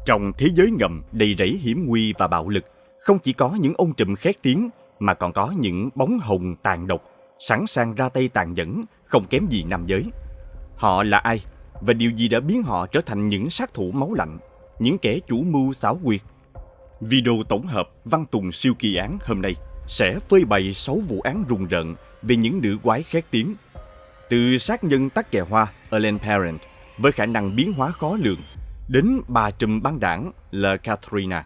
Trong thế giới ngầm đầy rẫy hiểm nguy và bạo lực, không chỉ có những ông trùm khét tiếng mà còn có những bóng hồng tàn độc, sẵn sàng ra tay tàn nhẫn, không kém gì nam giới. Họ là ai và điều gì đã biến họ trở thành những sát thủ máu lạnh, những kẻ chủ mưu xảo quyệt? Video tổng hợp Văn Tùng siêu kỳ án hôm nay sẽ phơi bày 6 vụ án rùng rợn về những nữ quái khét tiếng. Từ sát nhân tắc kè hoa Ellen Parent với khả năng biến hóa khó lường, đến bà trùm băng đảng là Katrina,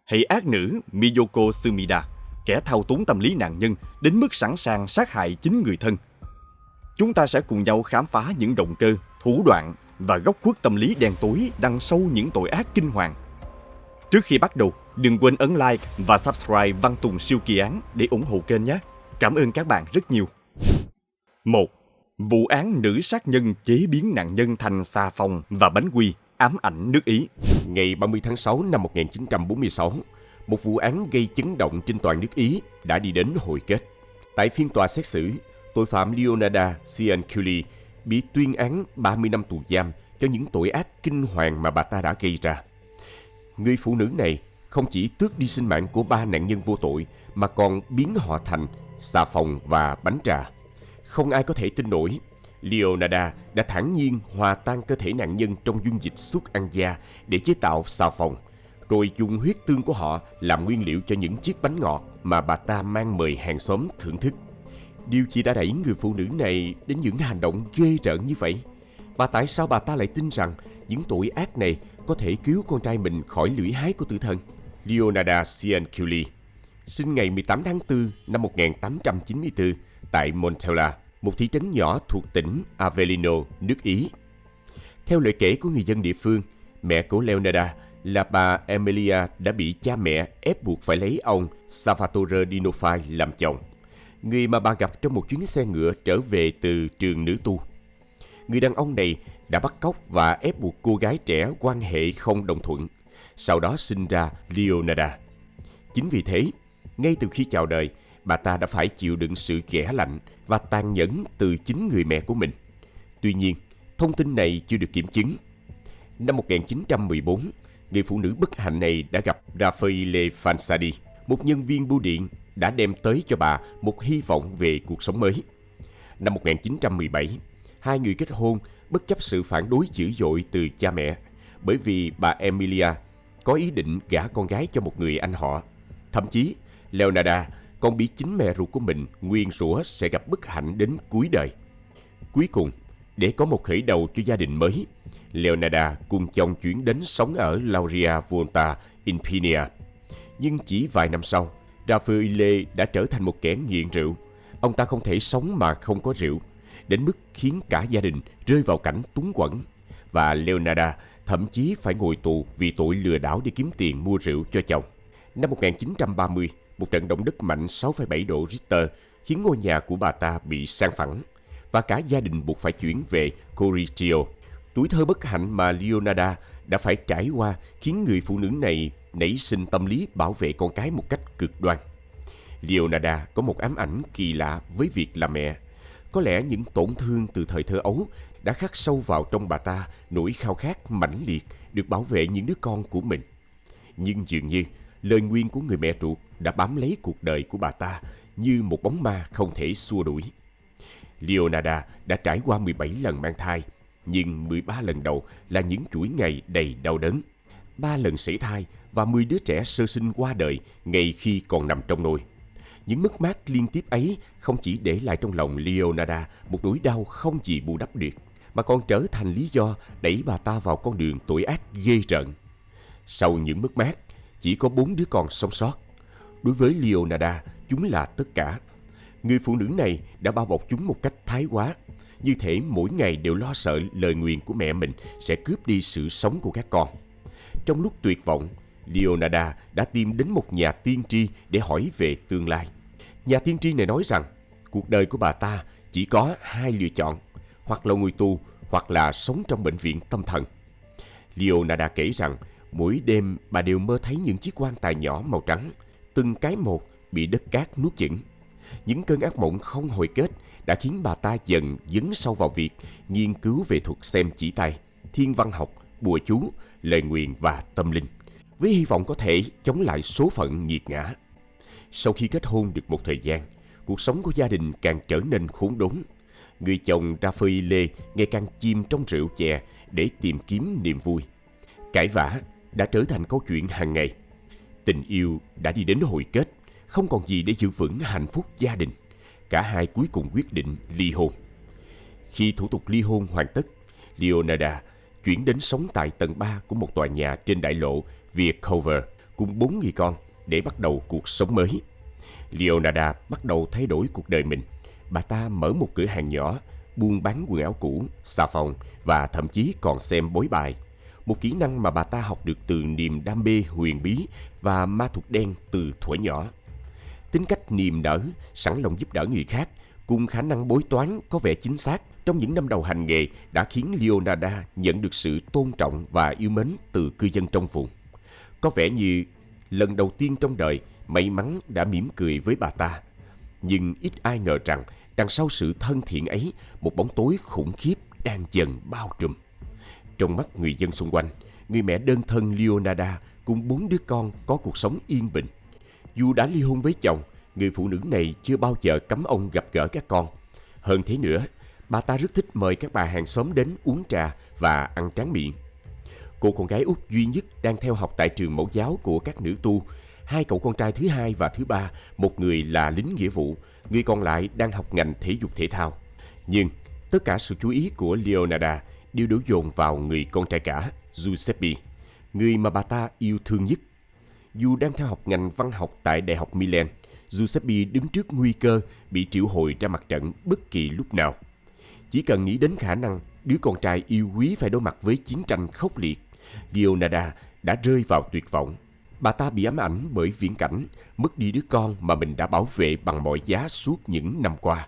hay ác nữ Miyoko Sumida, kẻ thao túng tâm lý nạn nhân đến mức sẵn sàng sát hại chính người thân. Chúng ta sẽ cùng nhau khám phá những động cơ, thủ đoạn và góc khuất tâm lý đen tối đằng sâu những tội ác kinh hoàng. Trước khi bắt đầu, đừng quên ấn like và subscribe Văn Tùng siêu kỳ án để ủng hộ kênh nhé. Cảm ơn các bạn rất nhiều. 1. Vụ án nữ sát nhân chế biến nạn nhân thành xà phòng và bánh quy, ám ảnh nước Ý. Ngày 30 tháng 6 năm 1946, một vụ án gây chấn động trên toàn nước Ý đã đi đến hồi kết. Tại phiên tòa xét xử, tội phạm Leonarda Cianciulli bị tuyên án 30 năm tù giam cho những tội ác kinh hoàng mà bà ta đã gây ra. Người phụ nữ này không chỉ tước đi sinh mạng của 3 nạn nhân vô tội mà còn biến họ thành xà phòng và bánh trà. Không ai có thể tin nổi, Leonarda đã thản nhiên hòa tan cơ thể nạn nhân trong dung dịch xuất ăn da để chế tạo xà phòng, rồi dùng huyết tương của họ làm nguyên liệu cho những chiếc bánh ngọt mà bà ta mang mời hàng xóm thưởng thức. Điều gì đã đẩy người phụ nữ này đến những hành động ghê rợn như vậy? Và tại sao bà ta lại tin rằng những tội ác này có thể cứu con trai mình khỏi lưỡi hái của tử thần? Leonarda Cianciulli sinh ngày 18 tháng 4 năm 1894 tại Montella, một thị trấn nhỏ thuộc tỉnh Avellino, nước Ý. Theo lời kể của người dân địa phương, mẹ của Leonarda là bà Emilia đã bị cha mẹ ép buộc phải lấy ông Salvatore Dinofai làm chồng, người mà bà gặp trong một chuyến xe ngựa trở về từ trường nữ tu. Người đàn ông này đã bắt cóc và ép buộc cô gái trẻ quan hệ không đồng thuận, sau đó sinh ra Leonarda. Chính vì thế, ngay từ khi chào đời, bà ta đã phải chịu đựng sự ghẻ lạnh và tàn nhẫn từ chính người mẹ của mình. Tuy nhiên, thông tin này chưa được kiểm chứng. Năm 1914, người phụ nữ bất hạnh này đã gặp Raffaele Fanzadi, một nhân viên bưu điện đã đem tới cho bà một hy vọng về cuộc sống mới. Năm 1917, hai người kết hôn bất chấp sự phản đối dữ dội từ cha mẹ, bởi vì bà Emilia có ý định gả con gái cho một người anh họ. Thậm chí, Leonarda còn bị chính mẹ ruột của mình nguyền rủa sẽ gặp bất hạnh đến cuối đời. Cuối cùng, để có một khởi đầu cho gia đình mới, Leonarda cùng chồng chuyển đến sống ở Lauria Volta, Irpinia. Nhưng chỉ vài năm sau, Raffaele đã trở thành một kẻ nghiện rượu. Ông ta không thể sống mà không có rượu, đến mức khiến cả gia đình rơi vào cảnh túng quẫn. Và Leonarda thậm chí phải ngồi tù vì tội lừa đảo để kiếm tiền mua rượu cho chồng. Năm 1930, một trận động đất mạnh 6,7 độ Richter khiến ngôi nhà của bà ta bị san phẳng và cả gia đình buộc phải chuyển về Correggio. Tuổi thơ bất hạnh mà Leonarda đã phải trải qua khiến người phụ nữ này nảy sinh tâm lý bảo vệ con cái một cách cực đoan. Leonarda có một ám ảnh kỳ lạ với việc làm mẹ. Có lẽ những tổn thương từ thời thơ ấu đã khắc sâu vào trong bà ta nỗi khao khát mãnh liệt được bảo vệ những đứa con của mình. Nhưng dường như lời nguyền của người mẹ ruột đã bám lấy cuộc đời của bà ta như một bóng ma không thể xua đuổi. Leonarda đã trải qua 17 lần mang thai, nhưng 13 lần đầu là những chuỗi ngày đầy đau đớn. 3 lần sảy thai và 10 đứa trẻ sơ sinh qua đời ngay khi còn nằm trong nôi. Những mất mát liên tiếp ấy không chỉ để lại trong lòng Leonarda một nỗi đau không gì bù đắp được, mà còn trở thành lý do đẩy bà ta vào con đường tội ác ghê rợn. Sau những mất mát, chỉ có 4 đứa con sống sót. Đối với Leonarda, chúng là tất cả. Người phụ nữ này đã bao bọc chúng một cách thái quá, như thể mỗi ngày đều lo sợ lời nguyền của mẹ mình sẽ cướp đi sự sống của các con. Trong lúc tuyệt vọng, Leonarda đã tìm đến một nhà tiên tri để hỏi về tương lai. Nhà tiên tri này nói rằng cuộc đời của bà ta chỉ có 2 lựa chọn, hoặc là ngồi tù, hoặc là sống trong bệnh viện tâm thần. Leonarda kể rằng mỗi đêm bà đều mơ thấy những chiếc quan tài nhỏ màu trắng, từng cái một bị đất cát nuốt chửng. Những cơn ác mộng không hồi kết đã khiến bà ta dần dấn sâu vào việc nghiên cứu về thuật xem chỉ tay, thiên văn học, bùa chú, lời nguyền và tâm linh, với hy vọng có thể chống lại số phận nghiệt ngã. Sau khi kết hôn được một thời gian, cuộc sống của gia đình càng trở nên khốn đốn. Người chồng Raphael ngày càng chìm trong rượu chè để tìm kiếm niềm vui. Cãi vã đã trở thành câu chuyện hàng ngày. Tình yêu đã đi đến hồi kết, không còn gì để giữ vững hạnh phúc gia đình. Cả hai cuối cùng quyết định ly hôn. Khi thủ tục ly hôn hoàn tất, Leonarda chuyển đến sống tại tầng 3 của một tòa nhà trên đại lộ Vietcover cùng 4 người con để bắt đầu cuộc sống mới. Leonarda bắt đầu thay đổi cuộc đời mình. Bà ta mở một cửa hàng nhỏ, buôn bán quần áo cũ, xà phòng và thậm chí còn xem bói bài. Một kỹ năng mà bà ta học được từ niềm đam mê huyền bí và ma thuật đen từ thuở nhỏ. Tính cách niềm nở, sẵn lòng giúp đỡ người khác, cùng khả năng bói toán có vẻ chính xác trong những năm đầu hành nghề đã khiến Leonarda nhận được sự tôn trọng và yêu mến từ cư dân trong vùng. Có vẻ như lần đầu tiên trong đời, may mắn đã mỉm cười với bà ta. Nhưng ít ai ngờ rằng đằng sau sự thân thiện ấy, một bóng tối khủng khiếp đang dần bao trùm. Trong mắt người dân xung quanh, người mẹ đơn thân Leonarda cùng 4 đứa con có cuộc sống yên bình. Dù đã ly hôn với chồng, người phụ nữ này chưa bao giờ cấm ông gặp gỡ các con. Hơn thế nữa, bà ta rất thích mời các bà hàng xóm đến uống trà và ăn tráng miệng. Cô con gái út duy nhất đang theo học tại trường mẫu giáo của các nữ tu. 2 cậu con trai thứ 2 và thứ 3, một người là lính nghĩa vụ, người còn lại đang học ngành thể dục thể thao. Nhưng tất cả sự chú ý của Leonarda đều đổ dồn vào người con trai cả, Giuseppe, người mà bà ta yêu thương nhất. Dù đang theo học ngành văn học tại Đại học Milan, Giuseppe đứng trước nguy cơ bị triệu hồi ra mặt trận bất kỳ lúc nào. Chỉ cần nghĩ đến khả năng đứa con trai yêu quý phải đối mặt với chiến tranh khốc liệt, Leonarda đã rơi vào tuyệt vọng. Bà ta bị ám ảnh bởi viễn cảnh mất đi đứa con mà mình đã bảo vệ bằng mọi giá suốt những năm qua.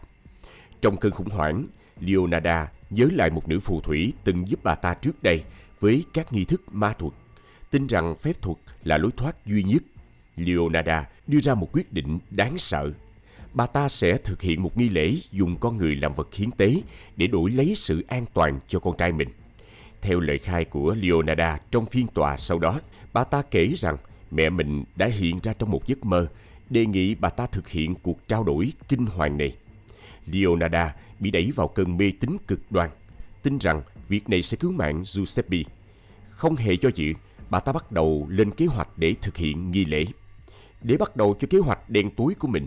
Trong cơn khủng hoảng, Leonarda nhớ lại một nữ phù thủy từng giúp bà ta trước đây với các nghi thức ma thuật, tin rằng phép thuật là lối thoát duy nhất. Leonarda đưa ra một quyết định đáng sợ. Bà ta sẽ thực hiện một nghi lễ dùng con người làm vật hiến tế để đổi lấy sự an toàn cho con trai mình. Theo lời khai của Leonarda trong phiên tòa sau đó, bà ta kể rằng mẹ mình đã hiện ra trong một giấc mơ, đề nghị bà ta thực hiện cuộc trao đổi kinh hoàng này. Leonarda bị đẩy vào cơn mê tín cực đoan, tin rằng việc này sẽ cứu mạng Giuseppe. Không hề do dự, bà ta bắt đầu lên kế hoạch để thực hiện nghi lễ. Để bắt đầu cho kế hoạch đen tối của mình,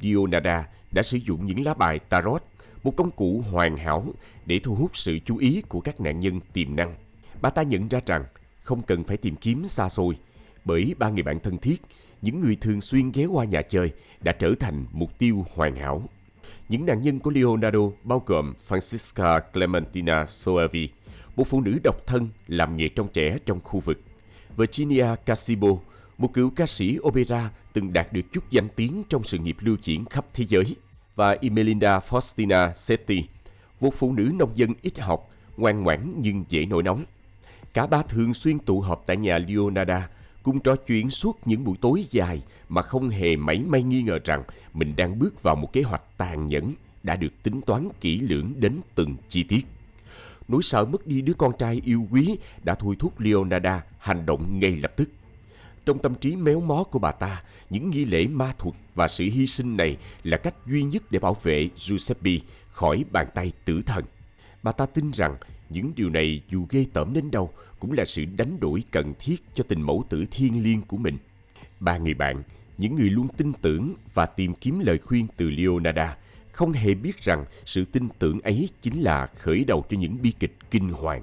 Leonarda đã sử dụng những lá bài tarot, một công cụ hoàn hảo để thu hút sự chú ý của các nạn nhân tiềm năng. Bà ta nhận ra rằng không cần phải tìm kiếm xa xôi, bởi 3 người bạn thân thiết, những người thường xuyên ghé qua nhà chơi, đã trở thành mục tiêu hoàn hảo. Những nạn nhân của Leonardo bao gồm Francisca Clementina Soavi, một phụ nữ độc thân làm nghề trông trẻ trong khu vực; Virginia Casibo, một cựu ca sĩ opera từng đạt được chút danh tiếng trong sự nghiệp lưu diễn khắp thế giới; và Imelda Faustina Setti, một phụ nữ nông dân ít học, ngoan ngoãn nhưng dễ nổi nóng. Cả ba thường xuyên tụ họp tại nhà Leonarda, cùng trò chuyện suốt những buổi tối dài mà không hề mảy may nghi ngờ rằng mình đang bước vào một kế hoạch tàn nhẫn đã được tính toán kỹ lưỡng đến từng chi tiết. Nỗi sợ mất đi đứa con trai yêu quý đã thôi thúc Leonarda hành động ngay lập tức. Trong tâm trí méo mó của bà ta, những nghi lễ ma thuật và sự hy sinh này là cách duy nhất để bảo vệ Giuseppe khỏi bàn tay tử thần. Bà ta tin rằng những điều này dù ghê tởm đến đâu cũng là sự đánh đổi cần thiết cho tình mẫu tử thiêng liêng của mình. 3 người bạn, những người luôn tin tưởng và tìm kiếm lời khuyên từ Leonarda, không hề biết rằng sự tin tưởng ấy chính là khởi đầu cho những bi kịch kinh hoàng.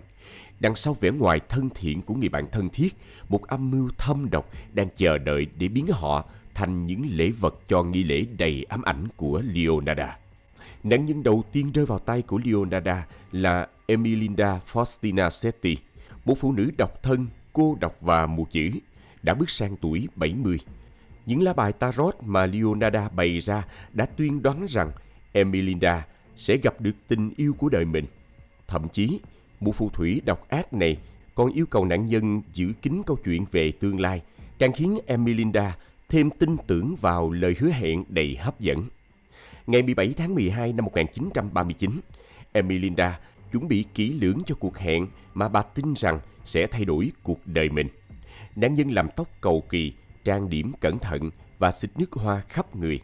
Đằng sau vẻ ngoài thân thiện của người bạn thân thiết, một âm mưu thâm độc đang chờ đợi để biến họ thành những lễ vật cho nghi lễ đầy ám ảnh của Leonarda. Nạn nhân đầu tiên rơi vào tay của Leonarda là Imelda Faustina Setti, một phụ nữ độc thân, cô độc và mù chữ, đã bước sang tuổi 70. Những lá bài tarot mà Leonarda bày ra đã tuyên đoán rằng Imelda sẽ gặp được tình yêu của đời mình. Thậm chí, mụ phù thủy độc ác này còn yêu cầu nạn nhân giữ kín câu chuyện về tương lai, càng khiến Imelda thêm tin tưởng vào lời hứa hẹn đầy hấp dẫn. Ngày 17 tháng 12 năm 1939, Imelda chuẩn bị kỹ lưỡng cho cuộc hẹn mà bà tin rằng sẽ thay đổi cuộc đời mình. Nạn nhân làm tóc cầu kỳ, trang điểm cẩn thận và xịt nước hoa khắp người.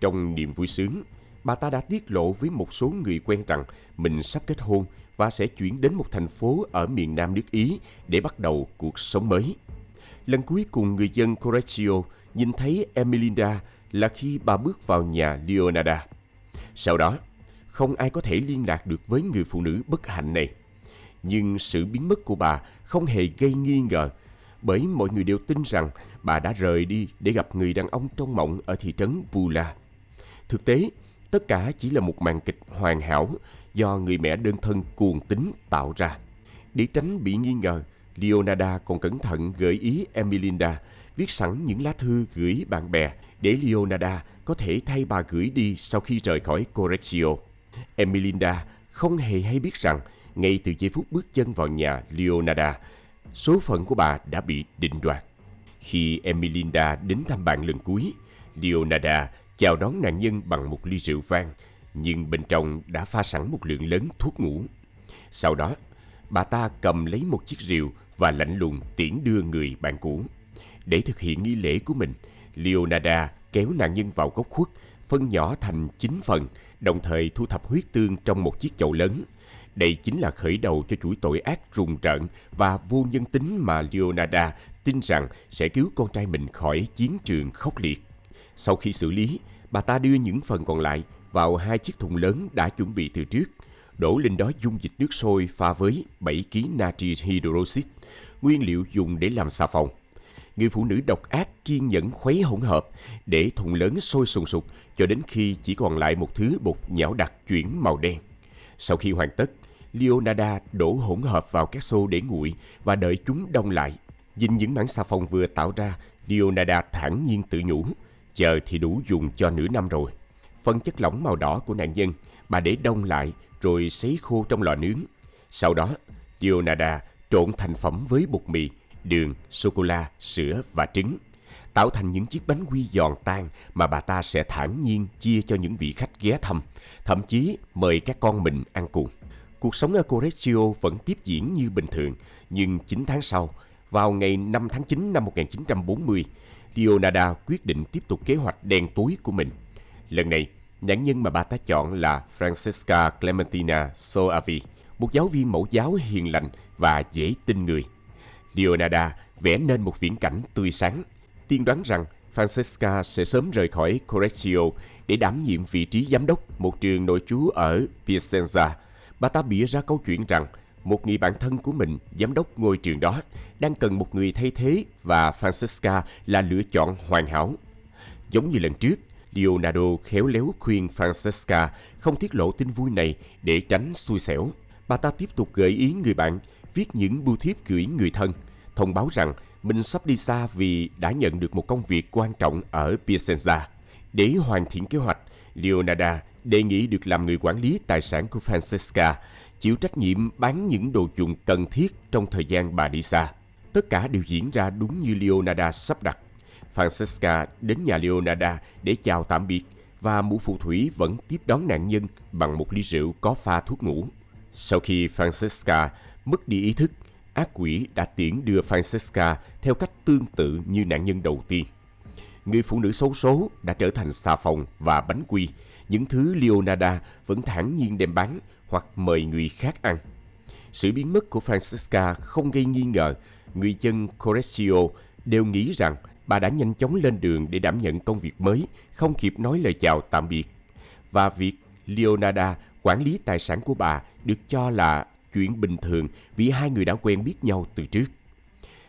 Trong niềm vui sướng, bà ta đã tiết lộ với một số người quen rằng mình sắp kết hôn và sẽ chuyển đến một thành phố ở miền nam nước Ý để bắt đầu cuộc sống mới. Lần cuối cùng người dân Correggio nhìn thấy Emelinda là khi bà bước vào nhà Leonarda. Sau đó, không ai có thể liên lạc được với người phụ nữ bất hạnh này. Nhưng sự biến mất của bà không hề gây nghi ngờ, bởi mọi người đều tin rằng bà đã rời đi để gặp người đàn ông trong mộng ở thị trấn Pula. Thực tế, tất cả chỉ là một màn kịch hoàn hảo do người mẹ đơn thân cuồng tín tạo ra. Để tránh bị nghi ngờ, Leonarda còn cẩn thận gợi ý Emelinda viết sẵn những lá thư gửi bạn bè để Leonarda có thể thay bà gửi đi sau khi rời khỏi Correggio. Emelinda không hề hay biết rằng ngay từ giây phút bước chân vào nhà Leonarda, số phận của bà đã bị định đoạt. Khi Emelinda đến thăm bạn lần cuối, Leonarda chào đón nạn nhân bằng một ly rượu vang, nhưng bên trong đã pha sẵn một lượng lớn thuốc ngủ. Sau đó, bà ta cầm lấy một chiếc rìu và lạnh lùng tiễn đưa người bạn cũ. Để thực hiện nghi lễ của mình, Leonarda kéo nạn nhân vào góc khuất, phân nhỏ thành 9 phần, đồng thời thu thập huyết tương trong một chiếc chậu lớn. Đây chính là khởi đầu cho chuỗi tội ác rùng rợn và vô nhân tính mà Leonarda tin rằng sẽ cứu con trai mình khỏi chiến trường khốc liệt. Sau khi xử lý, bà ta đưa những phần còn lại vào 2 chiếc thùng lớn đã chuẩn bị từ trước, đổ lên đó dung dịch nước sôi pha với 7 kg natri hydroxit, nguyên liệu dùng để làm xà phòng. Người phụ nữ độc ác kiên nhẫn khuấy hỗn hợp để thùng lớn sôi sùng sục cho đến khi chỉ còn lại một thứ bột nhão đặc chuyển màu đen. Sau khi hoàn tất, Leonarda đổ hỗn hợp vào các xô để nguội và đợi chúng đông lại. Nhìn những mảng xà phòng vừa tạo ra, Leonarda thản nhiên tự nhủ, chờ thì đủ dùng cho nửa năm rồi. Phần chất lỏng màu đỏ của nạn nhân, bà để đông lại rồi sấy khô trong lò nướng. Sau đó, Leonarda trộn thành phẩm với bột mì, đường, sô-cô-la, sữa và trứng, tạo thành những chiếc bánh quy giòn tan mà bà ta sẽ thản nhiên chia cho những vị khách ghé thăm, thậm chí mời các con mình ăn cùng. Cuộc sống ở Correggio vẫn tiếp diễn như bình thường, nhưng 9 tháng sau, vào ngày 5 tháng 9 năm 1940, Leonarda quyết định tiếp tục kế hoạch đen tối của mình. Lần này, nạn nhân mà bà ta chọn là Francesca Clementina Soavi, một giáo viên mẫu giáo hiền lành và dễ tin người. Leonarda vẽ nên một viễn cảnh tươi sáng, tiên đoán rằng Francesca sẽ sớm rời khỏi Correggio để đảm nhiệm vị trí giám đốc một trường nội trú ở Piacenza. Bà ta bịa ra câu chuyện rằng một người bạn thân của mình giám đốc ngôi trường đó đang cần một người thay thế và Francesca là lựa chọn hoàn hảo. Giống như lần trước, Leonardo khéo léo khuyên Francesca không tiết lộ tin vui này để tránh xui xẻo. Bà ta tiếp tục gợi ý người bạn viết những bưu thiếp gửi người thân, thông báo rằng mình sắp đi xa vì đã nhận được một công việc quan trọng ở Piacenza. Để hoàn thiện kế hoạch, Leonarda đề nghị được làm người quản lý tài sản của Francesca, chịu trách nhiệm bán những đồ dùng cần thiết trong thời gian bà đi xa. Tất cả đều diễn ra đúng như Leonarda sắp đặt. Francesca đến nhà Leonarda để chào tạm biệt và mụ phù thủy vẫn tiếp đón nạn nhân bằng một ly rượu có pha thuốc ngủ. Sau khi Francesca mất đi ý thức, ác quỷ đã tiễn đưa Francesca theo cách tương tự như nạn nhân đầu tiên. Người phụ nữ xấu số đã trở thành xà phòng và bánh quy, những thứ Leonarda vẫn thản nhiên đem bán hoặc mời người khác ăn. Sự biến mất của Francesca không gây nghi ngờ, người dân Correggio đều nghĩ rằng bà đã nhanh chóng lên đường để đảm nhận công việc mới, không kịp nói lời chào tạm biệt. Và việc Leonarda quản lý tài sản của bà được cho là chuyện bình thường vì hai người đã quen biết nhau từ trước.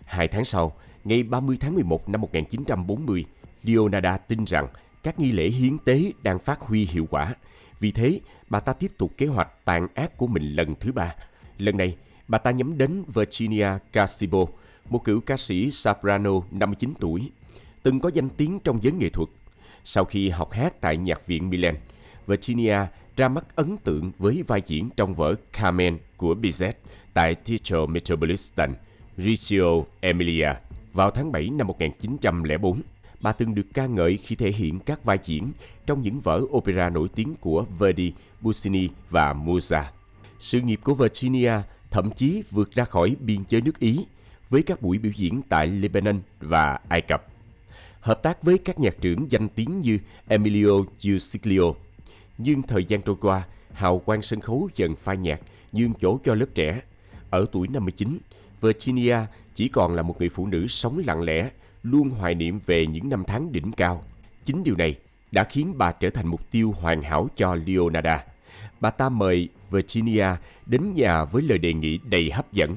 2 tháng sau, ngày 30 tháng 11 năm 1940, Leonarda tin rằng các nghi lễ hiến tế đang phát huy hiệu quả. Vì thế, bà ta tiếp tục kế hoạch tàn ác của mình lần thứ 3. Lần này, bà ta nhắm đến Virginia Casibo, một cựu ca sĩ soprano 59 tuổi, từng có danh tiếng trong giới nghệ thuật. Sau khi học hát tại nhạc viện Milan, Virginia ra mắt ấn tượng với vai diễn trong vở Carmen của Bizet tại Teatro Metropolitan Reggio Emilia vào tháng 7 năm 1904. Bà từng được ca ngợi khi thể hiện các vai diễn trong những vở opera nổi tiếng của Verdi, Puccini và Mozart. Sự nghiệp của Virginia thậm chí vượt ra khỏi biên giới nước Ý với các buổi biểu diễn tại Lebanon và Ai Cập. Hợp tác với các nhạc trưởng danh tiếng như Emilio Giustiglio. Nhưng thời gian trôi qua, hào quang sân khấu dần phai nhạt, nhường chỗ cho lớp trẻ. Ở tuổi 59, Virginia chỉ còn là một người phụ nữ sống lặng lẽ, luôn hoài niệm về những năm tháng đỉnh cao. Chính điều này đã khiến bà trở thành mục tiêu hoàn hảo cho Leonarda. Bà ta mời Virginia đến nhà với lời đề nghị đầy hấp dẫn,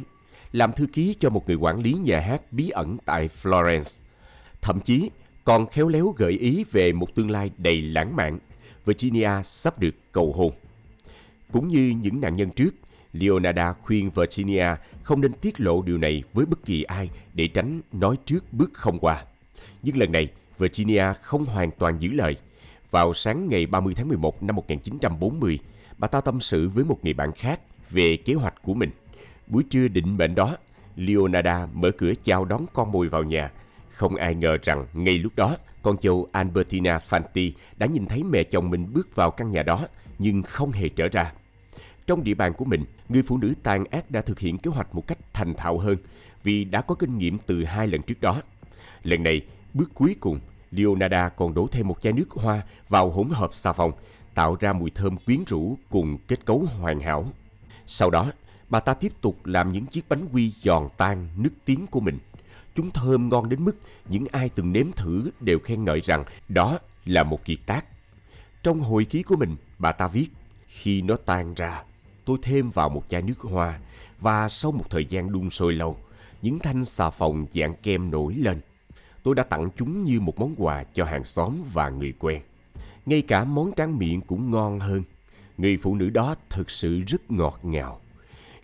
làm thư ký cho một người quản lý nhà hát bí ẩn tại Florence. Thậm chí còn khéo léo gợi ý về một tương lai đầy lãng mạn. Virginia sắp được cầu hôn. Cũng như những nạn nhân trước, Leonarda khuyên Virginia không nên tiết lộ điều này với bất kỳ ai để tránh nói trước bước không qua. Nhưng lần này, Virginia không hoàn toàn giữ lời. Vào sáng ngày 30 tháng 11 năm 1940, bà ta tâm sự với một người bạn khác về kế hoạch của mình. Buổi trưa định mệnh đó, Leonarda mở cửa chào đón con mồi vào nhà. Không ai ngờ rằng ngay lúc đó, con dâu Albertina Fanti đã nhìn thấy mẹ chồng mình bước vào căn nhà đó, nhưng không hề trở ra. Trong địa bàn của mình, người phụ nữ tàn ác đã thực hiện kế hoạch một cách thành thạo hơn vì đã có kinh nghiệm từ 2 lần trước đó. Lần này, bước cuối cùng, Leonarda còn đổ thêm một chai nước hoa vào hỗn hợp xà phòng, tạo ra mùi thơm quyến rũ cùng kết cấu hoàn hảo. Sau đó, bà ta tiếp tục làm những chiếc bánh quy giòn tan, nức tiếng của mình. Chúng thơm ngon đến mức những ai từng nếm thử đều khen ngợi rằng đó là một kiệt tác. Trong hồi ký của mình, bà ta viết: khi nó tan ra, tôi thêm vào một chai nước hoa và sau một thời gian đun sôi lâu, những thanh xà phòng dạng kem nổi lên. Tôi đã tặng chúng như một món quà cho hàng xóm và người quen. Ngay cả món tráng miệng cũng ngon hơn. Người phụ nữ đó thực sự rất ngọt ngào.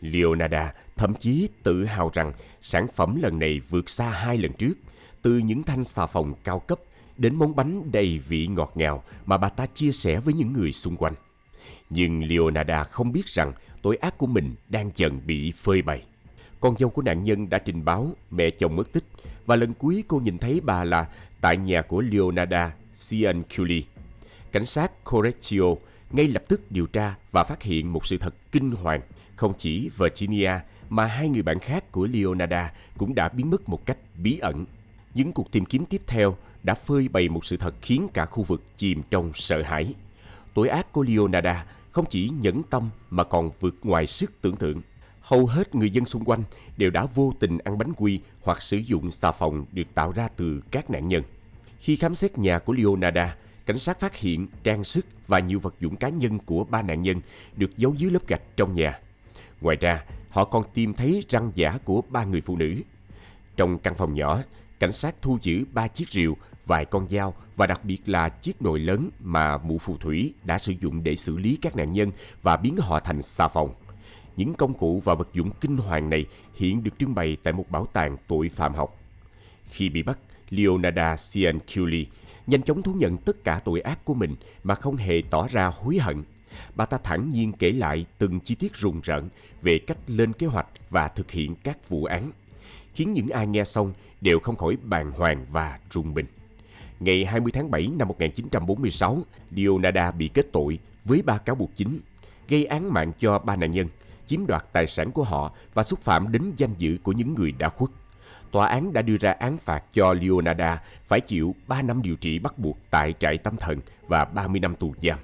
Leonarda thậm chí tự hào rằng sản phẩm lần này vượt xa 2 lần trước, từ những thanh xà phòng cao cấp đến món bánh đầy vị ngọt ngào mà bà ta chia sẻ với những người xung quanh. Nhưng Leonarda không biết rằng tội ác của mình đang dần bị phơi bày. Con dâu của nạn nhân đã trình báo mẹ chồng mất tích, và lần cuối cô nhìn thấy bà là tại nhà của Leonarda Cianciulli. Cảnh sát Correggio ngay lập tức điều tra và phát hiện một sự thật kinh hoàng. Không chỉ Virginia mà 2 người bạn khác của Leonarda cũng đã biến mất một cách bí ẩn. Những cuộc tìm kiếm tiếp theo đã phơi bày một sự thật khiến cả khu vực chìm trong sợ hãi. Tội ác của Leonarda không chỉ nhẫn tâm mà còn vượt ngoài sức tưởng tượng. Hầu hết người dân xung quanh đều đã vô tình ăn bánh quy hoặc sử dụng xà phòng được tạo ra từ các nạn nhân. Khi khám xét nhà của Leonarda, cảnh sát phát hiện trang sức và nhiều vật dụng cá nhân của 3 nạn nhân được giấu dưới lớp gạch trong nhà. Ngoài ra, họ còn tìm thấy răng giả của 3 người phụ nữ. Trong căn phòng nhỏ, cảnh sát thu giữ 3 chiếc rìu, vài con dao và đặc biệt là chiếc nồi lớn mà mụ phù thủy đã sử dụng để xử lý các nạn nhân và biến họ thành xà phòng. Những công cụ và vật dụng kinh hoàng này hiện được trưng bày tại một bảo tàng tội phạm học. Khi bị bắt, Leonarda Cianciulli nhanh chóng thú nhận tất cả tội ác của mình mà không hề tỏ ra hối hận. Bà ta thản nhiên kể lại từng chi tiết rùng rợn về cách lên kế hoạch và thực hiện các vụ án, khiến những ai nghe xong đều không khỏi bàng hoàng và rùng mình. Ngày 20 tháng 7 năm 1946, Leonarda bị kết tội với 3 cáo buộc chính: gây án mạng cho 3 nạn nhân, chiếm đoạt tài sản của họ và xúc phạm đến danh dự của những người đã khuất. Tòa án đã đưa ra án phạt cho Leonarda phải chịu 3 năm điều trị bắt buộc tại trại tâm thần và 30 năm tù giam.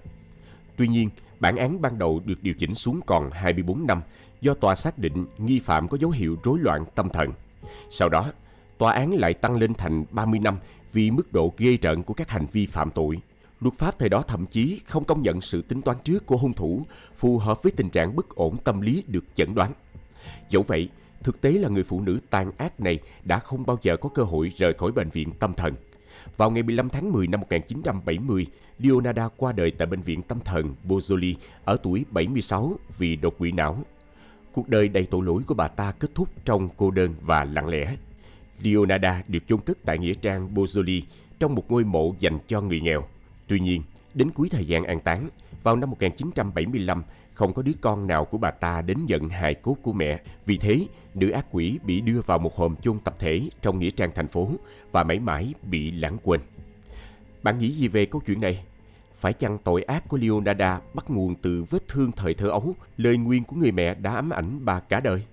Tuy nhiên, bản án ban đầu được điều chỉnh xuống còn 24 năm do tòa xác định nghi phạm có dấu hiệu rối loạn tâm thần. Sau đó, tòa án lại tăng lên thành 30 năm vì mức độ ghê rợn của các hành vi phạm tội. Luật pháp thời đó thậm chí không công nhận sự tính toán trước của hung thủ phù hợp với tình trạng bất ổn tâm lý được chẩn đoán. Dẫu vậy, thực tế là người phụ nữ tàn ác này đã không bao giờ có cơ hội rời khỏi bệnh viện tâm thần. Vào ngày 15 tháng 10 năm 1970, Leonarda qua đời tại bệnh viện tâm thần Bozzoli ở tuổi 76 vì đột quỵ não. Cuộc đời đầy tội lỗi của bà ta kết thúc trong cô đơn và lặng lẽ. Leonarda được chôn cất tại nghĩa trang Bozzoli trong một ngôi mộ dành cho người nghèo. Tuy nhiên, đến cuối thời gian an táng, vào năm 1975, không có đứa con nào của bà ta đến nhận hài cốt của mẹ. Vì thế, nữ ác quỷ bị đưa vào một hòm chôn tập thể trong nghĩa trang thành phố và mãi mãi bị lãng quên. Bạn nghĩ gì về câu chuyện này? Phải chăng tội ác của Leonarda bắt nguồn từ vết thương thời thơ ấu, lời nguyền của người mẹ đã ám ảnh bà cả đời?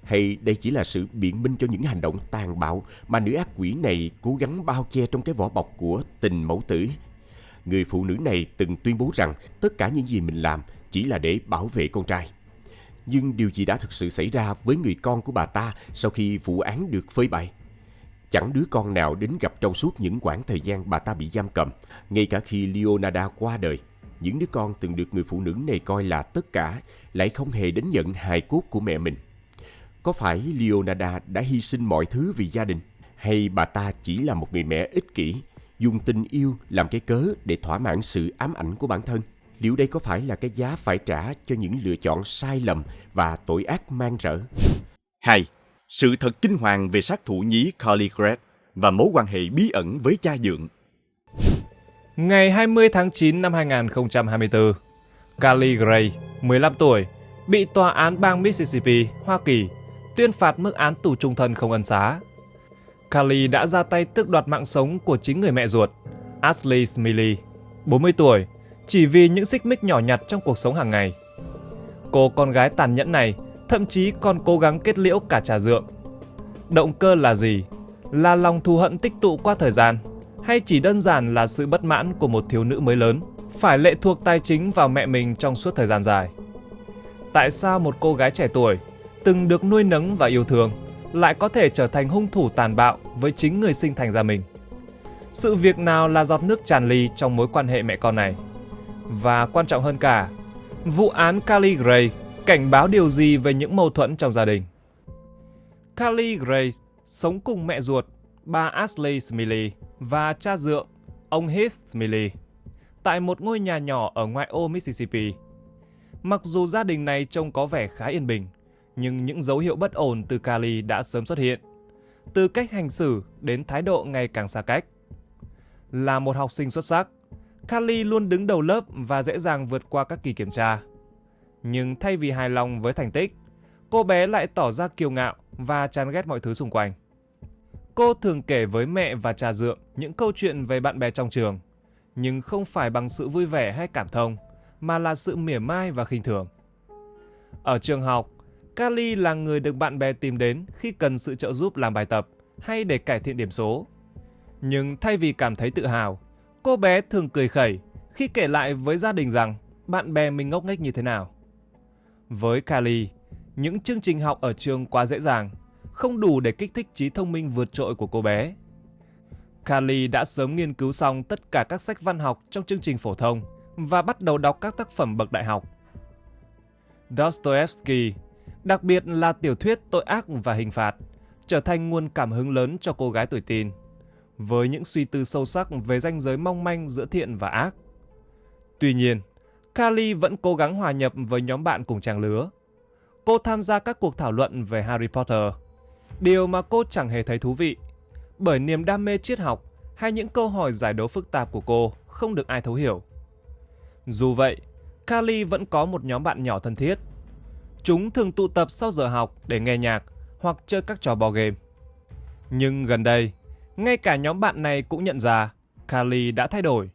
Hay đây chỉ là sự biện minh cho những hành động tàn bạo mà nữ ác quỷ này cố gắng bao che trong cái vỏ bọc của tình mẫu tử? Người phụ nữ này từng tuyên bố rằng tất cả những gì mình làm chỉ là để bảo vệ con trai. Nhưng điều gì đã thực sự xảy ra với người con của bà ta sau khi vụ án được phơi bày? Chẳng đứa con nào đến gặp trong suốt những quãng thời gian bà ta bị giam cầm. Ngay cả khi Leonarda qua đời, những đứa con từng được người phụ nữ này coi là tất cả lại không hề đến nhận hài cốt của mẹ mình. Có phải Leonarda đã hy sinh mọi thứ vì gia đình? Hay bà ta chỉ là một người mẹ ích kỷ, dùng tình yêu làm cái cớ để thỏa mãn sự ám ảnh của bản thân? Liệu đây có phải là cái giá phải trả cho những lựa chọn sai lầm và tội ác man rợ? 2. Sự thật kinh hoàng về sát thủ nhí Carly Gray và mối quan hệ bí ẩn với cha dượng. Ngày 20 tháng 9 năm 2024, Carly Gray, 15 tuổi, bị tòa án bang Mississippi, Hoa Kỳ, tuyên phạt mức án tù chung thân không ân xá. Carly đã ra tay tước đoạt mạng sống của chính người mẹ ruột, Ashley Smiley, 40 tuổi, chỉ vì những xích mích nhỏ nhặt trong cuộc sống hàng ngày. Cô con gái tàn nhẫn này thậm chí còn cố gắng kết liễu cả cha dượng. Động cơ là gì? Là lòng thù hận tích tụ qua thời gian, hay chỉ đơn giản là sự bất mãn của một thiếu nữ mới lớn, phải lệ thuộc tài chính vào mẹ mình trong suốt thời gian dài? Tại sao một cô gái trẻ tuổi, từng được nuôi nấng và yêu thương, lại có thể trở thành hung thủ tàn bạo với chính người sinh thành ra mình? Sự việc nào là giọt nước tràn ly trong mối quan hệ mẹ con này? Và quan trọng hơn cả, vụ án Carly Gray cảnh báo điều gì về những mâu thuẫn trong gia đình? Carly Gray sống cùng mẹ ruột, bà Ashley Smiley, và cha dượng, ông Heath Smiley, tại một ngôi nhà nhỏ ở ngoại ô Mississippi. Mặc dù gia đình này trông có vẻ khá yên bình, nhưng những dấu hiệu bất ổn từ Carly đã sớm xuất hiện, từ cách hành xử đến thái độ ngày càng xa cách. Là một học sinh xuất sắc, Carly luôn đứng đầu lớp và dễ dàng vượt qua các kỳ kiểm tra. Nhưng thay vì hài lòng với thành tích, cô bé lại tỏ ra kiêu ngạo và chán ghét mọi thứ xung quanh. Cô thường kể với mẹ và cha dượng những câu chuyện về bạn bè trong trường, nhưng không phải bằng sự vui vẻ hay cảm thông, mà là sự mỉa mai và khinh thường. Ở trường học, Carly là người được bạn bè tìm đến khi cần sự trợ giúp làm bài tập hay để cải thiện điểm số. Nhưng thay vì cảm thấy tự hào, cô bé thường cười khẩy khi kể lại với gia đình rằng bạn bè mình ngốc nghếch như thế nào. Với Carly, những chương trình học ở trường quá dễ dàng, không đủ để kích thích trí thông minh vượt trội của cô bé. Carly đã sớm nghiên cứu xong tất cả các sách văn học trong chương trình phổ thông và bắt đầu đọc các tác phẩm bậc đại học. Dostoevsky, đặc biệt là tiểu thuyết Tội ác và hình phạt, trở thành nguồn cảm hứng lớn cho cô gái tuổi teen, với những suy tư sâu sắc về ranh giới mong manh giữa thiện và ác. Tuy nhiên, Carly vẫn cố gắng hòa nhập với nhóm bạn cùng trang lứa. Cô tham gia các cuộc thảo luận về Harry Potter, điều mà cô chẳng hề thấy thú vị, bởi niềm đam mê triết học hay những câu hỏi giải đố phức tạp của cô không được ai thấu hiểu. Dù vậy, Carly vẫn có một nhóm bạn nhỏ thân thiết. Chúng thường tụ tập sau giờ học để nghe nhạc hoặc chơi các trò board game. Nhưng gần đây, ngay cả nhóm bạn này cũng nhận ra Carly đã thay đổi.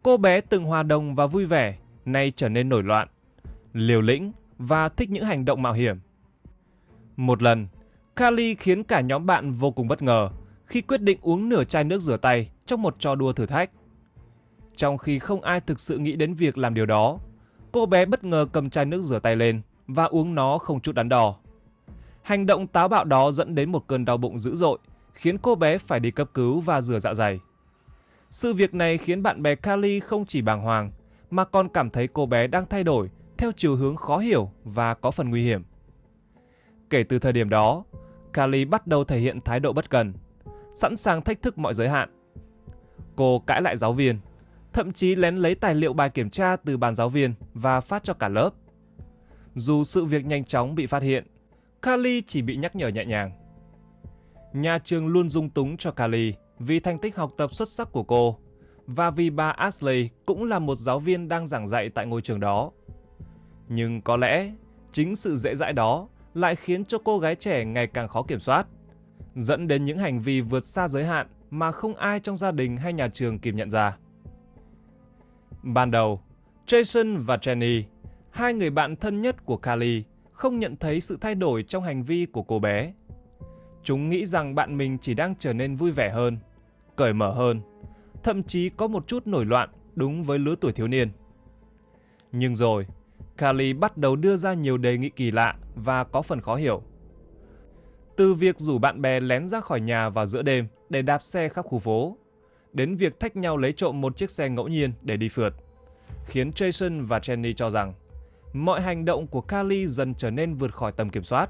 Cô bé từng hòa đồng và vui vẻ, nay trở nên nổi loạn, liều lĩnh và thích những hành động mạo hiểm. Một lần, Carly khiến cả nhóm bạn vô cùng bất ngờ khi quyết định uống nửa chai nước rửa tay trong một trò đùa thử thách. Trong khi không ai thực sự nghĩ đến việc làm điều đó, cô bé bất ngờ cầm chai nước rửa tay lên và uống nó không chút đắn đo. Hành động táo bạo đó dẫn đến một cơn đau bụng dữ dội, khiến cô bé phải đi cấp cứu và rửa dạ dày. Sự việc này khiến bạn bè Carly không chỉ bàng hoàng, mà còn cảm thấy cô bé đang thay đổi theo chiều hướng khó hiểu và có phần nguy hiểm. Kể từ thời điểm đó, Carly bắt đầu thể hiện thái độ bất cần, sẵn sàng thách thức mọi giới hạn. Cô cãi lại giáo viên, thậm chí lén lấy tài liệu bài kiểm tra từ bàn giáo viên và phát cho cả lớp. Dù sự việc nhanh chóng bị phát hiện, Carly chỉ bị nhắc nhở nhẹ nhàng. Nhà trường luôn dung túng cho Carly vì thành tích học tập xuất sắc của cô, và vì bà Ashley cũng là một giáo viên đang giảng dạy tại ngôi trường đó. Nhưng có lẽ chính sự dễ dãi đó lại khiến cho cô gái trẻ ngày càng khó kiểm soát, dẫn đến những hành vi vượt xa giới hạn mà không ai trong gia đình hay nhà trường kịp nhận ra. Ban đầu, Jason và Jenny, hai người bạn thân nhất của Carly, không nhận thấy sự thay đổi trong hành vi của cô bé. Chúng nghĩ rằng bạn mình chỉ đang trở nên vui vẻ hơn, cởi mở hơn, thậm chí có một chút nổi loạn đúng với lứa tuổi thiếu niên. Nhưng rồi, Carly bắt đầu đưa ra nhiều đề nghị kỳ lạ và có phần khó hiểu. Từ việc rủ bạn bè lén ra khỏi nhà vào giữa đêm để đạp xe khắp khu phố, đến việc thách nhau lấy trộm một chiếc xe ngẫu nhiên để đi phượt, khiến Jason và Jenny cho rằng mọi hành động của Carly dần trở nên vượt khỏi tầm kiểm soát.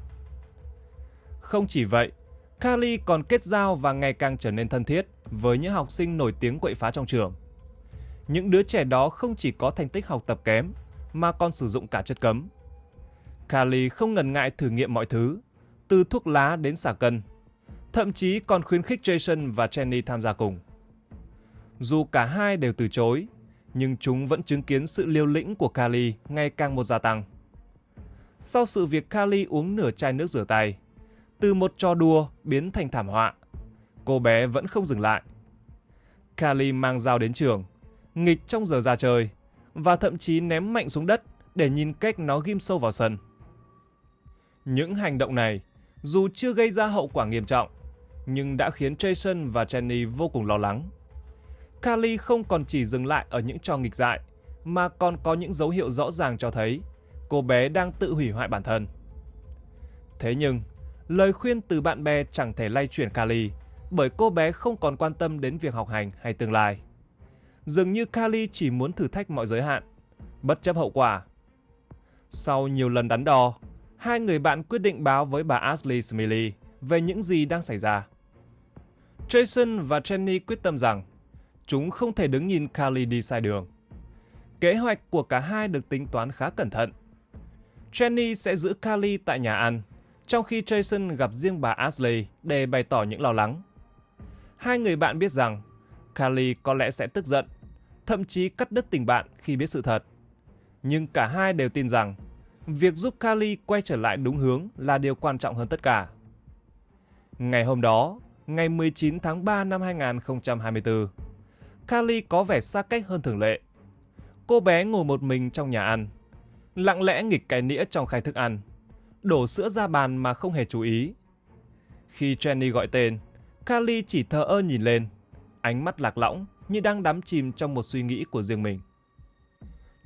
Không chỉ vậy, Carly còn kết giao và ngày càng trở nên thân thiết với những học sinh nổi tiếng quậy phá trong trường. Những đứa trẻ đó không chỉ có thành tích học tập kém, mà còn sử dụng cả chất cấm. Carly không ngần ngại thử nghiệm mọi thứ, từ thuốc lá đến xả cân, thậm chí còn khuyến khích Jason và Jenny tham gia cùng. Dù cả hai đều từ chối, nhưng chúng vẫn chứng kiến sự liều lĩnh của Carly ngày càng một gia tăng. Sau sự việc Carly uống nửa chai nước rửa tay, từ một trò đùa biến thành thảm họa, cô bé vẫn không dừng lại. Carly mang dao đến trường, nghịch trong giờ ra chơi, và thậm chí ném mạnh xuống đất để nhìn cách nó ghim sâu vào sân. Những hành động này, dù chưa gây ra hậu quả nghiêm trọng, nhưng đã khiến Jason và Jenny vô cùng lo lắng. Carly không còn chỉ dừng lại ở những trò nghịch dại, mà còn có những dấu hiệu rõ ràng cho thấy cô bé đang tự hủy hoại bản thân. Thế nhưng, lời khuyên từ bạn bè chẳng thể lay chuyển Carly, bởi cô bé không còn quan tâm đến việc học hành hay tương lai. Dường như Carly chỉ muốn thử thách mọi giới hạn, bất chấp hậu quả. Sau nhiều lần đắn đo, hai người bạn quyết định báo với bà Ashley Smiley về những gì đang xảy ra. Jason và Jenny quyết tâm rằng chúng không thể đứng nhìn Carly đi sai đường. Kế hoạch của cả hai được tính toán khá cẩn thận. Jenny sẽ giữ Carly tại nhà ăn, trong khi Jason gặp riêng bà Ashley để bày tỏ những lo lắng. Hai người bạn biết rằng Carly có lẽ sẽ tức giận, thậm chí cắt đứt tình bạn khi biết sự thật. Nhưng cả hai đều tin rằng việc giúp Carly quay trở lại đúng hướng là điều quan trọng hơn tất cả. Ngày hôm đó, ngày 19 tháng 3 năm 2024, Carly có vẻ xa cách hơn thường lệ. Cô bé ngồi một mình trong nhà ăn, lặng lẽ nghịch cái nĩa trong khay thức ăn, đổ sữa ra bàn mà không hề chú ý. Khi Jenny gọi tên, Carly chỉ thờ ơ nhìn lên, ánh mắt lạc lõng như đang đắm chìm trong một suy nghĩ của riêng mình.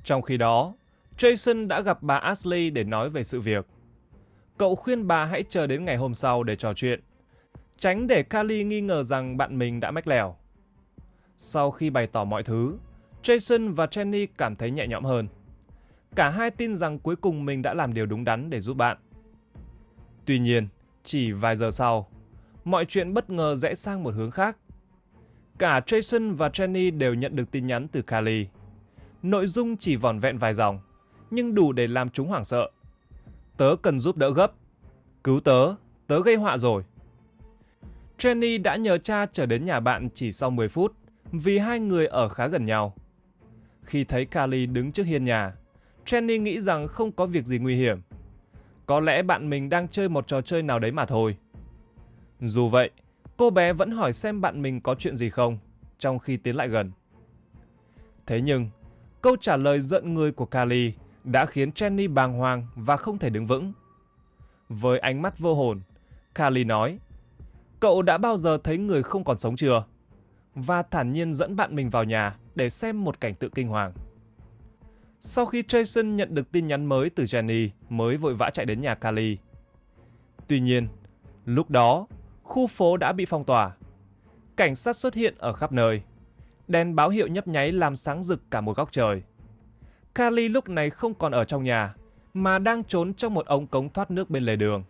Trong khi đó, Jason đã gặp bà Ashley để nói về sự việc. Cậu khuyên bà hãy chờ đến ngày hôm sau để trò chuyện, tránh để Carly nghi ngờ rằng bạn mình đã mách lèo. Sau khi bày tỏ mọi thứ, Jason và Jenny cảm thấy nhẹ nhõm hơn. Cả hai tin rằng cuối cùng mình đã làm điều đúng đắn để giúp bạn. Tuy nhiên, chỉ vài giờ sau, mọi chuyện bất ngờ rẽ sang một hướng khác. Cả Jason và Jenny đều nhận được tin nhắn từ Carly. Nội dung chỉ vỏn vẹn vài dòng, nhưng đủ để làm chúng hoảng sợ. Tớ cần giúp đỡ gấp. Cứu tớ, tớ gây họa rồi. Jenny đã nhờ cha trở đến nhà bạn chỉ sau 10 phút vì hai người ở khá gần nhau. Khi thấy Carly đứng trước hiên nhà, Jenny nghĩ rằng không có việc gì nguy hiểm. Có lẽ bạn mình đang chơi một trò chơi nào đấy mà thôi. Dù vậy, cô bé vẫn hỏi xem bạn mình có chuyện gì không, trong khi tiến lại gần. Thế nhưng, câu trả lời giận người của Carly đã khiến Jenny bàng hoàng và không thể đứng vững. Với ánh mắt vô hồn, Carly nói, cậu đã bao giờ thấy người không còn sống chưa? Và thản nhiên dẫn bạn mình vào nhà để xem một cảnh tượng kinh hoàng. Sau khi Jason nhận được tin nhắn mới từ Jenny mới vội vã chạy đến nhà Carly. Tuy nhiên, lúc đó, khu phố đã bị phong tỏa. Cảnh sát xuất hiện ở khắp nơi. Đèn báo hiệu nhấp nháy làm sáng rực cả một góc trời. Carly lúc này không còn ở trong nhà, mà đang trốn trong một ống cống thoát nước bên lề đường.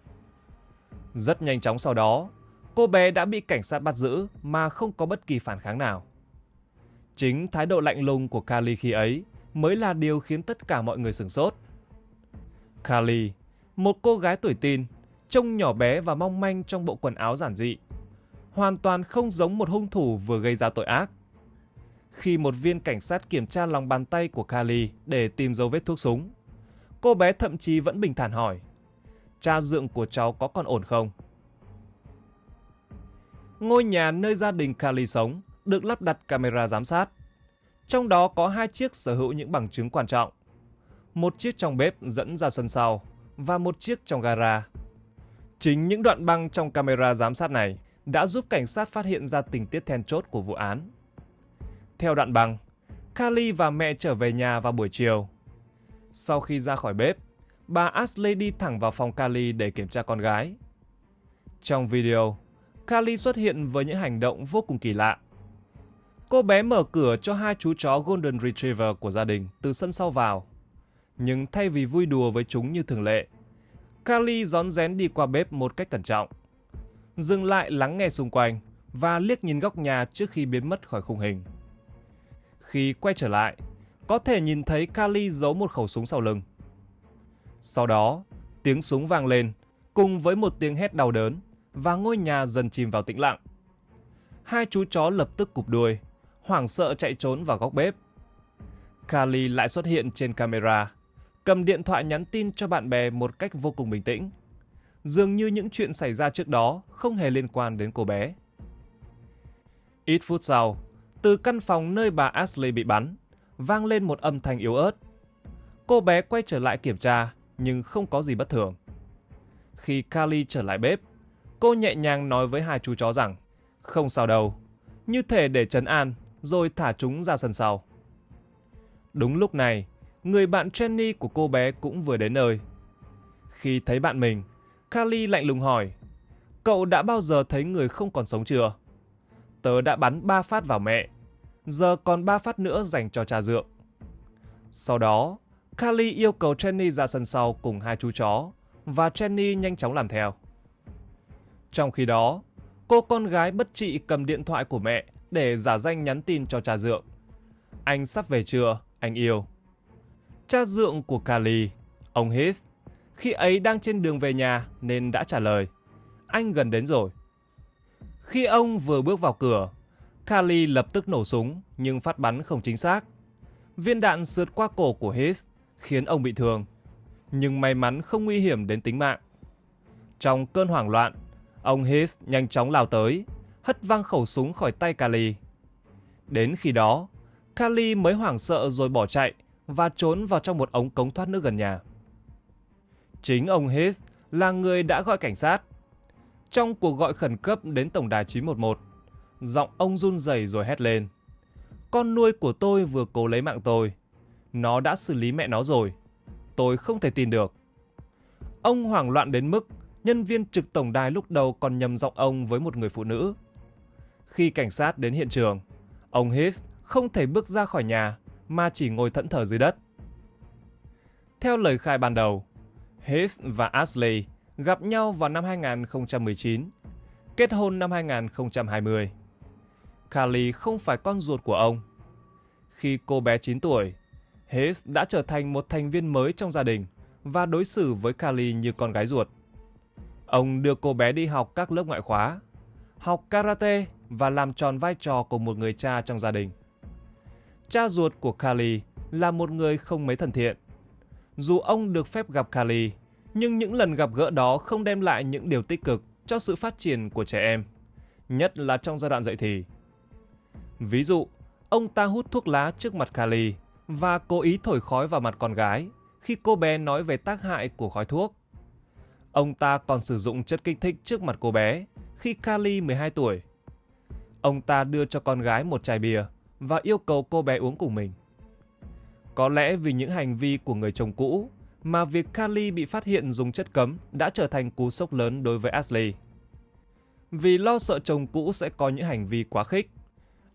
Rất nhanh chóng sau đó, cô bé đã bị cảnh sát bắt giữ mà không có bất kỳ phản kháng nào. Chính thái độ lạnh lùng của Carly khi ấy mới là điều khiến tất cả mọi người sửng sốt. Carly, một cô gái tuổi teen, trông nhỏ bé và mong manh trong bộ quần áo giản dị, hoàn toàn không giống một hung thủ vừa gây ra tội ác. Khi một viên cảnh sát kiểm tra lòng bàn tay của Carly để tìm dấu vết thuốc súng, cô bé thậm chí vẫn bình thản hỏi, cha dượng của cháu có còn ổn không? Ngôi nhà nơi gia đình Carly sống được lắp đặt camera giám sát. Trong đó có 2 chiếc sở hữu những bằng chứng quan trọng. Một chiếc trong bếp dẫn ra sân sau và một chiếc trong gara. Chính những đoạn băng trong camera giám sát này đã giúp cảnh sát phát hiện ra tình tiết then chốt của vụ án. Theo đoạn băng, Carly và mẹ trở về nhà vào buổi chiều. Sau khi ra khỏi bếp, bà Ashley đi thẳng vào phòng Carly để kiểm tra con gái. Trong video, Carly xuất hiện với những hành động vô cùng kỳ lạ. Cô bé mở cửa cho 2 chú chó Golden Retriever của gia đình từ sân sau vào. Nhưng thay vì vui đùa với chúng như thường lệ, Carly rón rén đi qua bếp một cách cẩn trọng, dừng lại lắng nghe xung quanh và liếc nhìn góc nhà trước khi biến mất khỏi khung hình. Khi quay trở lại, có thể nhìn thấy Carly giấu một khẩu súng sau lưng. Sau đó, tiếng súng vang lên cùng với một tiếng hét đau đớn và ngôi nhà dần chìm vào tĩnh lặng. 2 chú chó lập tức cụp đuôi, hoảng sợ chạy trốn vào góc bếp. Carly lại xuất hiện trên camera, cầm điện thoại nhắn tin cho bạn bè một cách vô cùng bình tĩnh. Dường như những chuyện xảy ra trước đó không hề liên quan đến cô bé. Ít phút sau, từ căn phòng nơi bà Ashley bị bắn, vang lên một âm thanh yếu ớt. Cô bé quay trở lại kiểm tra, nhưng không có gì bất thường. Khi Carly trở lại bếp, cô nhẹ nhàng nói với 2 chú chó rằng không sao đâu, như thể để trấn an, rồi thả chúng ra sân sau. Đúng lúc này, người bạn Jenny của cô bé cũng vừa đến nơi. Khi thấy bạn mình, Carly lạnh lùng hỏi, cậu đã bao giờ thấy người không còn sống chưa? Tớ đã bắn 3 phát vào mẹ, giờ còn 3 phát nữa dành cho cha dượng. Sau đó, Carly yêu cầu Jenny ra sân sau cùng 2 chú chó và Jenny nhanh chóng làm theo. Trong khi đó, cô con gái bất trị cầm điện thoại của mẹ để giả danh nhắn tin cho cha dượng. Anh sắp về chưa, anh yêu. Cha dượng của Carly, ông Heath, khi ấy đang trên đường về nhà nên đã trả lời, anh gần đến rồi. Khi ông vừa bước vào cửa, Carly lập tức nổ súng nhưng phát bắn không chính xác. Viên đạn sượt qua cổ của Heath khiến ông bị thương, nhưng may mắn không nguy hiểm đến tính mạng. Trong cơn hoảng loạn, ông Heath nhanh chóng lao tới, hất văng khẩu súng khỏi tay Carly. Đến khi đó, Carly mới hoảng sợ rồi bỏ chạy và trốn vào trong một ống cống thoát nước gần nhà. Chính ông Heath là người đã gọi cảnh sát. Trong cuộc gọi khẩn cấp đến tổng đài 911, giọng ông run rẩy rồi hét lên, con nuôi của tôi vừa cố lấy mạng tôi. Nó đã xử lý mẹ nó rồi. Tôi không thể tin được. Ông hoảng loạn đến mức nhân viên trực tổng đài lúc đầu còn nhầm giọng ông với một người phụ nữ. Khi cảnh sát đến hiện trường, ông Heath không thể bước ra khỏi nhà mà chỉ ngồi thẫn thờ dưới đất. Theo lời khai ban đầu, Heath và Ashley gặp nhau vào năm 2019, kết hôn năm 2020. Carly không phải con ruột của ông. Khi cô bé 9 tuổi, Heath đã trở thành một thành viên mới trong gia đình và đối xử với Carly như con gái ruột. Ông đưa cô bé đi học các lớp ngoại khóa, học karate và làm tròn vai trò của một người cha trong gia đình. Cha ruột của Carly là một người không mấy thân thiện. Dù ông được phép gặp Carly, nhưng những lần gặp gỡ đó không đem lại những điều tích cực cho sự phát triển của trẻ em, nhất là trong giai đoạn dậy thì. Ví dụ, ông ta hút thuốc lá trước mặt Carly và cố ý thổi khói vào mặt con gái khi cô bé nói về tác hại của khói thuốc. Ông ta còn sử dụng chất kích thích trước mặt cô bé khi Carly 12 tuổi. Ông ta đưa cho con gái một chai bia và yêu cầu cô bé uống cùng mình. Có lẽ vì những hành vi của người chồng cũ mà việc Carly bị phát hiện dùng chất cấm đã trở thành cú sốc lớn đối với Ashley. Vì lo sợ chồng cũ sẽ có những hành vi quá khích,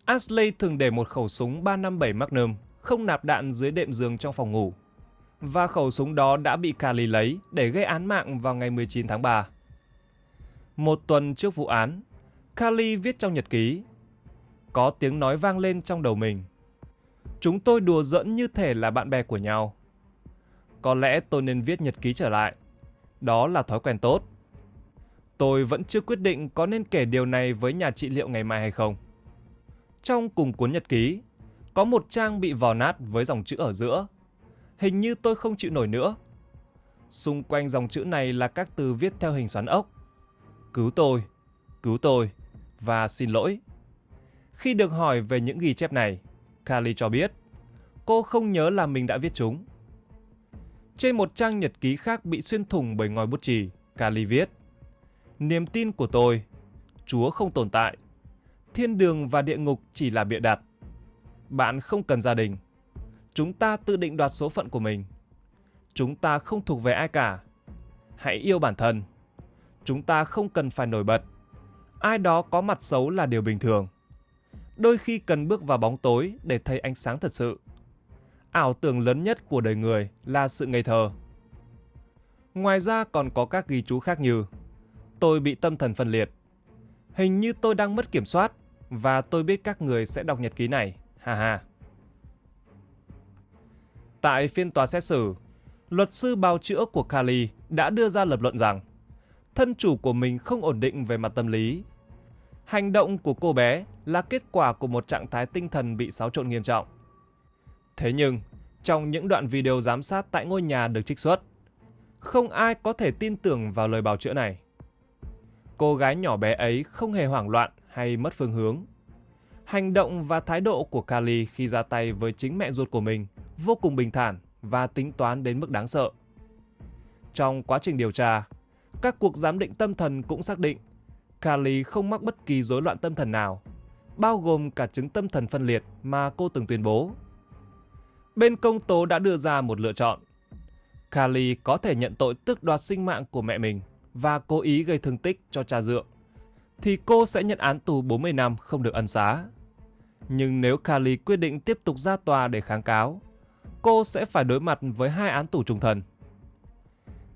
Ashley thường để một khẩu súng 357 Magnum không nạp đạn dưới đệm giường trong phòng ngủ. Và khẩu súng đó đã bị Carly lấy để gây án mạng vào ngày 19 tháng 3. Một tuần trước vụ án, Carly viết trong nhật ký, có tiếng nói vang lên trong đầu mình. Chúng tôi đùa giỡn như thể là bạn bè của nhau. Có lẽ tôi nên viết nhật ký trở lại. Đó là thói quen tốt. Tôi vẫn chưa quyết định có nên kể điều này với nhà trị liệu ngày mai hay không. Trong cùng cuốn nhật ký, có một trang bị vò nát với dòng chữ ở giữa. Hình như tôi không chịu nổi nữa. Xung quanh dòng chữ này là các từ viết theo hình xoắn ốc. Cứu tôi, và xin lỗi. Khi được hỏi về những ghi chép này, Carly cho biết cô không nhớ là mình đã viết chúng. Trên một trang nhật ký khác bị xuyên thủng bởi ngòi bút chì, Carly viết: niềm tin của tôi, Chúa không tồn tại. Thiên đường và địa ngục chỉ là bịa đặt. Bạn không cần gia đình. Chúng ta tự định đoạt số phận của mình. Chúng ta không thuộc về ai cả. Hãy yêu bản thân. Chúng ta không cần phải nổi bật. Ai đó có mặt xấu là điều bình thường. Đôi khi cần bước vào bóng tối để thấy ánh sáng thật sự. Ảo tưởng lớn nhất của đời người là sự ngây thơ. Ngoài ra còn có các ghi chú khác như: tôi bị tâm thần phân liệt. Hình như tôi đang mất kiểm soát và tôi biết các người sẽ đọc nhật ký này. Ha ha. Tại phiên tòa xét xử, luật sư bào chữa của Carly đã đưa ra lập luận rằng thân chủ của mình không ổn định về mặt tâm lý. Hành động của cô bé là kết quả của một trạng thái tinh thần bị xáo trộn nghiêm trọng. Thế nhưng, trong những đoạn video giám sát tại ngôi nhà được trích xuất, không ai có thể tin tưởng vào lời bào chữa này. Cô gái nhỏ bé ấy không hề hoảng loạn hay mất phương hướng. Hành động và thái độ của Carly khi ra tay với chính mẹ ruột của mình vô cùng bình thản và tính toán đến mức đáng sợ. Trong quá trình điều tra, các cuộc giám định tâm thần cũng xác định Carly không mắc bất kỳ rối loạn tâm thần nào, bao gồm cả chứng tâm thần phân liệt mà cô từng tuyên bố. Bên công tố đã đưa ra một lựa chọn. Carly có thể nhận tội tước đoạt sinh mạng của mẹ mình và cố ý gây thương tích cho cha dượng, thì cô sẽ nhận án tù 40 năm không được ân xá. Nhưng nếu Carly quyết định tiếp tục ra tòa để kháng cáo, cô sẽ phải đối mặt với 2 án tù chung thân.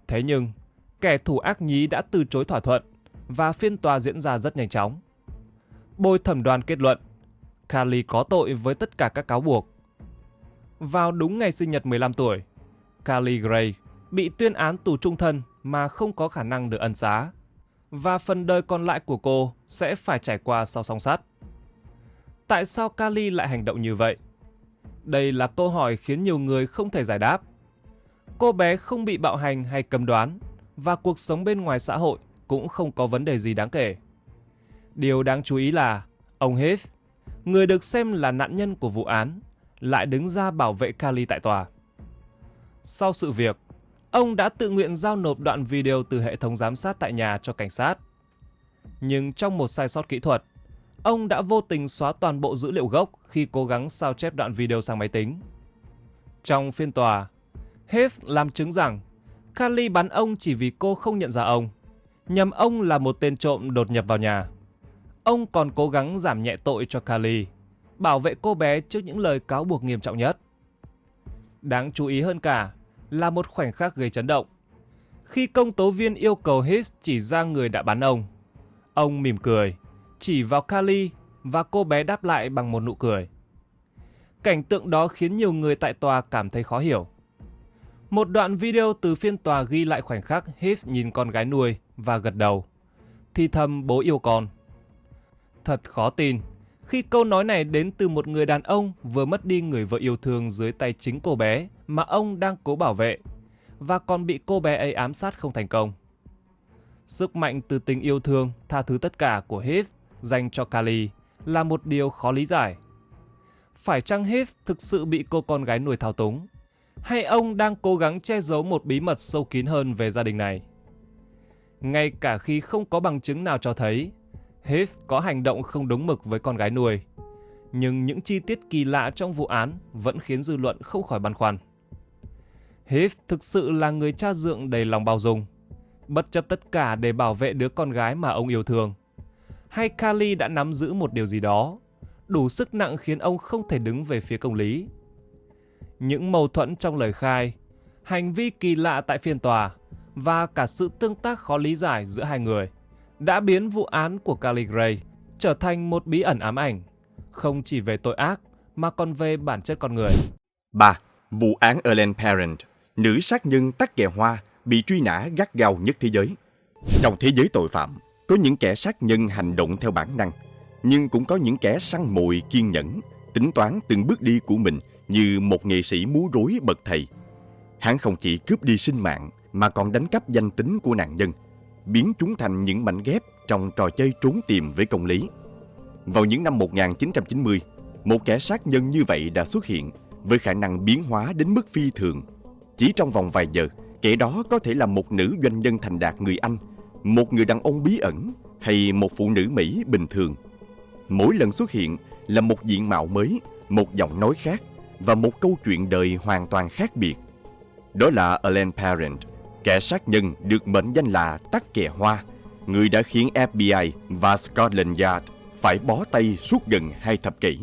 Thế nhưng, kẻ thủ ác nhí đã từ chối thỏa thuận và phiên tòa diễn ra rất nhanh chóng. Bồi thẩm đoàn kết luận Carly có tội với tất cả các cáo buộc. Vào đúng ngày sinh nhật 15 tuổi, Carly Gray bị tuyên án tù chung thân mà không có khả năng được ân xá, và phần đời còn lại của cô sẽ phải trải qua sau song sắt. Tại sao Carly lại hành động như vậy? Đây là câu hỏi khiến nhiều người không thể giải đáp. Cô bé không bị bạo hành hay cấm đoán, và cuộc sống bên ngoài xã hội cũng không có vấn đề gì đáng kể. Điều đáng chú ý là ông Heath, người được xem là nạn nhân của vụ án, lại đứng ra bảo vệ Carly tại tòa. Sau sự việc, ông đã tự nguyện giao nộp đoạn video từ hệ thống giám sát tại nhà cho cảnh sát. Nhưng trong một sai sót kỹ thuật, ông đã vô tình xóa toàn bộ dữ liệu gốc khi cố gắng sao chép đoạn video sang máy tính. Trong phiên tòa, Heath làm chứng rằng Carly bắn ông chỉ vì cô không nhận ra ông, nhầm ông là một tên trộm đột nhập vào nhà. Ông còn cố gắng giảm nhẹ tội cho Carly, bảo vệ cô bé trước những lời cáo buộc nghiêm trọng nhất. Đáng chú ý hơn cả là một khoảnh khắc gây chấn động. Khi công tố viên yêu cầu Heath chỉ ra người đã bắn ông mỉm cười, chỉ vào Carly và cô bé đáp lại bằng một nụ cười. Cảnh tượng đó khiến nhiều người tại tòa cảm thấy khó hiểu. Một đoạn video từ phiên tòa ghi lại khoảnh khắc Heath nhìn con gái nuôi và gật đầu, thì thầm bố yêu con. Thật khó tin khi câu nói này đến từ một người đàn ông vừa mất đi người vợ yêu thương dưới tay chính cô bé mà ông đang cố bảo vệ, và còn bị cô bé ấy ám sát không thành công. Sức mạnh từ tình yêu thương, tha thứ tất cả của Heath dành cho Carly là một điều khó lý giải. Phải chăng Heath thực sự bị cô con gái nuôi thao túng? Hay ông đang cố gắng che giấu một bí mật sâu kín hơn về gia đình này? Ngay cả khi không có bằng chứng nào cho thấy Heath có hành động không đúng mực với con gái nuôi, nhưng những chi tiết kỳ lạ trong vụ án vẫn khiến dư luận không khỏi băn khoăn. Heath thực sự là người cha dượng đầy lòng bao dung, bất chấp tất cả để bảo vệ đứa con gái mà ông yêu thương? Hay Carly đã nắm giữ một điều gì đó đủ sức nặng khiến ông không thể đứng về phía công lý? Những mâu thuẫn trong lời khai, hành vi kỳ lạ tại phiên tòa và cả sự tương tác khó lý giải giữa hai người đã biến vụ án của Carly Gray trở thành một bí ẩn ám ảnh, không chỉ về tội ác mà còn về bản chất con người. 3. Vụ án Ellen Parent, nữ sát nhân tắc kè hoa bị truy nã gắt gao nhất thế giới. Trong thế giới tội phạm, có những kẻ sát nhân hành động theo bản năng, nhưng cũng có những kẻ săn mồi kiên nhẫn, tính toán từng bước đi của mình như một nghệ sĩ múa rối bậc thầy. Hắn không chỉ cướp đi sinh mạng mà còn đánh cắp danh tính của nạn nhân, biến chúng thành những mảnh ghép trong trò chơi trốn tìm với công lý. Vào những năm 1990, Một kẻ sát nhân như vậy đã xuất hiện, với khả năng biến hóa đến mức phi thường. Chỉ trong vòng vài giờ, kẻ đó có thể là một nữ doanh nhân thành đạt người Anh, một người đàn ông bí ẩn hay một phụ nữ Mỹ bình thường. Mỗi lần xuất hiện là một diện mạo mới, một giọng nói khác và một câu chuyện đời hoàn toàn khác biệt. Đó là Alan Parent, kẻ sát nhân được mệnh danh là Tắc Kè Hoa, người đã khiến FBI và Scotland Yard phải bó tay suốt gần 2 thập kỷ.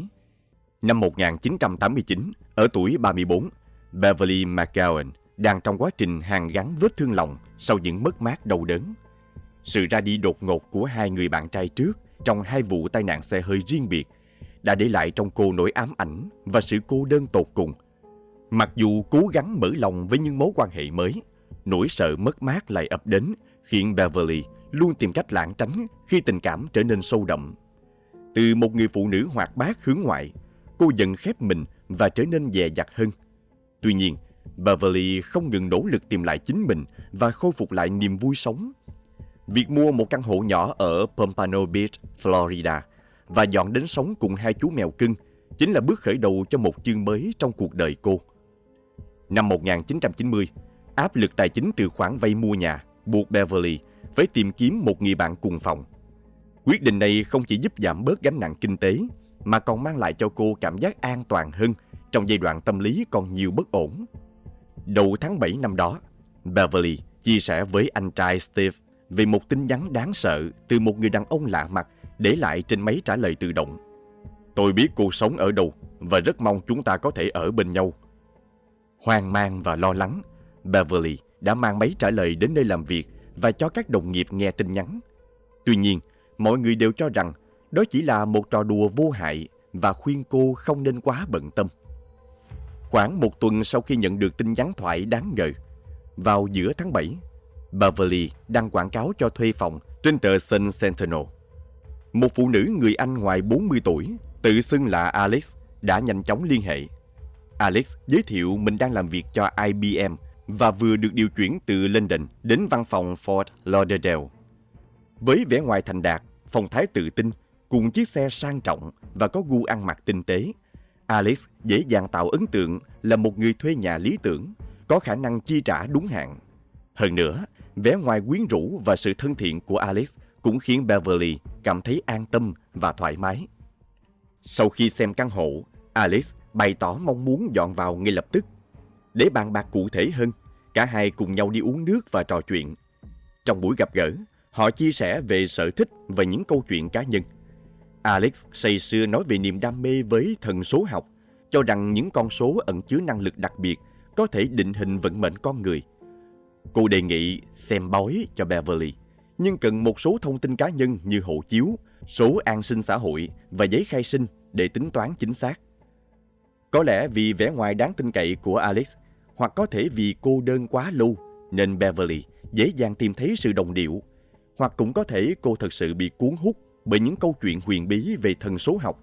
Năm 1989, ở tuổi 34, Beverly McGowan đang trong quá trình hàn gắn vết thương lòng sau những mất mát đau đớn. Sự ra đi đột ngột của hai người bạn trai trước trong 2 vụ tai nạn xe hơi riêng biệt đã để lại trong cô nỗi ám ảnh và sự cô đơn tột cùng. Mặc dù cố gắng mở lòng với những mối quan hệ mới, nỗi sợ mất mát lại ập đến, khiến Beverly luôn tìm cách lảng tránh khi tình cảm trở nên sâu đậm. Từ một người phụ nữ hoạt bát hướng ngoại, cô dần khép mình và trở nên dè dặt hơn. Tuy nhiên, Beverly không ngừng nỗ lực tìm lại chính mình và khôi phục lại niềm vui sống. Việc mua một căn hộ nhỏ ở Pompano Beach, Florida và dọn đến sống cùng 2 chú mèo cưng chính là bước khởi đầu cho một chương mới trong cuộc đời cô. Năm 1990, áp lực tài chính từ khoản vay mua nhà buộc Beverly phải tìm kiếm một người bạn cùng phòng. Quyết định này không chỉ giúp giảm bớt gánh nặng kinh tế, mà còn mang lại cho cô cảm giác an toàn hơn trong giai đoạn tâm lý còn nhiều bất ổn. Đầu tháng 7 năm đó, Beverly chia sẻ với anh trai Steve về một tin nhắn đáng sợ từ một người đàn ông lạ mặt để lại trên máy trả lời tự động. Tôi biết cô sống ở đâu và rất mong chúng ta có thể ở bên nhau. Hoang mang và lo lắng, Beverly đã mang máy trả lời đến nơi làm việc và cho các đồng nghiệp nghe tin nhắn. Tuy nhiên, mọi người đều cho rằng đó chỉ là một trò đùa vô hại và khuyên cô không nên quá bận tâm. Khoảng 1 tuần sau khi nhận được tin nhắn thoại đáng ngờ, vào giữa tháng 7, Beverly đăng quảng cáo cho thuê phòng trên tờ Sun Sentinel. Một phụ nữ người Anh ngoài 40 tuổi, tự xưng là Alex, đã nhanh chóng liên hệ. Alex giới thiệu mình đang làm việc cho IBM và vừa được điều chuyển từ London đến văn phòng Fort Lauderdale. Với vẻ ngoài thành đạt, phong thái tự tin, cùng chiếc xe sang trọng và có gu ăn mặc tinh tế, Alex dễ dàng tạo ấn tượng là một người thuê nhà lý tưởng, có khả năng chi trả đúng hạn. Hơn nữa, vẻ ngoài quyến rũ và sự thân thiện của Alex cũng khiến Beverly cảm thấy an tâm và thoải mái. Sau khi xem căn hộ, Alex bày tỏ mong muốn dọn vào ngay lập tức. Để bàn bạc cụ thể hơn, cả hai cùng nhau đi uống nước và trò chuyện. Trong buổi gặp gỡ, họ chia sẻ về sở thích và những câu chuyện cá nhân. Alex say sưa nói về niềm đam mê với thần số học, cho rằng những con số ẩn chứa năng lực đặc biệt có thể định hình vận mệnh con người. Cô đề nghị xem bói cho Beverly, nhưng cần một số thông tin cá nhân như hộ chiếu, số an sinh xã hội và giấy khai sinh để tính toán chính xác. Có lẽ vì vẻ ngoài đáng tin cậy của Alex, hoặc có thể vì cô đơn quá lâu, nên Beverly dễ dàng tìm thấy sự đồng điệu, hoặc cũng có thể cô thực sự bị cuốn hút bởi những câu chuyện huyền bí về thần số học.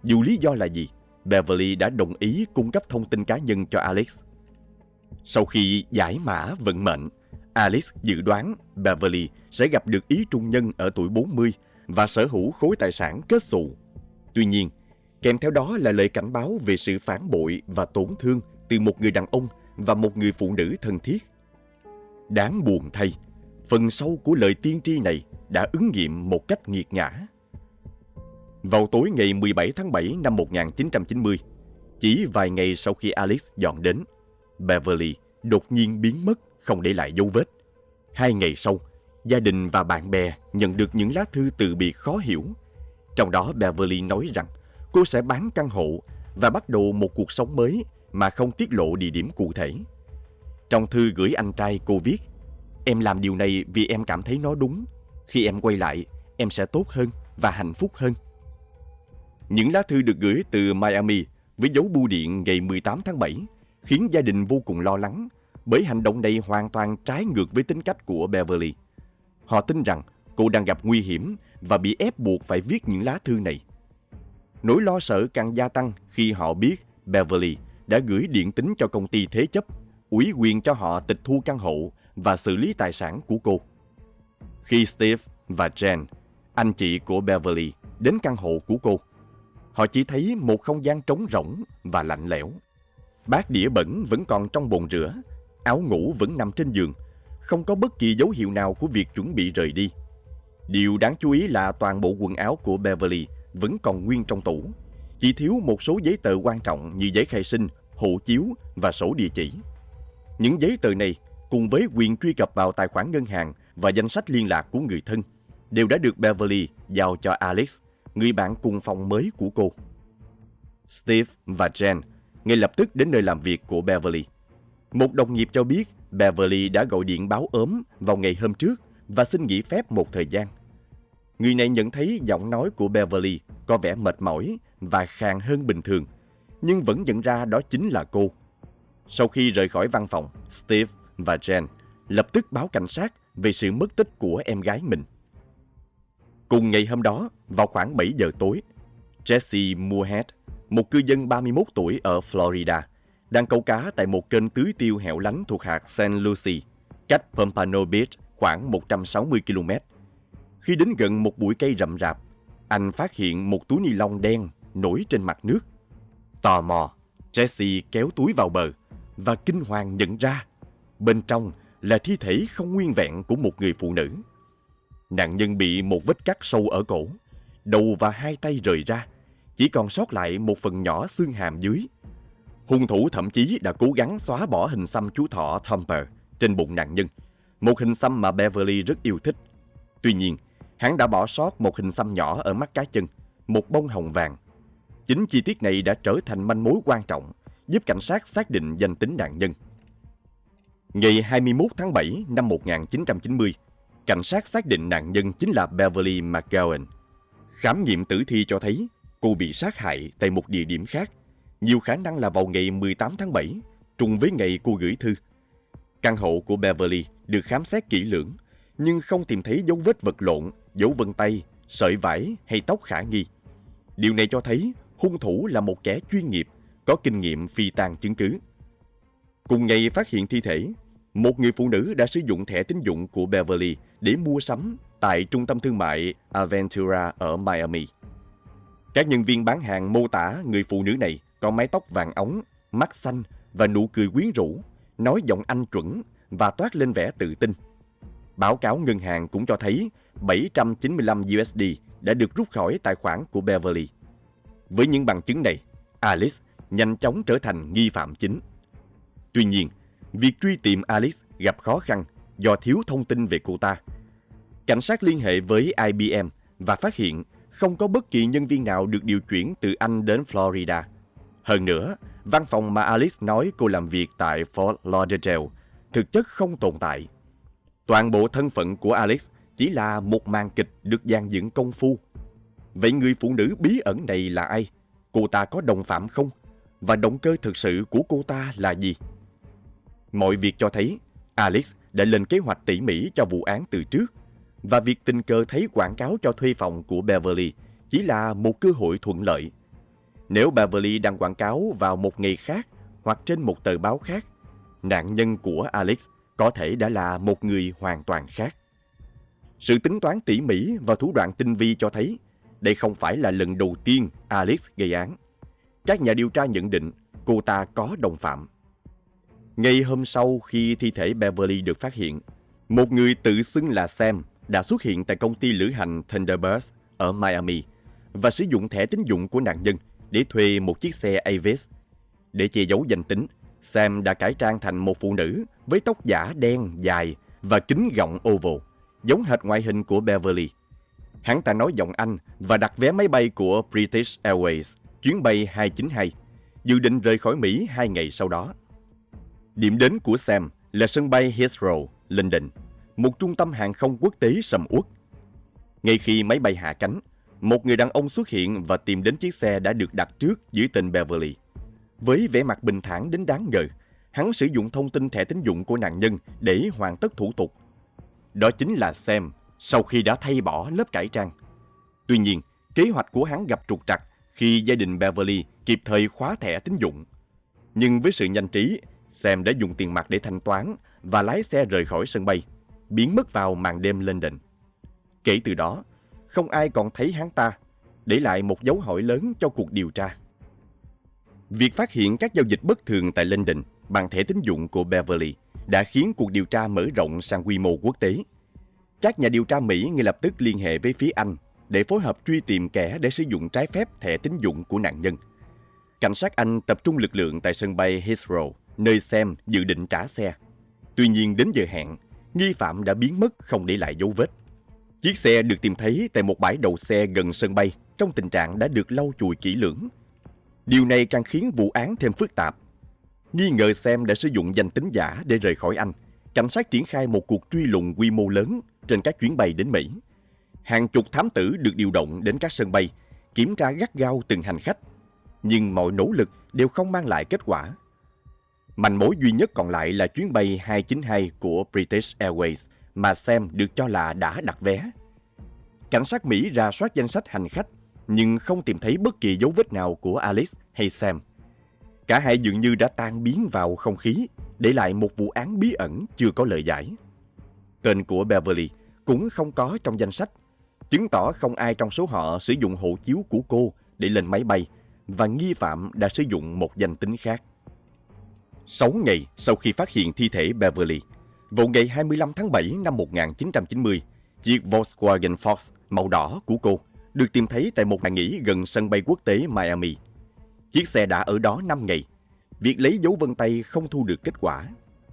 Dù lý do là gì, Beverly đã đồng ý cung cấp thông tin cá nhân cho Alex. Sau khi giải mã vận mệnh, Alex dự đoán Beverly sẽ gặp được ý trung nhân ở tuổi 40 và sở hữu khối tài sản kết xù. Tuy nhiên, kèm theo đó là lời cảnh báo về sự phản bội và tổn thương từ một người đàn ông và một người phụ nữ thân thiết. Đáng buồn thay, phần sau của lời tiên tri này đã ứng nghiệm một cách nghiệt ngã. Vào tối ngày 17 tháng 7 năm 1990, chỉ vài ngày sau khi Alex dọn đến, Beverly đột nhiên biến mất, không để lại dấu vết. 2 ngày sau, gia đình và bạn bè nhận được những lá thư từ biệt khó hiểu. Trong đó Beverly nói rằng cô sẽ bán căn hộ và bắt đầu một cuộc sống mới mà không tiết lộ địa điểm cụ thể. Trong thư gửi anh trai, cô viết: "Em làm điều này vì em cảm thấy nó đúng. Khi em quay lại, em sẽ tốt hơn và hạnh phúc hơn." Những lá thư được gửi từ Miami với dấu bưu điện ngày 18 tháng 7 khiến gia đình vô cùng lo lắng, bởi hành động này hoàn toàn trái ngược với tính cách của Beverly. Họ tin rằng cô đang gặp nguy hiểm và bị ép buộc phải viết những lá thư này. Nỗi lo sợ càng gia tăng khi họ biết Beverly đã gửi điện tín cho công ty thế chấp, ủy quyền cho họ tịch thu căn hộ và xử lý tài sản của cô. Khi Steve và Jen, anh chị của Beverly, đến căn hộ của cô, Họ chỉ thấy một không gian trống rỗng và lạnh lẽo. Bát đĩa bẩn vẫn còn trong bồn rửa, áo ngủ vẫn nằm trên giường, không có bất kỳ dấu hiệu nào của việc chuẩn bị rời đi. Điều đáng chú ý là toàn bộ quần áo của Beverly vẫn còn nguyên trong tủ, chỉ thiếu một số giấy tờ quan trọng như giấy khai sinh, hộ chiếu và sổ địa chỉ. Những giấy tờ này cùng với quyền truy cập vào tài khoản ngân hàng và danh sách liên lạc của người thân đều đã được Beverly giao cho Alex, người bạn cùng phòng mới của cô. Steve và Jen ngay lập tức đến nơi làm việc của Beverly. Một đồng nghiệp cho biết Beverly đã gọi điện báo ốm vào ngày hôm trước và xin nghỉ phép một thời gian. Người này nhận thấy giọng nói của Beverly có vẻ mệt mỏi và khàn hơn bình thường, nhưng vẫn nhận ra đó chính là cô. Sau khi rời khỏi văn phòng, Steve và Jen lập tức báo cảnh sát về sự mất tích của em gái mình. Cùng ngày hôm đó, vào khoảng 7 giờ tối, Jesse Moorhead, một cư dân 31 tuổi ở Florida, đang câu cá tại một kênh tưới tiêu hẻo lánh thuộc hạt St. Lucie, cách Pompano Beach khoảng 160 km. Khi đến gần một bụi cây rậm rạp, anh phát hiện một túi ni lông đen nổi trên mặt nước. Tò mò, Jesse kéo túi vào bờ và kinh hoàng nhận ra bên trong là thi thể không nguyên vẹn của một người phụ nữ. Nạn nhân bị một vết cắt sâu ở cổ, đầu và hai tay rời ra, chỉ còn sót lại một phần nhỏ xương hàm dưới. Hung thủ thậm chí đã cố gắng xóa bỏ hình xăm chú thỏ Thumper trên bụng nạn nhân, một hình xăm mà Beverly rất yêu thích. Tuy nhiên, hắn đã bỏ sót một hình xăm nhỏ ở mắt cá chân, một bông hồng vàng. Chính chi tiết này đã trở thành manh mối quan trọng, giúp cảnh sát xác định danh tính nạn nhân. Ngày 21 tháng 7 năm 1990, cảnh sát xác định nạn nhân chính là Beverly McGowan. Khám nghiệm tử thi cho thấy cô bị sát hại tại một địa điểm khác, nhiều khả năng là vào ngày 18 tháng 7, trùng với ngày cô gửi thư. Căn hộ của Beverly được khám xét kỹ lưỡng, nhưng không tìm thấy dấu vết vật lộn, dấu vân tay, sợi vải hay tóc khả nghi. Điều này cho thấy hung thủ là một kẻ chuyên nghiệp, có kinh nghiệm phi tang chứng cứ. Cùng ngày phát hiện thi thể, một người phụ nữ đã sử dụng thẻ tín dụng của Beverly để mua sắm tại trung tâm thương mại Aventura ở Miami. Các nhân viên bán hàng mô tả người phụ nữ này có mái tóc vàng óng, mắt xanh và nụ cười quyến rũ, nói giọng Anh chuẩn và toát lên vẻ tự tin. Báo cáo ngân hàng cũng cho thấy 795 USD đã được rút khỏi tài khoản của Beverly. Với những bằng chứng này, Alice nhanh chóng trở thành nghi phạm chính. Tuy nhiên, việc truy tìm Alice gặp khó khăn do thiếu thông tin về cô ta. Cảnh sát liên hệ với IBM và phát hiện không có bất kỳ nhân viên nào được điều chuyển từ Anh đến Florida. Hơn nữa, văn phòng mà Alice nói cô làm việc tại Fort Lauderdale thực chất không tồn tại. Toàn bộ thân phận của Alice chỉ là một màn kịch được dàn dựng công phu. Vậy người phụ nữ bí ẩn này là ai? Cô ta có đồng phạm không? Và động cơ thực sự của cô ta là gì? Mọi việc cho thấy Alice đã lên kế hoạch tỉ mỉ cho vụ án từ trước, và việc tình cờ thấy quảng cáo cho thuê phòng của Beverly chỉ là một cơ hội thuận lợi. Nếu Beverly đăng quảng cáo vào một ngày khác hoặc trên một tờ báo khác, nạn nhân của Alice có thể đã là một người hoàn toàn khác. Sự tính toán tỉ mỉ và thủ đoạn tinh vi cho thấy đây không phải là lần đầu tiên Alice gây án. Các nhà điều tra nhận định cô ta có đồng phạm. Ngày hôm sau khi thi thể Beverly được phát hiện, một người tự xưng là Sam đã xuất hiện tại công ty lữ hành Thunderbird ở Miami và sử dụng thẻ tín dụng của nạn nhân để thuê một chiếc xe Avis. Để che giấu danh tính, Sam đã cải trang thành một phụ nữ với tóc giả đen dài và kính gọng oval, giống hệt ngoại hình của Beverly. Hắn ta nói giọng Anh và đặt vé máy bay của British Airways, chuyến bay 292, dự định rời khỏi Mỹ 2 ngày sau đó. Điểm đến của Sam là sân bay Heathrow, London, một trung tâm hàng không quốc tế sầm uất. Ngay khi máy bay hạ cánh, một người đàn ông xuất hiện và tìm đến chiếc xe đã được đặt trước dưới tên Beverly. Với vẻ mặt bình thản đến đáng ngờ, hắn sử dụng thông tin thẻ tín dụng của nạn nhân để hoàn tất thủ tục. Đó chính là Sam sau khi đã thay bỏ lớp cải trang. Tuy nhiên, kế hoạch của hắn gặp trục trặc khi gia đình Beverly kịp thời khóa thẻ tín dụng. Nhưng với sự nhanh trí, Sam đã dùng tiền mặt để thanh toán và lái xe rời khỏi sân bay, biến mất vào màn đêm London. Kể từ đó, không ai còn thấy hắn ta. để lại một dấu hỏi lớn cho cuộc điều tra. Việc phát hiện các giao dịch bất thường tại London bằng thẻ tín dụng của Beverly đã khiến cuộc điều tra mở rộng sang quy mô quốc tế. Các nhà điều tra Mỹ ngay lập tức liên hệ với phía Anh để phối hợp truy tìm kẻ để sử dụng trái phép thẻ tín dụng của nạn nhân. Cảnh sát Anh tập trung lực lượng tại sân bay Heathrow, nơi Sam dự định trả xe. Tuy nhiên đến giờ hẹn, nghi phạm đã biến mất không để lại dấu vết. Chiếc xe được tìm thấy tại một bãi đậu xe gần sân bay trong tình trạng đã được lau chùi kỹ lưỡng. Điều này càng khiến vụ án thêm phức tạp. Nghi ngờ Sam đã sử dụng danh tính giả để rời khỏi Anh. Cảnh sát triển khai một cuộc truy lùng quy mô lớn trên các chuyến bay đến Mỹ. Hàng chục thám tử được điều động đến các sân bay, kiểm tra gắt gao từng hành khách. Nhưng mọi nỗ lực đều không mang lại kết quả. Manh mối duy nhất còn lại là chuyến bay 292 của British Airways mà Sam được cho là đã đặt vé. Cảnh sát Mỹ rà soát danh sách hành khách, nhưng không tìm thấy bất kỳ dấu vết nào của Alice hay Sam. Cả hai dường như đã tan biến vào không khí, để lại một vụ án bí ẩn chưa có lời giải. Tên của Beverly cũng không có trong danh sách, chứng tỏ không ai trong số họ sử dụng hộ chiếu của cô để lên máy bay, và nghi phạm đã sử dụng một danh tính khác. 6 ngày sau khi phát hiện thi thể Beverly, vào ngày 25 tháng 7 năm 1990, chiếc Volkswagen Fox màu đỏ của cô được tìm thấy tại một nhà nghỉ gần sân bay quốc tế Miami. Chiếc xe đã ở đó 5 ngày. Việc lấy dấu vân tay không thu được kết quả,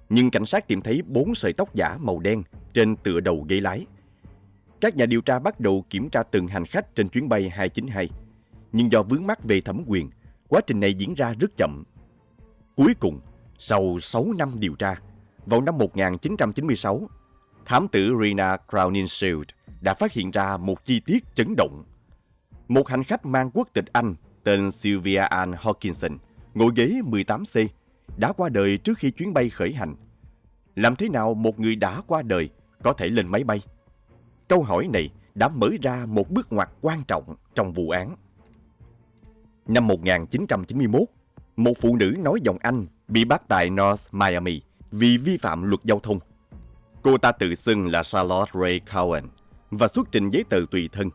nhưng cảnh sát tìm thấy 4 sợi tóc giả màu đen trên tựa đầu ghế lái. Các nhà điều tra bắt đầu kiểm tra từng hành khách trên chuyến bay 292, nhưng do vướng mắc về thẩm quyền, quá trình này diễn ra rất chậm. Cuối cùng, sau 6 năm điều tra, vào năm 1996, thám tử Rena Crowninshield đã phát hiện ra một chi tiết chấn động. Một hành khách mang quốc tịch Anh tên Sylvia Ann Hawkinson, ngồi ghế 18C, đã qua đời trước khi chuyến bay khởi hành. Làm thế nào một người đã qua đời có thể lên máy bay? Câu hỏi này đã mở ra một bước ngoặt quan trọng trong vụ án. Năm 1991, một phụ nữ nói giọng Anh bị bắt tại North Miami vì vi phạm luật giao thông. Cô ta tự xưng là Charlotte Ray Cowan và xuất trình giấy tờ tùy thân.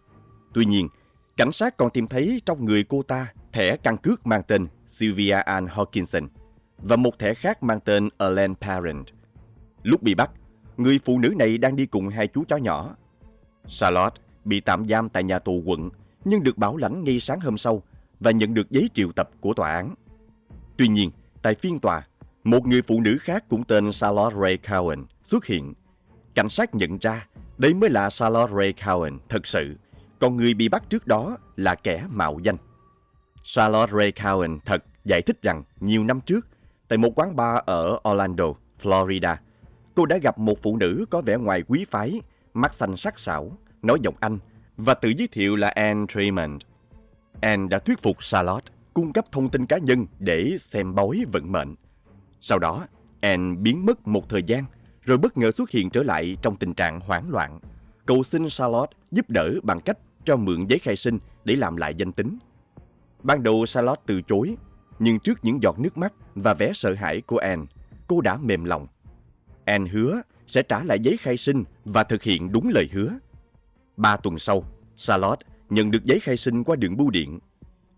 Tuy nhiên, cảnh sát còn tìm thấy trong người cô ta thẻ căn cước mang tên Sylvia Ann Hawkinson và một thẻ khác mang tên Elaine Parent. Lúc bị bắt, người phụ nữ này đang đi cùng hai chú chó nhỏ. Charlotte bị tạm giam tại nhà tù quận nhưng được bảo lãnh ngay sáng hôm sau và nhận được giấy triệu tập của tòa án. Tuy nhiên, tại phiên tòa, một người phụ nữ khác cũng tên Charlotte Ray Cowan xuất hiện. Cảnh sát nhận ra đây mới là Charlotte Ray Cowan thật sự, còn người bị bắt trước đó là kẻ mạo danh. Charlotte Ray Cowan thật giải thích rằng nhiều năm trước, tại một quán bar ở Orlando, Florida, cô đã gặp một phụ nữ có vẻ ngoài quý phái, mắt xanh sắc sảo, nói giọng Anh và tự giới thiệu là Anne Tremond. Anne đã thuyết phục Charlotte cung cấp thông tin cá nhân để xem bói vận mệnh. Sau đó, Anne biến mất một thời gian, rồi bất ngờ xuất hiện trở lại trong tình trạng hoảng loạn, cầu xin Charlotte giúp đỡ bằng cách cho mượn giấy khai sinh để làm lại danh tính. Ban đầu Charlotte từ chối, nhưng trước những giọt nước mắt và vẻ sợ hãi của Anne, cô đã mềm lòng. Anne hứa sẽ trả lại giấy khai sinh và thực hiện đúng lời hứa. 3 tuần sau, Charlotte nhận được giấy khai sinh qua đường bưu điện.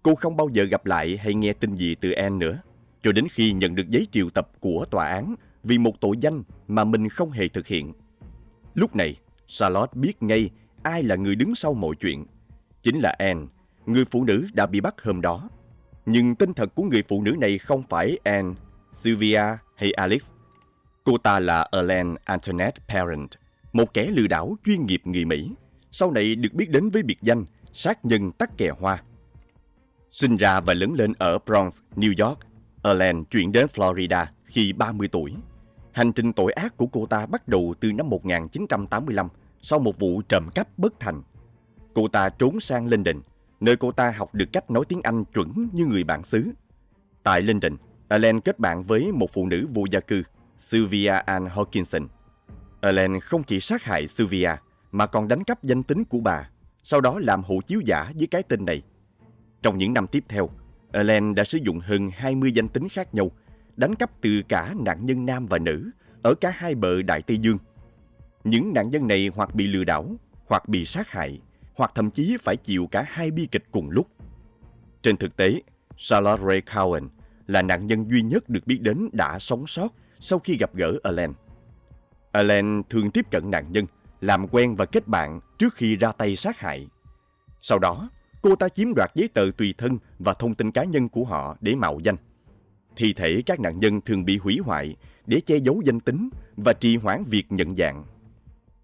Cô không bao giờ gặp lại hay nghe tin gì từ Anne nữa, cho đến khi nhận được giấy triệu tập của tòa án vì một tội danh mà mình không hề thực hiện. Lúc này, Charlotte biết ngay ai là người đứng sau mọi chuyện. Chính là Anne, người phụ nữ đã bị bắt hôm đó. Nhưng tên thật của người phụ nữ này không phải Anne, Sylvia hay Alice. Cô ta là Elaine Antoinette Parent, một kẻ lừa đảo chuyên nghiệp người Mỹ, sau này được biết đến với biệt danh sát nhân tắc kè hoa. Sinh ra và lớn lên ở Bronx, New York, Elaine chuyển đến Florida khi 30 tuổi. Hành trình tội ác của cô ta bắt đầu từ năm 1985 sau một vụ trộm cắp bất thành. Cô ta trốn sang London, nơi cô ta học được cách nói tiếng Anh chuẩn như người bản xứ. Tại London, Elaine kết bạn với một phụ nữ vô gia cư, Sylvia Ann Hawkinson. Elaine không chỉ sát hại Sylvia mà còn đánh cắp danh tính của bà, sau đó làm hộ chiếu giả với cái tên này. Trong những năm tiếp theo, Elaine đã sử dụng hơn 20 danh tính khác nhau, đánh cắp từ cả nạn nhân nam và nữ ở cả hai bờ Đại Tây Dương. Những nạn nhân này hoặc bị lừa đảo, hoặc bị sát hại, hoặc thậm chí phải chịu cả hai bi kịch cùng lúc. Trên thực tế, Charlotte Ray Cowan là nạn nhân duy nhất được biết đến đã sống sót sau khi gặp gỡ Elaine. Elaine thường tiếp cận nạn nhân, làm quen và kết bạn trước khi ra tay sát hại. Sau đó, cô ta chiếm đoạt giấy tờ tùy thân và thông tin cá nhân của họ để mạo danh. Thi thể các nạn nhân thường bị hủy hoại để che giấu danh tính và trì hoãn việc nhận dạng.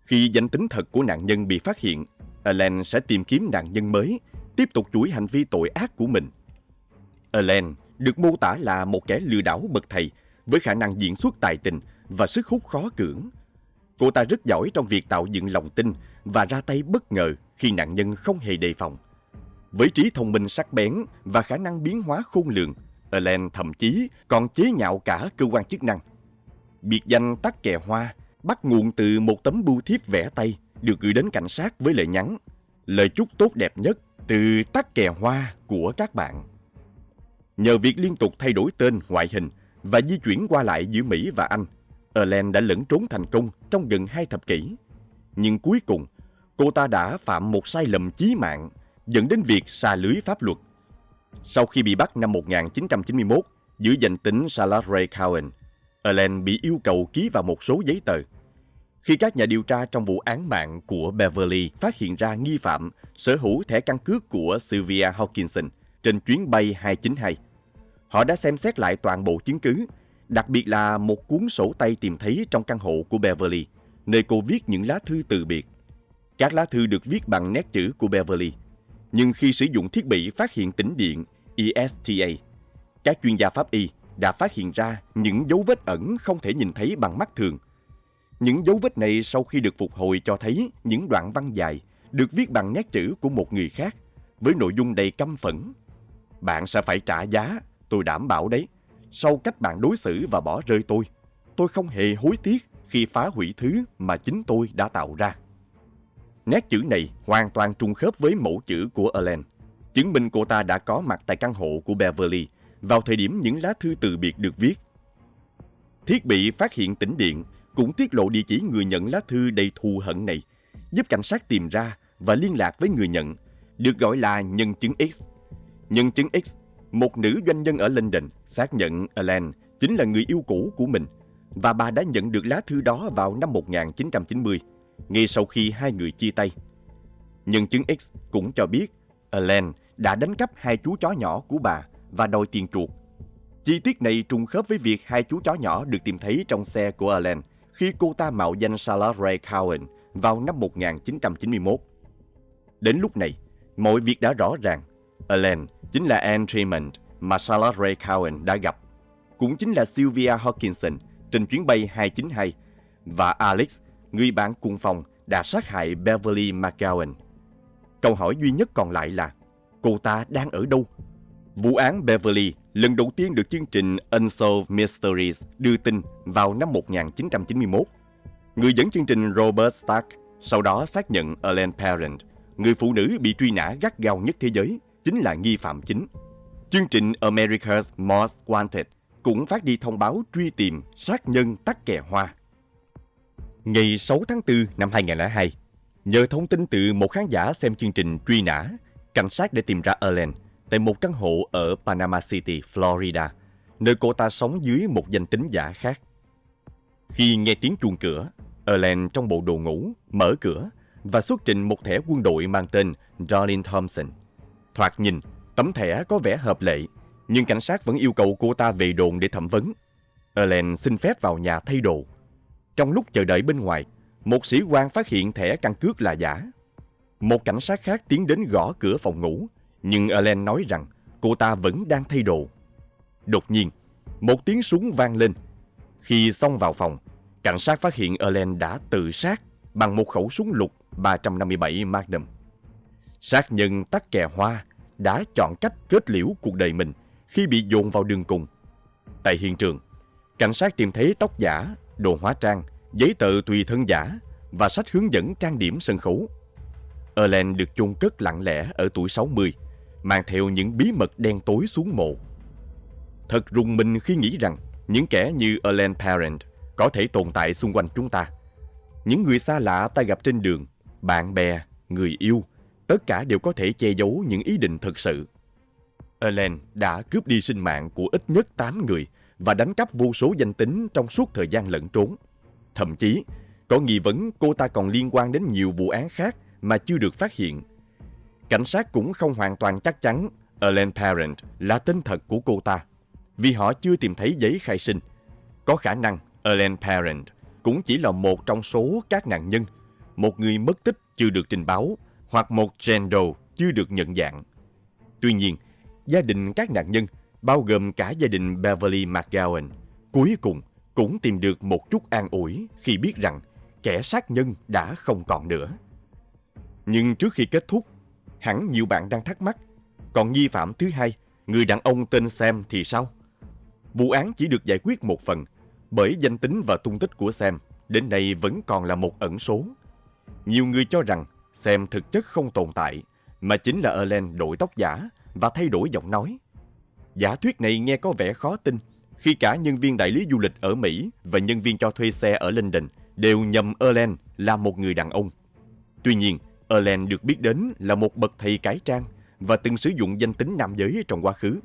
Khi danh tính thật của nạn nhân bị phát hiện, Elaine sẽ tìm kiếm nạn nhân mới, tiếp tục chuỗi hành vi tội ác của mình. Elaine được mô tả là một kẻ lừa đảo bậc thầy với khả năng diễn xuất tài tình và sức hút khó cưỡng. Cô ta rất giỏi trong việc tạo dựng lòng tin và ra tay bất ngờ khi nạn nhân không hề đề phòng. Với trí thông minh sắc bén và khả năng biến hóa khôn lường, Elaine thậm chí còn chế nhạo cả cơ quan chức năng. Biệt danh Tắc Kè Hoa bắt nguồn từ một tấm bưu thiếp vẽ tay được gửi đến cảnh sát với lời nhắn: lời chúc tốt đẹp nhất từ Tắc Kè Hoa của các bạn. Nhờ việc liên tục thay đổi tên, ngoại hình và di chuyển qua lại giữa Mỹ và Anh, Elaine đã lẫn trốn thành công trong gần 2 thập kỷ. Nhưng cuối cùng, cô ta đã phạm một sai lầm chí mạng, dẫn đến việc sa lưới pháp luật. Sau khi bị bắt năm 1991 dưới danh tính Charlotte Ray Cowan, Elaine bị yêu cầu ký vào một số giấy tờ. Khi các nhà điều tra trong vụ án mạng của Beverly phát hiện ra nghi phạm sở hữu thẻ căn cước của Sylvia Hawkinson trên chuyến bay 292, họ đã xem xét lại toàn bộ chứng cứ, đặc biệt là một cuốn sổ tay tìm thấy trong căn hộ của Beverly, nơi cô viết những lá thư từ biệt. Các lá thư được viết bằng nét chữ của Beverly, nhưng khi sử dụng thiết bị phát hiện tĩnh điện ESTA, các chuyên gia pháp y đã phát hiện ra những dấu vết ẩn không thể nhìn thấy bằng mắt thường. Những dấu vết này sau khi được phục hồi cho thấy những đoạn văn dài được viết bằng nét chữ của một người khác với nội dung đầy căm phẫn. Bạn sẽ phải trả giá, tôi đảm bảo đấy. Sau cách bạn đối xử và bỏ rơi tôi không hề hối tiếc khi phá hủy thứ mà chính tôi đã tạo ra. Nét chữ này hoàn toàn trùng khớp với mẫu chữ của Elaine, chứng minh cô ta đã có mặt tại căn hộ của Beverly vào thời điểm những lá thư từ biệt được viết. Thiết bị phát hiện tĩnh điện cũng tiết lộ địa chỉ người nhận lá thư đầy thù hận này, giúp cảnh sát tìm ra và liên lạc với người nhận, được gọi là nhân chứng X. Nhân chứng X, một nữ doanh nhân ở London, xác nhận Elaine chính là người yêu cũ của mình, và bà đã nhận được lá thư đó vào năm 1990, ngay sau khi hai người chia tay. Nhân chứng X cũng cho biết Elaine đã đánh cắp 2 chú chó nhỏ của bà và đòi tiền chuộc. Chi tiết này trùng khớp với việc 2 chú chó nhỏ được tìm thấy trong xe của Elaine khi cô ta mạo danh Charlotte Ray Cowan vào năm 1991. Đến lúc này, mọi việc đã rõ ràng. Elaine chính là Anne Tremont mà Charlotte Ray Cowan đã gặp, cũng chính là Sylvia Hawkinson trên chuyến bay 292, và Alex, người bạn cùng phòng, đã sát hại Beverly McGowan. Câu hỏi duy nhất còn lại là cô ta đang ở đâu? Vụ án Beverly lần đầu tiên được chương trình Unsolved Mysteries đưa tin vào năm 1991. Người dẫn chương trình Robert Stark sau đó xác nhận Elaine Parent, người phụ nữ bị truy nã gắt gao nhất thế giới, chính là nghi phạm chính. Chương trình America's Most Wanted cũng phát đi thông báo truy tìm sát nhân Tắc Kè Hoa. Ngày 6 tháng 4 năm 2002, nhờ thông tin từ một khán giả xem chương trình truy nã, cảnh sát đã tìm ra Elaine tại một căn hộ ở Panama City, Florida, nơi cô ta sống dưới một danh tính giả khác. Khi nghe tiếng chuông cửa, Elaine trong bộ đồ ngủ mở cửa và xuất trình một thẻ quân đội mang tên Darlene Thompson. Thoạt nhìn, tấm thẻ có vẻ hợp lệ, nhưng cảnh sát vẫn yêu cầu cô ta về đồn để thẩm vấn. Elaine xin phép vào nhà thay đồ. Trong lúc chờ đợi bên ngoài, một sĩ quan phát hiện thẻ căn cước là giả. Một cảnh sát khác tiến đến gõ cửa phòng ngủ, nhưng Elaine nói rằng cô ta vẫn đang thay đồ. Đột nhiên, một tiếng súng vang lên. Khi xông vào phòng, cảnh sát phát hiện Elaine đã tự sát bằng một khẩu súng lục 357 Magnum. Sát nhân Tắc Kè Hoa đã chọn cách kết liễu cuộc đời mình khi bị dồn vào đường cùng. Tại hiện trường, cảnh sát tìm thấy tóc giả, đồ hóa trang, giấy tờ tùy thân giả và sách hướng dẫn trang điểm sân khấu. Elaine được chôn cất lặng lẽ ở tuổi 60, mang theo những bí mật đen tối xuống mộ. Thật rùng mình khi nghĩ rằng những kẻ như Elaine Parent có thể tồn tại xung quanh chúng ta. Những người xa lạ ta gặp trên đường, bạn bè, người yêu, tất cả đều có thể che giấu những ý định thực sự. Ellen đã cướp đi sinh mạng của ít nhất 8 người và đánh cắp vô số danh tính trong suốt thời gian lẫn trốn. Thậm chí, có nghi vấn cô ta còn liên quan đến nhiều vụ án khác mà chưa được phát hiện. Cảnh sát cũng không hoàn toàn chắc chắn Ellen Parent là tên thật của cô ta, vì họ chưa tìm thấy giấy khai sinh. Có khả năng Ellen Parent cũng chỉ là một trong số các nạn nhân, một người mất tích chưa được trình báo hoặc một Jane Doe chưa được nhận dạng. Tuy nhiên, gia đình các nạn nhân, bao gồm cả gia đình Beverly McGowan, cuối cùng cũng tìm được một chút an ủi khi biết rằng kẻ sát nhân đã không còn nữa. Nhưng trước khi kết thúc, hẳn nhiều bạn đang thắc mắc, còn nghi phạm thứ hai, người đàn ông tên Sam thì sao? Vụ án chỉ được giải quyết một phần, bởi danh tính và tung tích của Sam đến nay vẫn còn là một ẩn số. Nhiều người cho rằng Sam thực chất không tồn tại, mà chính là Ellen đổi tóc giả và thay đổi giọng nói. Giả thuyết này nghe có vẻ khó tin, khi cả nhân viên đại lý du lịch ở Mỹ và nhân viên cho thuê xe ở London đều nhầm Ellen là một người đàn ông. Tuy nhiên, Ellen được biết đến là một bậc thầy cải trang và từng sử dụng danh tính nam giới trong quá khứ.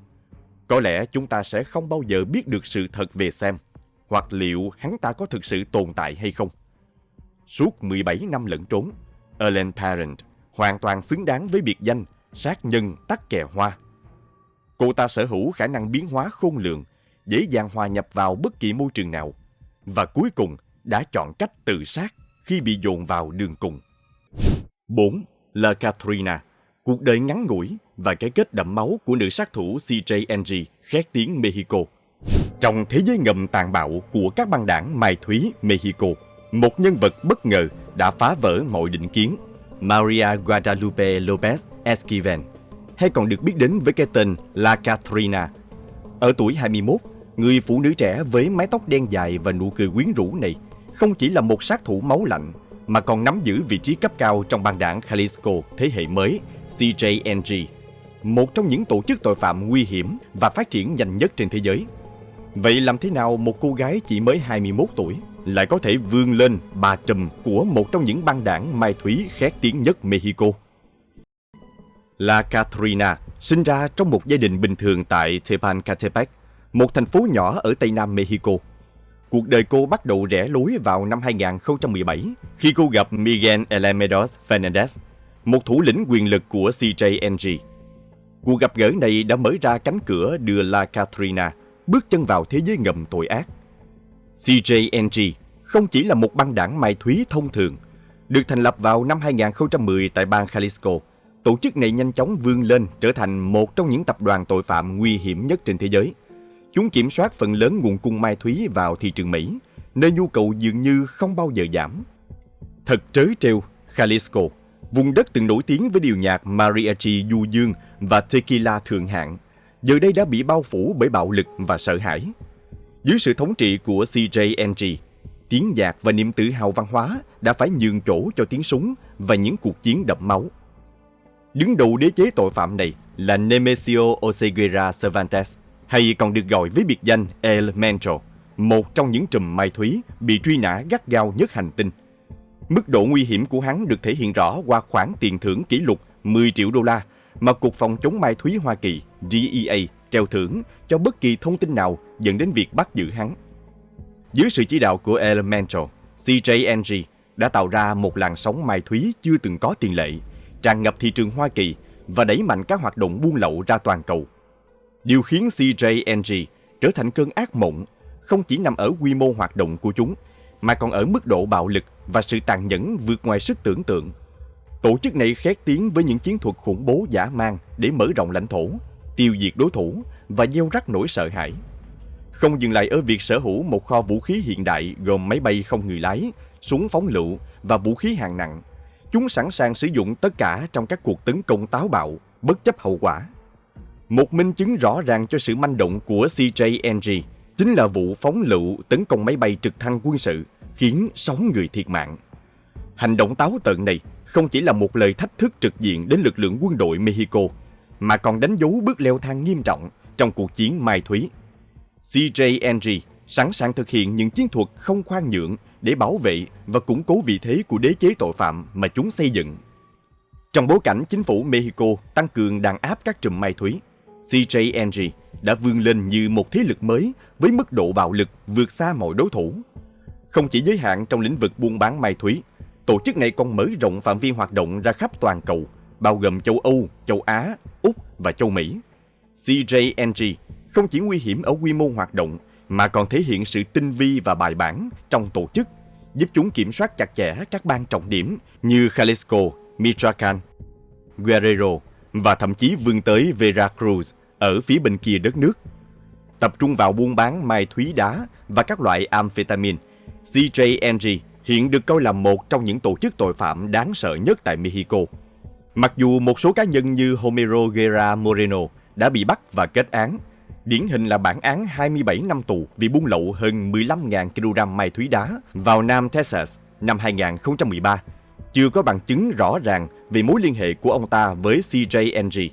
Có lẽ chúng ta sẽ không bao giờ biết được sự thật về Sam, hoặc liệu hắn ta có thực sự tồn tại hay không. Suốt 17 năm lẫn trốn, Ellen Parent hoàn toàn xứng đáng với biệt danh sát nhân tắc kè hoa. Cô ta sở hữu khả năng biến hóa khôn lường, dễ dàng hòa nhập vào bất kỳ môi trường nào, và cuối cùng đã chọn cách tự sát khi bị dồn vào đường cùng. 4. La Katrina, cuộc đời ngắn ngủi và cái kết đẫm máu của nữ sát thủ CJ Angie khét tiếng Mexico. Trong thế giới ngầm tàn bạo của các băng đảng mai thúy Mexico, một nhân vật bất ngờ đã phá vỡ mọi định kiến. Maria Guadalupe Lopez Esquivel, hay còn được biết đến với cái tên La Katrina. Ở tuổi 21, người phụ nữ trẻ với mái tóc đen dài và nụ cười quyến rũ này không chỉ là một sát thủ máu lạnh, mà còn nắm giữ vị trí cấp cao trong băng đảng Jalisco thế hệ mới CJNG, một trong những tổ chức tội phạm nguy hiểm và phát triển nhanh nhất trên thế giới. Vậy làm thế nào một cô gái chỉ mới 21 tuổi lại có thể vươn lên bà trùm của một trong những băng đảng mai thúy khét tiếng nhất Mexico? La Katrina sinh ra trong một gia đình bình thường tại Tepancatepec, một thành phố nhỏ ở Tây Nam Mexico. Cuộc đời cô bắt đầu rẽ lối vào năm 2017 khi cô gặp Miguel Alamedos Fernandez, một thủ lĩnh quyền lực của CJNG. Cuộc gặp gỡ này đã mở ra cánh cửa đưa La Katrina bước chân vào thế giới ngầm tội ác. CJNG không chỉ là một băng đảng mai thúy thông thường. Được thành lập vào năm 2010 tại bang Jalisco, tổ chức này nhanh chóng vươn lên trở thành một trong những tập đoàn tội phạm nguy hiểm nhất trên thế giới. Chúng kiểm soát phần lớn nguồn cung mai thúy vào thị trường Mỹ, nơi nhu cầu dường như không bao giờ giảm. Thật trớ trêu, Jalisco, vùng đất từng nổi tiếng với điệu nhạc mariachi du dương và tequila thượng hạng, giờ đây đã bị bao phủ bởi bạo lực và sợ hãi. Dưới sự thống trị của CJNG, tiếng nhạc và niềm tự hào văn hóa đã phải nhường chỗ cho tiếng súng và những cuộc chiến đẫm máu. Đứng đầu đế chế tội phạm này là Nemesio Oseguera Cervantes, hay còn được gọi với biệt danh El Mencho, một trong những trùm mai thúy bị truy nã gắt gao nhất hành tinh. Mức độ nguy hiểm của hắn được thể hiện rõ qua khoản tiền thưởng kỷ lục 10 triệu đô la mà Cục Phòng chống ma túy Hoa Kỳ DEA treo thưởng cho bất kỳ thông tin nào dẫn đến việc bắt giữ hắn. Dưới sự chỉ đạo của El Mencho, CJNG đã tạo ra một làn sóng ma túy chưa từng có tiền lệ, tràn ngập thị trường Hoa Kỳ và đẩy mạnh các hoạt động buôn lậu ra toàn cầu. Điều khiến CJNG trở thành cơn ác mộng không chỉ nằm ở quy mô hoạt động của chúng, mà còn ở mức độ bạo lực và sự tàn nhẫn vượt ngoài sức tưởng tượng. Tổ chức này khét tiếng với những chiến thuật khủng bố dã man để mở rộng lãnh thổ, tiêu diệt đối thủ và gieo rắc nỗi sợ hãi. Không dừng lại ở việc sở hữu một kho vũ khí hiện đại gồm máy bay không người lái, súng phóng lựu và vũ khí hạng nặng, chúng sẵn sàng sử dụng tất cả trong các cuộc tấn công táo bạo, bất chấp hậu quả. Một minh chứng rõ ràng cho sự manh động của CJNG chính là vụ phóng lựu tấn công máy bay trực thăng quân sự, khiến 6 người thiệt mạng. Hành động táo tợn này không chỉ là một lời thách thức trực diện đến lực lượng quân đội Mexico, mà còn đánh dấu bước leo thang nghiêm trọng trong cuộc chiến mai thúy. CJNG sẵn sàng thực hiện những chiến thuật không khoan nhượng để bảo vệ và củng cố vị thế của đế chế tội phạm mà chúng xây dựng. Trong bối cảnh chính phủ Mexico tăng cường đàn áp các trùm ma túy, CJNG đã vươn lên như một thế lực mới với mức độ bạo lực vượt xa mọi đối thủ. Không chỉ giới hạn trong lĩnh vực buôn bán ma túy, tổ chức này còn mở rộng phạm vi hoạt động ra khắp toàn cầu, bao gồm châu Âu, châu Á, Úc và châu Mỹ. CJNG không chỉ nguy hiểm ở quy mô hoạt động, mà còn thể hiện sự tinh vi và bài bản trong tổ chức, giúp chúng kiểm soát chặt chẽ các bang trọng điểm như Jalisco, Michoacán, Guerrero và thậm chí vươn tới Veracruz ở phía bên kia đất nước. Tập trung vào buôn bán ma túy đá và các loại amphetamine, CJNG hiện được coi là một trong những tổ chức tội phạm đáng sợ nhất tại Mexico. Mặc dù một số cá nhân như Homero Guerra Moreno đã bị bắt và kết án, điển hình là bản án 27 năm tù vì buôn lậu hơn 15.000 kg ma túy đá vào Nam Texas năm 2013, chưa có bằng chứng rõ ràng về mối liên hệ của ông ta với CJNG.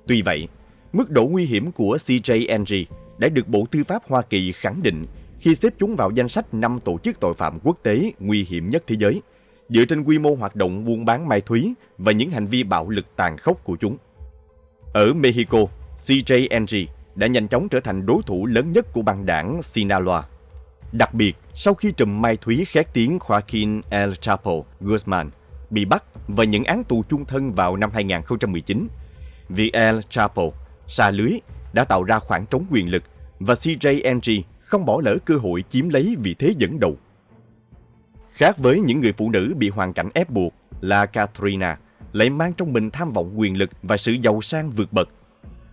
Tuy vậy, mức độ nguy hiểm của CJNG đã được Bộ Tư pháp Hoa Kỳ khẳng định khi xếp chúng vào danh sách 5 tổ chức tội phạm quốc tế nguy hiểm nhất thế giới, dựa trên quy mô hoạt động buôn bán ma túy và những hành vi bạo lực tàn khốc của chúng. Ở Mexico, CJNG đã nhanh chóng trở thành đối thủ lớn nhất của băng đảng Sinaloa. Đặc biệt, sau khi trùm ma túy khét tiếng Joaquin El Chapo Guzman bị bắt và nhận án tù chung thân vào năm 2019, vì El Chapo sa lưới đã tạo ra khoảng trống quyền lực và CJNG không bỏ lỡ cơ hội chiếm lấy vị thế dẫn đầu. Khác với những người phụ nữ bị hoàn cảnh ép buộc, La Catrina lại mang trong mình tham vọng quyền lực và sự giàu sang vượt bậc.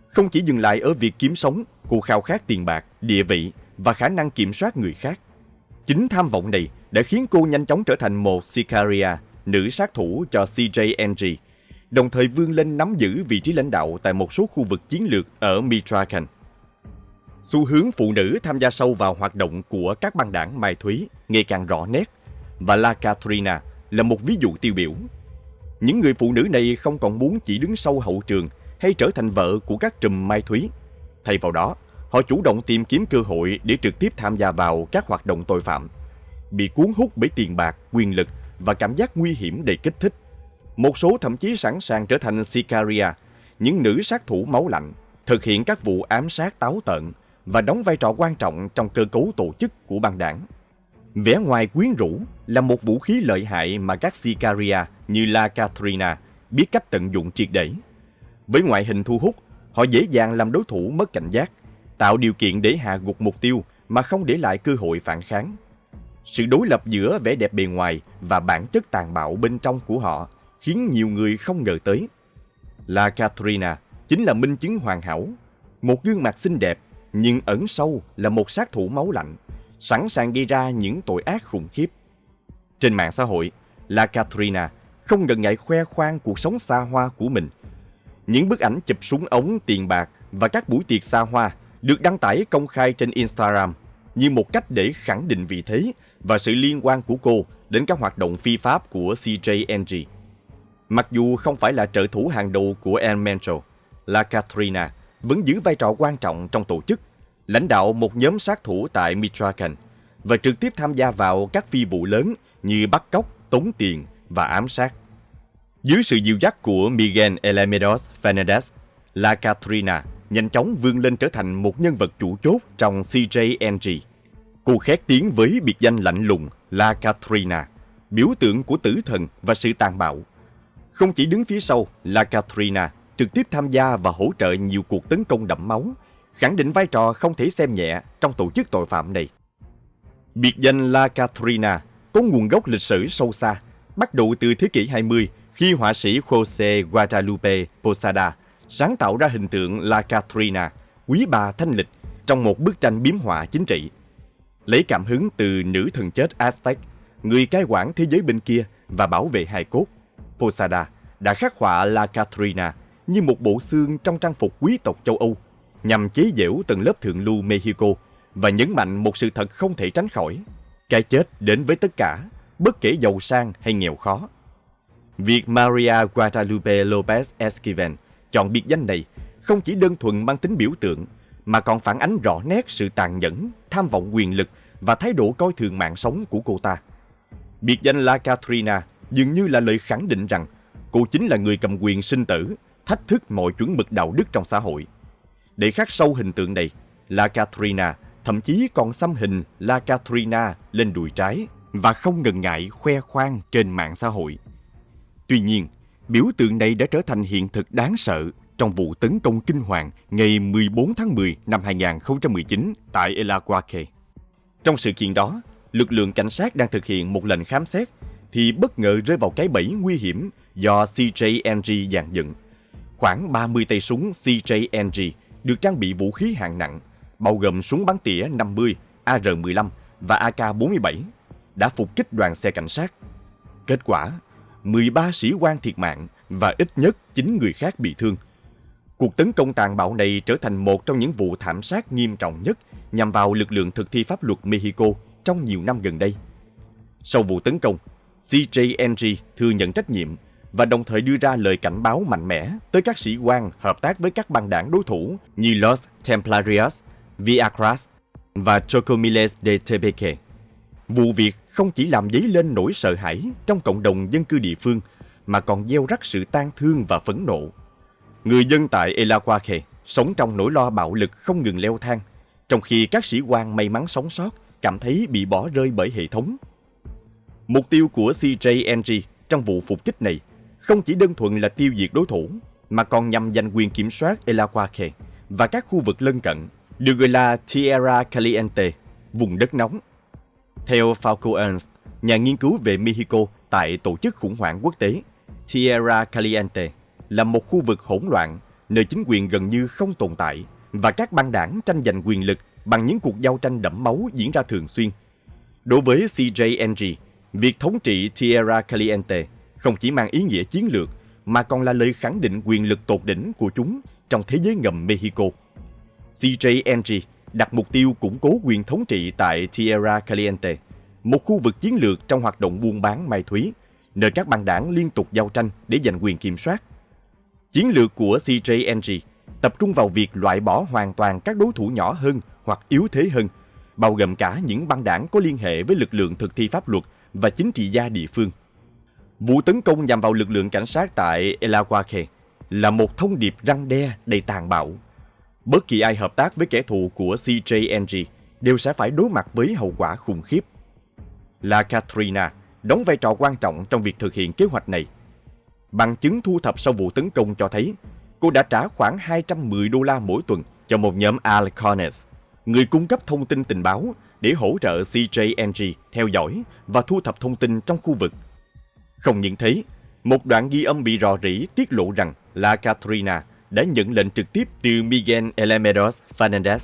Không chỉ dừng lại ở việc kiếm sống, cô khao khát tiền bạc, địa vị và khả năng kiểm soát người khác. Chính tham vọng này đã khiến cô nhanh chóng trở thành một sicaria, nữ sát thủ cho CJNG, đồng thời vươn lên nắm giữ vị trí lãnh đạo tại một số khu vực chiến lược ở Michoacán. Xu hướng phụ nữ tham gia sâu vào hoạt động của các băng đảng ma túy ngày càng rõ nét, và La Catrina là một ví dụ tiêu biểu. Những người phụ nữ này không còn muốn chỉ đứng sau hậu trường hay trở thành vợ của các trùm ma túy. Thay vào đó, họ chủ động tìm kiếm cơ hội để trực tiếp tham gia vào các hoạt động tội phạm. Bị cuốn hút bởi tiền bạc, quyền lực và cảm giác nguy hiểm đầy kích thích. Một số thậm chí sẵn sàng trở thành sicaria, những nữ sát thủ máu lạnh, thực hiện các vụ ám sát táo tợn và đóng vai trò quan trọng trong cơ cấu tổ chức của băng đảng. Vẻ ngoài quyến rũ là một vũ khí lợi hại mà các sicaria như La Catrina biết cách tận dụng triệt để. Với ngoại hình thu hút, họ dễ dàng làm đối thủ mất cảnh giác, tạo điều kiện để hạ gục mục tiêu mà không để lại cơ hội phản kháng. Sự đối lập giữa vẻ đẹp bề ngoài và bản chất tàn bạo bên trong của họ khiến nhiều người không ngờ tới. La Catrina chính là minh chứng hoàn hảo, một gương mặt xinh đẹp nhưng ẩn sâu là một sát thủ máu lạnh, sẵn sàng gây ra những tội ác khủng khiếp. Trên mạng xã hội, La Catrina không ngần ngại khoe khoang cuộc sống xa hoa của mình. Những bức ảnh chụp súng ống, tiền bạc và các buổi tiệc xa hoa được đăng tải công khai trên Instagram như một cách để khẳng định vị thế và sự liên quan của cô đến các hoạt động phi pháp của CJNG. Mặc dù không phải là trợ thủ hàng đầu của El Mencho, La Catrina vẫn giữ vai trò quan trọng trong tổ chức, lãnh đạo một nhóm sát thủ tại Michoacán và trực tiếp tham gia vào các phi vụ lớn như bắt cóc, tống tiền và ám sát. Dưới sự dìu dắt của Miguel Elemedos Fernandez, La Catrina nhanh chóng vươn lên trở thành một nhân vật chủ chốt trong CJNG. Cô khét tiếng với biệt danh lạnh lùng La Catrina, biểu tượng của tử thần và sự tàn bạo. Không chỉ đứng phía sau, La Catrina trực tiếp tham gia và hỗ trợ nhiều cuộc tấn công đẫm máu, khẳng định vai trò không thể xem nhẹ trong tổ chức tội phạm này. Biệt danh La Catrina có nguồn gốc lịch sử sâu xa, bắt đầu từ thế kỷ 20 khi họa sĩ José Guadalupe Posada sáng tạo ra hình tượng La Catrina, quý bà thanh lịch, trong một bức tranh biếm họa chính trị. Lấy cảm hứng từ nữ thần chết Aztec, người cai quản thế giới bên kia và bảo vệ hài cốt, Posada đã khắc họa La Catrina như một bộ xương trong trang phục quý tộc châu Âu, nhằm chế giễu tầng lớp thượng lưu Mexico và nhấn mạnh một sự thật không thể tránh khỏi: cái chết đến với tất cả, bất kể giàu sang hay nghèo khó. Việc Maria Guadalupe López Esquivel chọn biệt danh này không chỉ đơn thuần mang tính biểu tượng, mà còn phản ánh rõ nét sự tàn nhẫn, tham vọng quyền lực và thái độ coi thường mạng sống của cô ta. Biệt danh La Catrina dường như là lời khẳng định rằng cô chính là người cầm quyền sinh tử, thách thức mọi chuẩn mực đạo đức trong xã hội. Để khắc sâu hình tượng này, La Katrina thậm chí còn xăm hình La Katrina lên đùi trái và không ngần ngại khoe khoang trên mạng xã hội. Tuy nhiên, biểu tượng này đã trở thành hiện thực đáng sợ trong vụ tấn công kinh hoàng ngày 14 tháng 10 năm 2019 tại El Aquaque. Trong sự kiện đó, lực lượng cảnh sát đang thực hiện một lệnh khám xét thì bất ngờ rơi vào cái bẫy nguy hiểm do CJNG dàn dựng. Khoảng 30 tay súng CJNG được trang bị vũ khí hạng nặng, bao gồm súng bắn tỉa 50, AR-15 và AK-47, đã phục kích đoàn xe cảnh sát. Kết quả, 13 sĩ quan thiệt mạng và ít nhất 9 người khác bị thương. Cuộc tấn công tàn bạo này trở thành một trong những vụ thảm sát nghiêm trọng nhất nhằm vào lực lượng thực thi pháp luật Mexico trong nhiều năm gần đây. Sau vụ tấn công, CJNG thừa nhận trách nhiệm và đồng thời đưa ra lời cảnh báo mạnh mẽ tới các sĩ quan hợp tác với các băng đảng đối thủ như Los Templarios, Viacras và Chocomiles de Tepeque. Vụ việc không chỉ làm dấy lên nỗi sợ hãi trong cộng đồng dân cư địa phương, mà còn gieo rắc sự tang thương và phẫn nộ. Người dân tại El Aquaque sống trong nỗi lo bạo lực không ngừng leo thang, trong khi các sĩ quan may mắn sống sót cảm thấy bị bỏ rơi bởi hệ thống. Mục tiêu của CJNG trong vụ phục kích này không chỉ đơn thuần là tiêu diệt đối thủ, mà còn nhằm giành quyền kiểm soát El Aquaque và các khu vực lân cận, được gọi là Tierra Caliente, vùng đất nóng. Theo Falco Ernst, nhà nghiên cứu về Mexico tại Tổ chức Khủng hoảng Quốc tế, Tierra Caliente là một khu vực hỗn loạn, nơi chính quyền gần như không tồn tại và các băng đảng tranh giành quyền lực bằng những cuộc giao tranh đẫm máu diễn ra thường xuyên. Đối với CJNG, việc thống trị Tierra Caliente không chỉ mang ý nghĩa chiến lược, mà còn là lời khẳng định quyền lực tột đỉnh của chúng trong thế giới ngầm Mexico. CJNG đặt mục tiêu củng cố quyền thống trị tại Tierra Caliente, một khu vực chiến lược trong hoạt động buôn bán mai thúy, nơi các băng đảng liên tục giao tranh để giành quyền kiểm soát. Chiến lược của CJNG tập trung vào việc loại bỏ hoàn toàn các đối thủ nhỏ hơn hoặc yếu thế hơn, bao gồm cả những băng đảng có liên hệ với lực lượng thực thi pháp luật và chính trị gia địa phương. Vụ tấn công nhằm vào lực lượng cảnh sát tại El Aquaque là một thông điệp răn đe đầy tàn bạo. Bất kỳ ai hợp tác với kẻ thù của CJNG đều sẽ phải đối mặt với hậu quả khủng khiếp. La Katrina đóng vai trò quan trọng trong việc thực hiện kế hoạch này. Bằng chứng thu thập sau vụ tấn công cho thấy cô đã trả khoảng $210 mỗi tuần cho một nhóm Halcones, người cung cấp thông tin tình báo để hỗ trợ CJNG theo dõi và thu thập thông tin trong khu vực. Không những thế, một đoạn ghi âm bị rò rỉ tiết lộ rằng La Katrina đã nhận lệnh trực tiếp từ Miguel Elemedos Fernandez,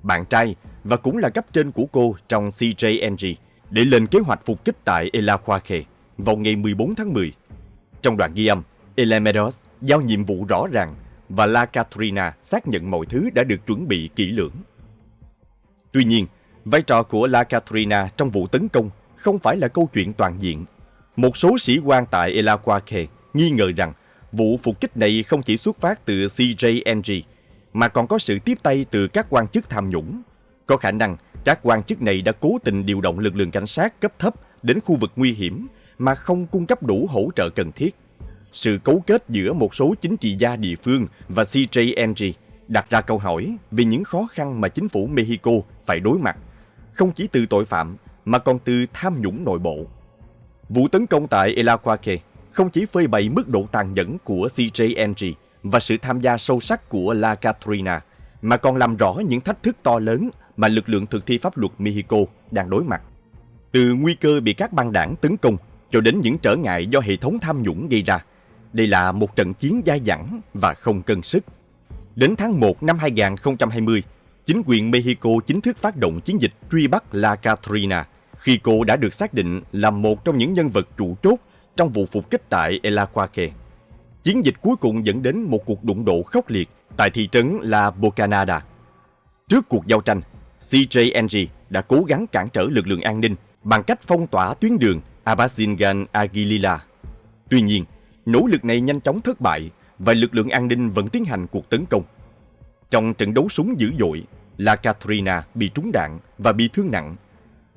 bạn trai và cũng là cấp trên của cô trong CJNG, để lên kế hoạch phục kích tại El Aquaque vào ngày 14 tháng 10. Trong đoạn ghi âm, Elemedos giao nhiệm vụ rõ ràng và La Katrina xác nhận mọi thứ đã được chuẩn bị kỹ lưỡng. Tuy nhiên, vai trò của La Katrina trong vụ tấn công không phải là câu chuyện toàn diện. Một số sĩ quan tại El Aquaque nghi ngờ rằng vụ phục kích này không chỉ xuất phát từ CJNG, mà còn có sự tiếp tay từ các quan chức tham nhũng. Có khả năng các quan chức này đã cố tình điều động lực lượng cảnh sát cấp thấp đến khu vực nguy hiểm mà không cung cấp đủ hỗ trợ cần thiết. Sự cấu kết giữa một số chính trị gia địa phương và CJNG đặt ra câu hỏi về những khó khăn mà chính phủ Mexico phải đối mặt, không chỉ từ tội phạm mà còn từ tham nhũng nội bộ. Vụ tấn công tại El Aquaque không chỉ phơi bày mức độ tàn nhẫn của CJNG và sự tham gia sâu sắc của La Katrina, mà còn làm rõ những thách thức to lớn mà lực lượng thực thi pháp luật Mexico đang đối mặt. Từ nguy cơ bị các băng đảng tấn công cho đến những trở ngại do hệ thống tham nhũng gây ra, đây là một trận chiến dai dẳng và không cân sức. Đến tháng 1 năm 2020, chính quyền Mexico chính thức phát động chiến dịch truy bắt La Katrina, khi cô đã được xác định là một trong những nhân vật trụ chốt trong vụ phục kích tại El Aquaque. Chiến dịch cuối cùng dẫn đến một cuộc đụng độ khốc liệt tại thị trấn La Bocanada. Trước cuộc giao tranh, CJNG đã cố gắng cản trở lực lượng an ninh bằng cách phong tỏa tuyến đường Apatzingán Aguililla. Tuy nhiên, nỗ lực này nhanh chóng thất bại và lực lượng an ninh vẫn tiến hành cuộc tấn công. Trong trận đấu súng dữ dội, La Katrina bị trúng đạn và bị thương nặng.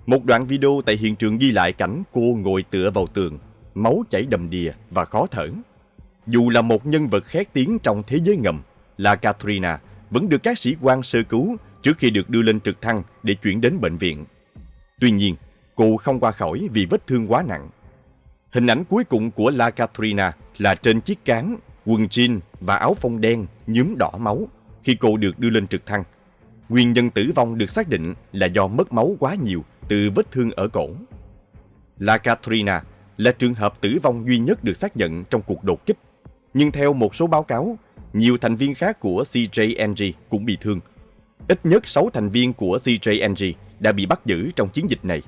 Một đoạn video tại hiện trường ghi lại cảnh cô ngồi tựa vào tường, máu chảy đầm đìa và khó thở. Dù là một nhân vật khét tiếng trong thế giới ngầm, La Katrina vẫn được các sĩ quan sơ cứu trước khi được đưa lên trực thăng để chuyển đến bệnh viện. Tuy nhiên, cô không qua khỏi vì vết thương quá nặng. Hình ảnh cuối cùng của La Katrina là trên chiếc cáng, quần jean và áo phông đen nhuốm đỏ máu khi cô được đưa lên trực thăng. Nguyên nhân tử vong được xác định là do mất máu quá nhiều từ vết thương ở cổ. La Katrina là trường hợp tử vong duy nhất được xác nhận trong cuộc đột kích. Nhưng theo một số báo cáo, nhiều thành viên khác của CJNG cũng bị thương. Ít nhất 6 thành viên của CJNG đã bị bắt giữ trong chiến dịch này.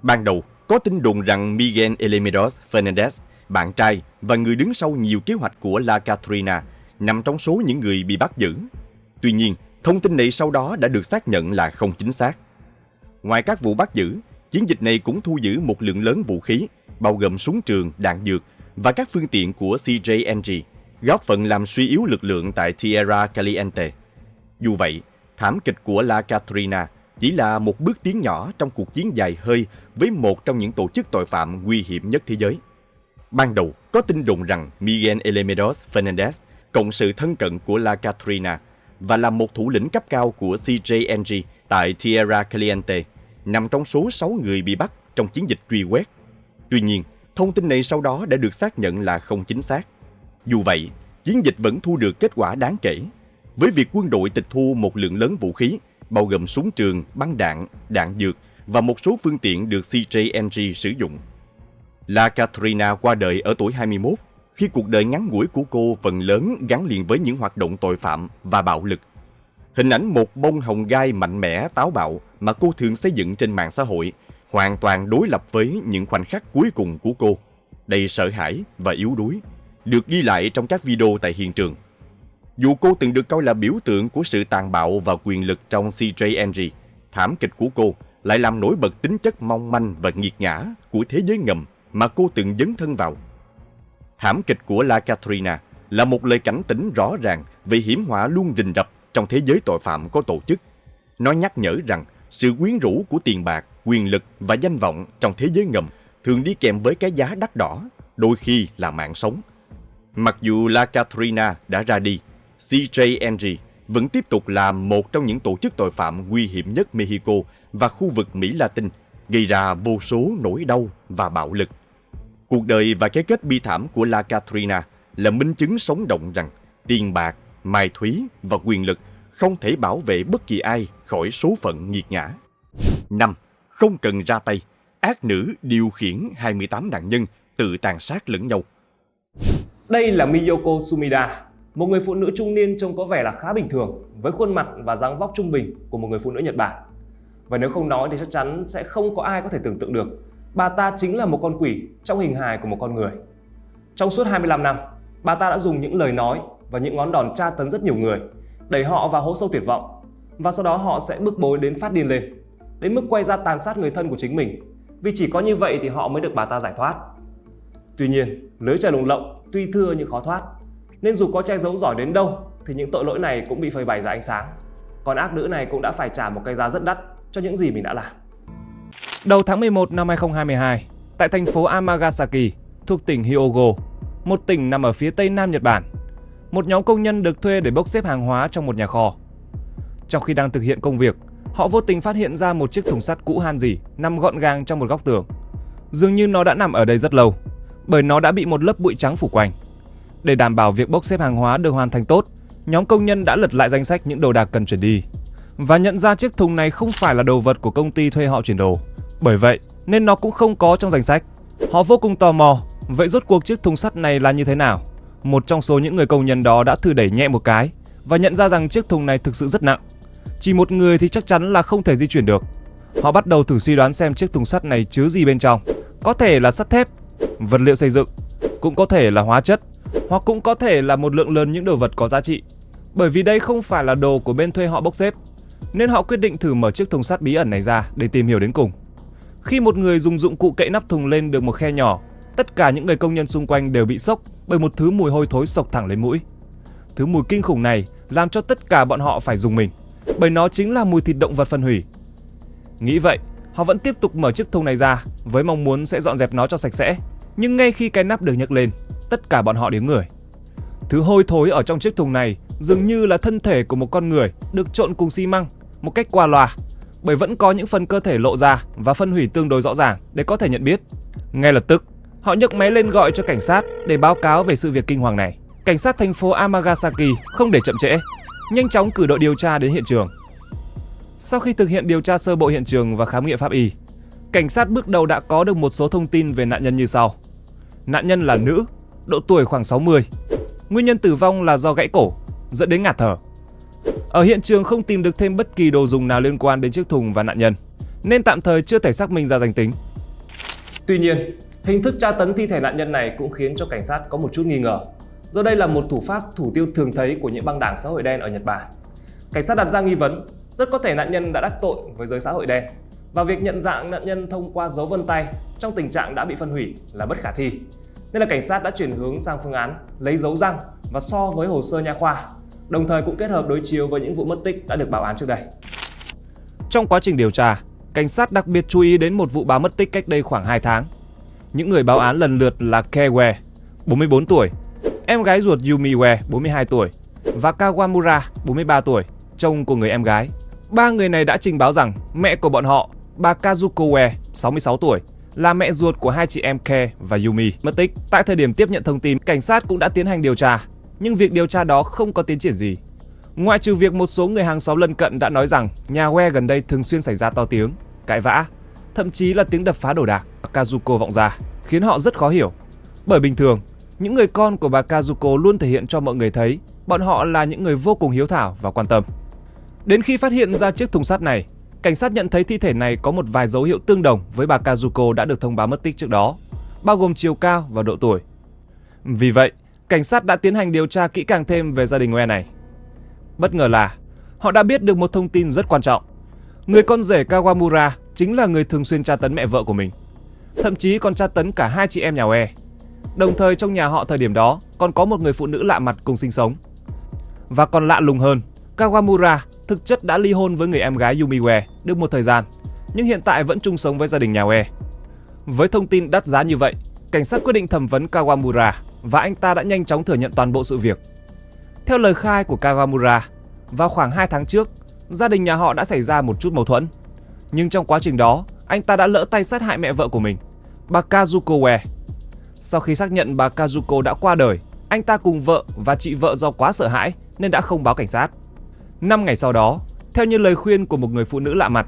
Ban đầu, có tin đồn rằng Miguel Elemendos Fernandez, bạn trai và người đứng sau nhiều kế hoạch của La Katrina, nằm trong số những người bị bắt giữ. Tuy nhiên, thông tin này sau đó đã được xác nhận là không chính xác. Ngoài các vụ bắt giữ, chiến dịch này cũng thu giữ một lượng lớn vũ khí, bao gồm súng trường, đạn dược và các phương tiện của CJNG, góp phần làm suy yếu lực lượng tại Tierra Caliente. Dù vậy, thảm kịch của La Katrina chỉ là một bước tiến nhỏ trong cuộc chiến dài hơi với một trong những tổ chức tội phạm nguy hiểm nhất thế giới. Ban đầu, có tin đồn rằng Miguel Elemendos Fernandez, cộng sự thân cận của La Katrina và là một thủ lĩnh cấp cao của CJNG tại Tierra Caliente, nằm trong số 6 người bị bắt trong chiến dịch truy quét. Tuy nhiên, thông tin này sau đó đã được xác nhận là không chính xác. Dù vậy, chiến dịch vẫn thu được kết quả đáng kể, với việc quân đội tịch thu một lượng lớn vũ khí, bao gồm súng trường, băng đạn, đạn dược và một số phương tiện được CJNG sử dụng. La Katrina qua đời ở tuổi 21, khi cuộc đời ngắn ngủi của cô phần lớn gắn liền với những hoạt động tội phạm và bạo lực. Hình ảnh một bông hồng gai mạnh mẽ, táo bạo mà cô thường xây dựng trên mạng xã hội hoàn toàn đối lập với những khoảnh khắc cuối cùng của cô, đầy sợ hãi và yếu đuối, được ghi lại trong các video tại hiện trường. Dù cô từng được coi là biểu tượng của sự tàn bạo và quyền lực trong CJNG, thảm kịch của cô lại làm nổi bật tính chất mong manh và nghiệt ngã của thế giới ngầm mà cô từng dấn thân vào. Thảm kịch của La Katrina là một lời cảnh tỉnh rõ ràng về hiểm họa luôn rình rập trong thế giới tội phạm có tổ chức. Nó nhắc nhở rằng sự quyến rũ của tiền bạc, quyền lực và danh vọng trong thế giới ngầm thường đi kèm với cái giá đắt đỏ, đôi khi là mạng sống. Mặc dù La Katrina đã ra đi, CJNG vẫn tiếp tục là một trong những tổ chức tội phạm nguy hiểm nhất Mexico và khu vực Mỹ Latin, gây ra vô số nỗi đau và bạo lực. Cuộc đời và cái kết bi thảm của La Katrina là minh chứng sống động rằng tiền bạc, mai thúy và quyền lực không thể bảo vệ bất kỳ ai khỏi số phận nghiệt ngã. 5. Không cần ra tay, ác nữ điều khiển 28 nạn nhân tự tàn sát lẫn nhau. Đây là Miyoko Sumida, một người phụ nữ trung niên trông có vẻ là khá bình thường, với khuôn mặt và dáng vóc trung bình của một người phụ nữ Nhật Bản. Và nếu không nói thì chắc chắn sẽ không có ai có thể tưởng tượng được bà ta chính là một con quỷ trong hình hài của một con người. Trong suốt 25 năm, bà ta đã dùng những lời nói và những ngón đòn tra tấn rất nhiều người, đẩy họ vào hố sâu tuyệt vọng, và sau đó họ sẽ bức bối đến phát điên lên, đến mức quay ra tàn sát người thân của chính mình, vì chỉ có như vậy thì họ mới được bà ta giải thoát. Tuy nhiên, lưới trời lồng lộng tuy thưa nhưng khó thoát, nên dù có che giấu giỏi đến đâu thì những tội lỗi này cũng bị phơi bày ra ánh sáng. Còn ác nữ này cũng đã phải trả một cái giá rất đắt cho những gì mình đã làm. Đầu tháng 11 năm 2022, tại thành phố Amagasaki, thuộc tỉnh Hyogo, một tỉnh nằm ở phía tây nam Nhật Bản, một nhóm công nhân được thuê để bốc xếp hàng hóa trong một nhà kho. Trong khi đang thực hiện công việc, họ vô tình phát hiện ra một chiếc thùng sắt cũ han rỉ nằm gọn gàng trong một góc tường. Dường như nó đã nằm ở đây rất lâu, bởi nó đã bị một lớp bụi trắng phủ quanh. Để đảm bảo việc bốc xếp hàng hóa được hoàn thành tốt, nhóm công nhân đã lật lại danh sách những đồ đạc cần chuyển đi và nhận ra chiếc thùng này không phải là đồ vật của công ty thuê họ chuyển đồ. Bởi vậy nên nó cũng không có trong danh sách. Họ vô cùng tò mò, vậy rốt cuộc chiếc thùng sắt này là như thế nào? Một trong số những người công nhân đó đã thử đẩy nhẹ một cái và nhận ra rằng chiếc thùng này thực sự rất nặng. Chỉ một người thì chắc chắn là không thể di chuyển được. Họ bắt đầu thử suy đoán xem chiếc thùng sắt này chứa gì bên trong. Có thể là sắt thép, vật liệu xây dựng, cũng có thể là hóa chất, hoặc cũng có thể là một lượng lớn những đồ vật có giá trị. Bởi vì đây không phải là đồ của bên thuê họ bốc xếp, nên họ quyết định thử mở chiếc thùng sắt bí ẩn này ra để tìm hiểu đến cùng. Khi một người dùng dụng cụ cậy nắp thùng lên được một khe nhỏ, tất cả những người công nhân xung quanh đều bị sốc bởi một thứ mùi hôi thối xộc thẳng lên mũi. Thứ mùi kinh khủng này làm cho tất cả bọn họ phải rùng mình, bởi nó chính là mùi thịt động vật phân hủy. Nghĩ vậy, họ vẫn tiếp tục mở chiếc thùng này ra với mong muốn sẽ dọn dẹp nó cho sạch sẽ. Nhưng ngay khi cái nắp được nhấc lên, tất cả bọn họ điếng người. Thứ hôi thối ở trong chiếc thùng này dường như là thân thể của một con người được trộn cùng xi măng một cách qua loa, bởi vẫn có những phần cơ thể lộ ra và phân hủy tương đối rõ ràng để có thể nhận biết. Ngay lập tức, họ nhấc máy lên gọi cho cảnh sát để báo cáo về sự việc kinh hoàng này. Cảnh sát thành phố Amagasaki không để chậm trễ, nhanh chóng cử đội điều tra đến hiện trường. Sau khi thực hiện điều tra sơ bộ hiện trường và khám nghiệm pháp y, cảnh sát bước đầu đã có được một số thông tin về nạn nhân như sau. Nạn nhân là nữ, độ tuổi khoảng 60. Nguyên nhân tử vong là do gãy cổ, dẫn đến ngạt thở. Ở hiện trường không tìm được thêm bất kỳ đồ dùng nào liên quan đến chiếc thùng và nạn nhân, nên tạm thời chưa thể xác minh ra danh tính. Tuy nhiên, hình thức tra tấn thi thể nạn nhân này cũng khiến cho cảnh sát có một chút nghi ngờ, do đây là một thủ pháp thủ tiêu thường thấy của những băng đảng xã hội đen ở Nhật Bản. Cảnh sát đặt ra nghi vấn, rất có thể nạn nhân đã đắc tội với giới xã hội đen, và việc nhận dạng nạn nhân thông qua dấu vân tay trong tình trạng đã bị phân hủy là bất khả thi. Nên là cảnh sát đã chuyển hướng sang phương án lấy dấu răng và so với hồ sơ nha khoa, đồng thời cũng kết hợp đối chiếu với những vụ mất tích đã được báo án trước đây. Trong quá trình điều tra, cảnh sát đặc biệt chú ý đến một vụ báo mất tích cách đây khoảng 2 tháng. Những người báo án lần lượt là Kei Ue, 44 tuổi, em gái ruột Yumi Ue, 42 tuổi, và Kawamura, 43 tuổi, chồng của người em gái. Ba người này đã trình báo rằng mẹ của bọn họ, bà Kazuko Ue, 66 tuổi, là mẹ ruột của hai chị em Kei và Yumi mất tích. Tại thời điểm tiếp nhận thông tin, cảnh sát cũng đã tiến hành điều tra, nhưng việc điều tra đó không có tiến triển gì. Ngoại trừ việc một số người hàng xóm lân cận đã nói rằng nhà Ue gần đây thường xuyên xảy ra to tiếng, cãi vã, thậm chí là tiếng đập phá đồ đạc Kazuko vọng ra, khiến họ rất khó hiểu. Bởi bình thường, những người con của bà Kazuko luôn thể hiện cho mọi người thấy bọn họ là những người vô cùng hiếu thảo và quan tâm. Đến khi phát hiện ra chiếc thùng sắt này, cảnh sát nhận thấy thi thể này có một vài dấu hiệu tương đồng với bà Kazuko đã được thông báo mất tích trước đó, bao gồm chiều cao và độ tuổi. Vì vậy, cảnh sát đã tiến hành điều tra kỹ càng thêm về gia đình Ue này. Bất ngờ là họ đã biết được một thông tin rất quan trọng. Người con rể Kawamura chính là người thường xuyên tra tấn mẹ vợ của mình, thậm chí còn tra tấn cả hai chị em nhà Ue. Đồng thời trong nhà họ thời điểm đó còn có một người phụ nữ lạ mặt cùng sinh sống. Và còn lạ lùng hơn, Kawamura thực chất đã ly hôn với người em gái Yumi Ue được một thời gian, nhưng hiện tại vẫn chung sống với gia đình nhà Ue. Với thông tin đắt giá như vậy, cảnh sát quyết định thẩm vấn Kawamura và anh ta đã nhanh chóng thừa nhận toàn bộ sự việc. Theo lời khai của Kawamura, vào khoảng 2 tháng trước, gia đình nhà họ đã xảy ra một chút mâu thuẫn. Nhưng trong quá trình đó, anh ta đã lỡ tay sát hại mẹ vợ của mình, bà Kazuko Ue. Sau khi xác nhận bà Kazuko đã qua đời, anh ta cùng vợ và chị vợ do quá sợ hãi nên đã không báo cảnh sát. 5 ngày sau đó, theo như lời khuyên của một người phụ nữ lạ mặt,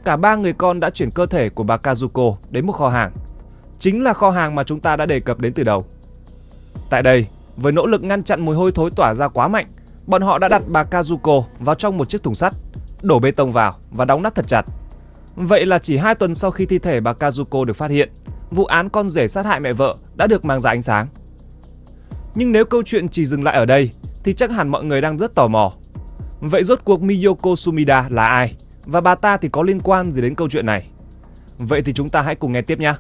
cả ba người con đã chuyển cơ thể của bà Kazuko đến một kho hàng. Chính là kho hàng mà chúng ta đã đề cập đến từ đầu. Tại đây, với nỗ lực ngăn chặn mùi hôi thối tỏa ra quá mạnh, bọn họ đã đặt bà Kazuko vào trong một chiếc thùng sắt, đổ bê tông vào và đóng nắp thật chặt. Vậy là chỉ 2 tuần sau khi thi thể bà Kazuko được phát hiện, vụ án con rể sát hại mẹ vợ đã được mang ra ánh sáng. Nhưng nếu câu chuyện chỉ dừng lại ở đây, thì chắc hẳn mọi người đang rất tò mò. Vậy rốt cuộc Miyoko Sumida là ai? Và bà ta thì có liên quan gì đến câu chuyện này? Vậy thì chúng ta hãy cùng nghe tiếp nhé.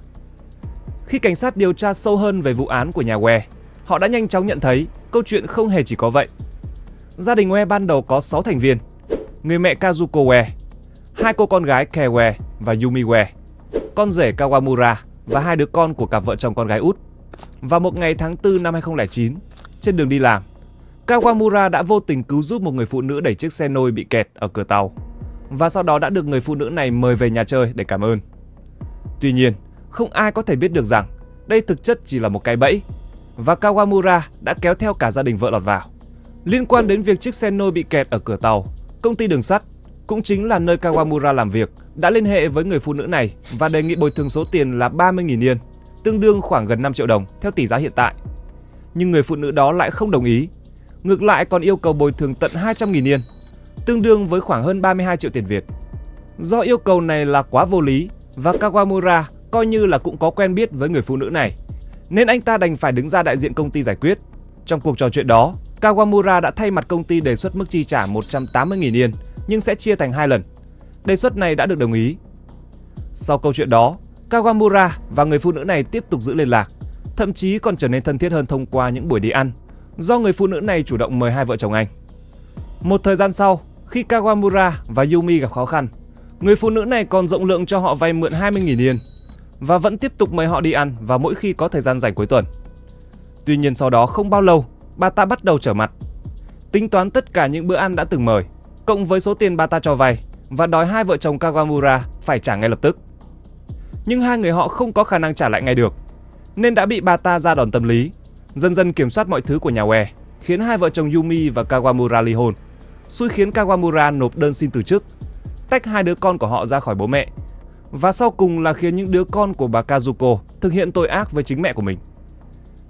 Khi cảnh sát điều tra sâu hơn về vụ án của nhà Ue, họ đã nhanh chóng nhận thấy câu chuyện không hề chỉ có vậy. Gia đình Ue ban đầu có 6 thành viên: người mẹ Kazuko Ue, 2 cô con gái Kei Ue và Yumi Ue, con rể Kawamura và 2 đứa con của cặp vợ chồng con gái út. Vào một ngày tháng 4 năm 2009, trên đường đi làm, Kawamura đã vô tình cứu giúp một người phụ nữ đẩy chiếc xe nôi bị kẹt ở cửa tàu, và sau đó đã được người phụ nữ này mời về nhà chơi để cảm ơn. Tuy nhiên, không ai có thể biết được rằng đây thực chất chỉ là một cái bẫy, và Kawamura đã kéo theo cả gia đình vợ lọt vào. Liên quan đến việc chiếc xe nôi bị kẹt ở cửa tàu, công ty đường sắt, cũng chính là nơi Kawamura làm việc, đã liên hệ với người phụ nữ này và đề nghị bồi thường số tiền là 30.000 yên, tương đương khoảng gần 5 triệu đồng theo tỷ giá hiện tại. Nhưng người phụ nữ đó lại không đồng ý, ngược lại còn yêu cầu bồi thường tận 200.000 yên, tương đương với khoảng hơn 32 triệu tiền Việt. Do yêu cầu này là quá vô lý và Kawamura coi như là cũng có quen biết với người phụ nữ này, nên anh ta đành phải đứng ra đại diện công ty giải quyết. Trong cuộc trò chuyện đó, Kawamura đã thay mặt công ty đề xuất mức chi trả 180.000 yên nhưng sẽ chia thành 2 lần. Đề xuất này đã được đồng ý. Sau câu chuyện đó, Kawamura và người phụ nữ này tiếp tục giữ liên lạc, thậm chí còn trở nên thân thiết hơn thông qua những buổi đi ăn, do người phụ nữ này chủ động mời hai vợ chồng anh. Một thời gian sau, khi Kawamura và Yumi gặp khó khăn, người phụ nữ này còn rộng lượng cho họ vay mượn 20.000 yên và vẫn tiếp tục mời họ đi ăn vào mỗi khi có thời gian rảnh cuối tuần. Tuy nhiên sau đó không bao lâu, bà ta bắt đầu trở mặt. Tính toán tất cả những bữa ăn đã từng mời, cộng với số tiền bà ta cho vay và đòi hai vợ chồng Kawamura phải trả ngay lập tức. Nhưng hai người họ không có khả năng trả lại ngay được, nên đã bị bà ta ra đòn tâm lý, dần dần kiểm soát mọi thứ của nhà Uè, khiến hai vợ chồng Yumi và Kawamura ly hôn, xui khiến Kawamura nộp đơn xin từ chức, tách hai đứa con của họ ra khỏi bố mẹ, và sau cùng là khiến những đứa con của bà Kazuko thực hiện tội ác với chính mẹ của mình.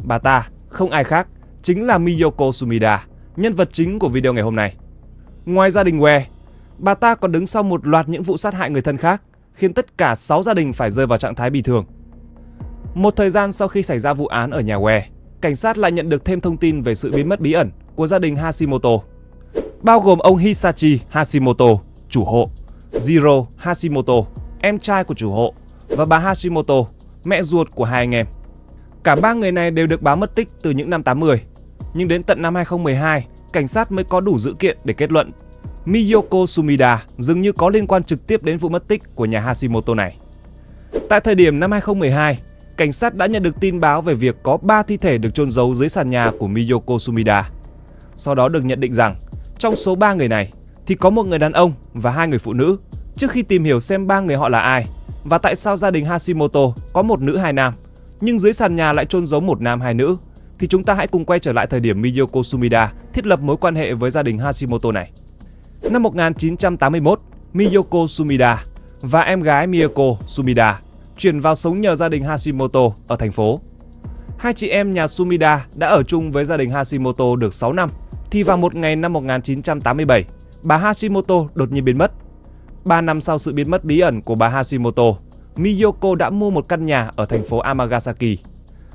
Bà ta, không ai khác, chính là Miyoko Sumida, nhân vật chính của video ngày hôm nay. Ngoài gia đình Uè, bà ta còn đứng sau một loạt những vụ sát hại người thân khác, khiến tất cả 6 gia đình phải rơi vào trạng thái bị thương. Một thời gian sau khi xảy ra vụ án ở nhà Uè, cảnh sát lại nhận được thêm thông tin về sự biến mất bí ẩn của gia đình Hashimoto, bao gồm ông Hisashi Hashimoto, chủ hộ, Jiro Hashimoto, em trai của chủ hộ, và bà Hashimoto, mẹ ruột của hai anh em. Cả ba người này đều được báo mất tích từ những năm 80, nhưng đến tận năm 2012, cảnh sát mới có đủ dữ kiện để kết luận Miyoko Sumida dường như có liên quan trực tiếp đến vụ mất tích của nhà Hashimoto này. Tại thời điểm năm 2012, cảnh sát đã nhận được tin báo về việc có 3 thi thể được chôn giấu dưới sàn nhà của Miyoko Sumida. Sau đó được nhận định rằng trong số 3 người này thì có một người đàn ông và 2 người phụ nữ. Trước khi tìm hiểu xem 3 người họ là ai và tại sao gia đình Hashimoto có một nữ 2 nam, nhưng dưới sàn nhà lại chôn giấu một nam 2 nữ, thì chúng ta hãy cùng quay trở lại thời điểm Miyoko Sumida thiết lập mối quan hệ với gia đình Hashimoto này. Năm 1981, Miyoko Sumida và em gái Miyoko Sumida chuyển vào sống nhờ gia đình Hashimoto ở thành phố. Hai chị em nhà Sumida đã ở chung với gia đình Hashimoto được 6 năm, thì vào một ngày năm 1987, bà Hashimoto đột nhiên biến mất. 3 năm sau sự biến mất bí ẩn của bà Hashimoto, Miyoko đã mua một căn nhà ở thành phố Amagasaki.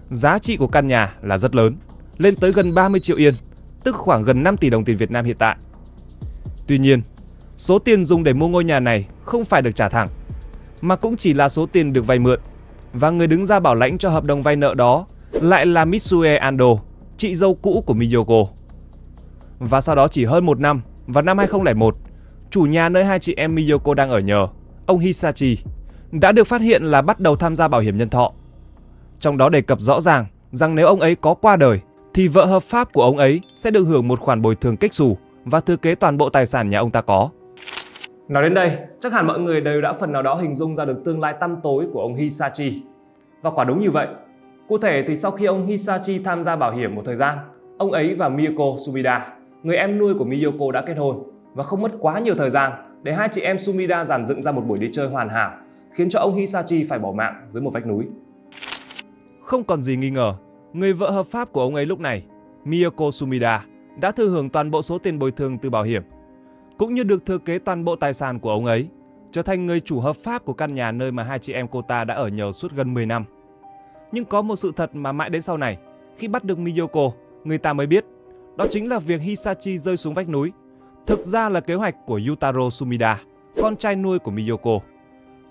Giá trị của căn nhà là rất lớn, lên tới gần 30 triệu yên, tức khoảng gần 5 tỷ đồng tiền Việt Nam hiện tại. Tuy nhiên, số tiền dùng để mua ngôi nhà này không phải được trả thẳng, mà cũng chỉ là số tiền được vay mượn, và người đứng ra bảo lãnh cho hợp đồng vay nợ đó lại là Mitsue Ando, chị dâu cũ của Miyoko. Và sau đó chỉ hơn 1 năm, vào năm 2001, chủ nhà nơi hai chị em Miyoko đang ở nhờ, ông Hisashi, đã được phát hiện là bắt đầu tham gia bảo hiểm nhân thọ. Trong đó đề cập rõ ràng rằng nếu ông ấy có qua đời thì vợ hợp pháp của ông ấy sẽ được hưởng một khoản bồi thường kếch xù và thừa kế toàn bộ tài sản nhà ông ta có. Nói đến đây, chắc hẳn mọi người đều đã phần nào đó hình dung ra được tương lai tăm tối của ông Hisashi. Và quả đúng như vậy. Cụ thể thì sau khi ông Hisashi tham gia bảo hiểm một thời gian, ông ấy và Miyoko Sumida, người em nuôi của Miyoko, đã kết hôn, và không mất quá nhiều thời gian để hai chị em Sumida dàn dựng ra một buổi đi chơi hoàn hảo, khiến cho ông Hisashi phải bỏ mạng dưới một vách núi. Không còn gì nghi ngờ, người vợ hợp pháp của ông ấy lúc này, Miyoko Sumida, đã thừa hưởng toàn bộ số tiền bồi thường từ bảo hiểm, cũng như được thừa kế toàn bộ tài sản của ông ấy, trở thành người chủ hợp pháp của căn nhà nơi mà hai chị em cô ta đã ở nhờ suốt gần 10 năm. Nhưng có một sự thật mà mãi đến sau này, khi bắt được Miyoko, người ta mới biết, đó chính là việc Hisashi rơi xuống vách núi thực ra là kế hoạch của Yutaro Sumida, con trai nuôi của Miyoko.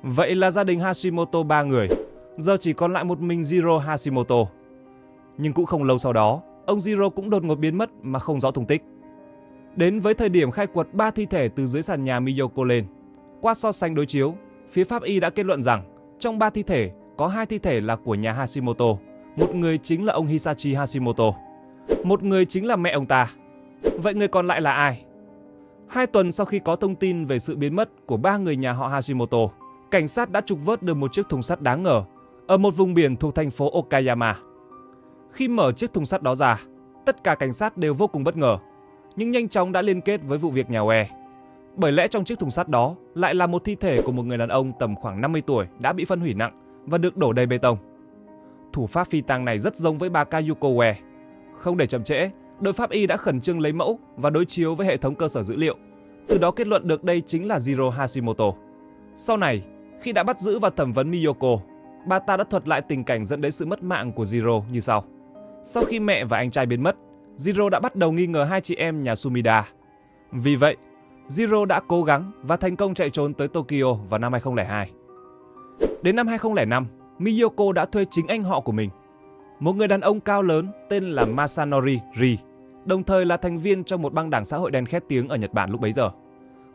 Vậy là gia đình Hashimoto 3 người, giờ chỉ còn lại một mình Jiro Hashimoto. Nhưng cũng không lâu sau đó, ông Jiro cũng đột ngột biến mất mà không rõ tung tích. Đến với thời điểm khai quật 3 thi thể từ dưới sàn nhà Miyoko lên, qua so sánh đối chiếu, phía pháp y đã kết luận rằng trong 3 thi thể có 2 thi thể là của nhà Hashimoto, một người chính là ông Hisashi Hashimoto, một người chính là mẹ ông ta. Vậy người còn lại là ai? 2 tuần sau khi có thông tin về sự biến mất của 3 người nhà họ Hashimoto, cảnh sát đã trục vớt được một chiếc thùng sắt đáng ngờ ở một vùng biển thuộc thành phố Okayama. Khi mở chiếc thùng sắt đó ra, tất cả cảnh sát đều vô cùng bất ngờ, nhưng nhanh chóng đã liên kết với vụ việc nhà Uè. Bởi lẽ trong chiếc thùng sắt đó lại là một thi thể của một người đàn ông tầm khoảng 50 tuổi đã bị phân hủy nặng và được đổ đầy bê tông. Thủ pháp phi tang này rất giống với bà Kayuko Uè. Không để chậm trễ, đội pháp y đã khẩn trương lấy mẫu và đối chiếu với hệ thống cơ sở dữ liệu, từ đó kết luận được đây chính là Jiro Hashimoto. Sau này, khi đã bắt giữ và thẩm vấn Miyoko, bà ta đã thuật lại tình cảnh dẫn đến sự mất mạng của Jiro như sau. Sau khi mẹ và anh trai biến mất, Jiro đã bắt đầu nghi ngờ hai chị em nhà Sumida. Vì vậy, Jiro đã cố gắng và thành công chạy trốn tới Tokyo vào năm 2002. Đến năm 2005, Miyoko đã thuê chính anh họ của mình, một người đàn ông cao lớn tên là Masanori Ri, đồng thời là thành viên trong một băng đảng xã hội đen khét tiếng ở Nhật Bản lúc bấy giờ,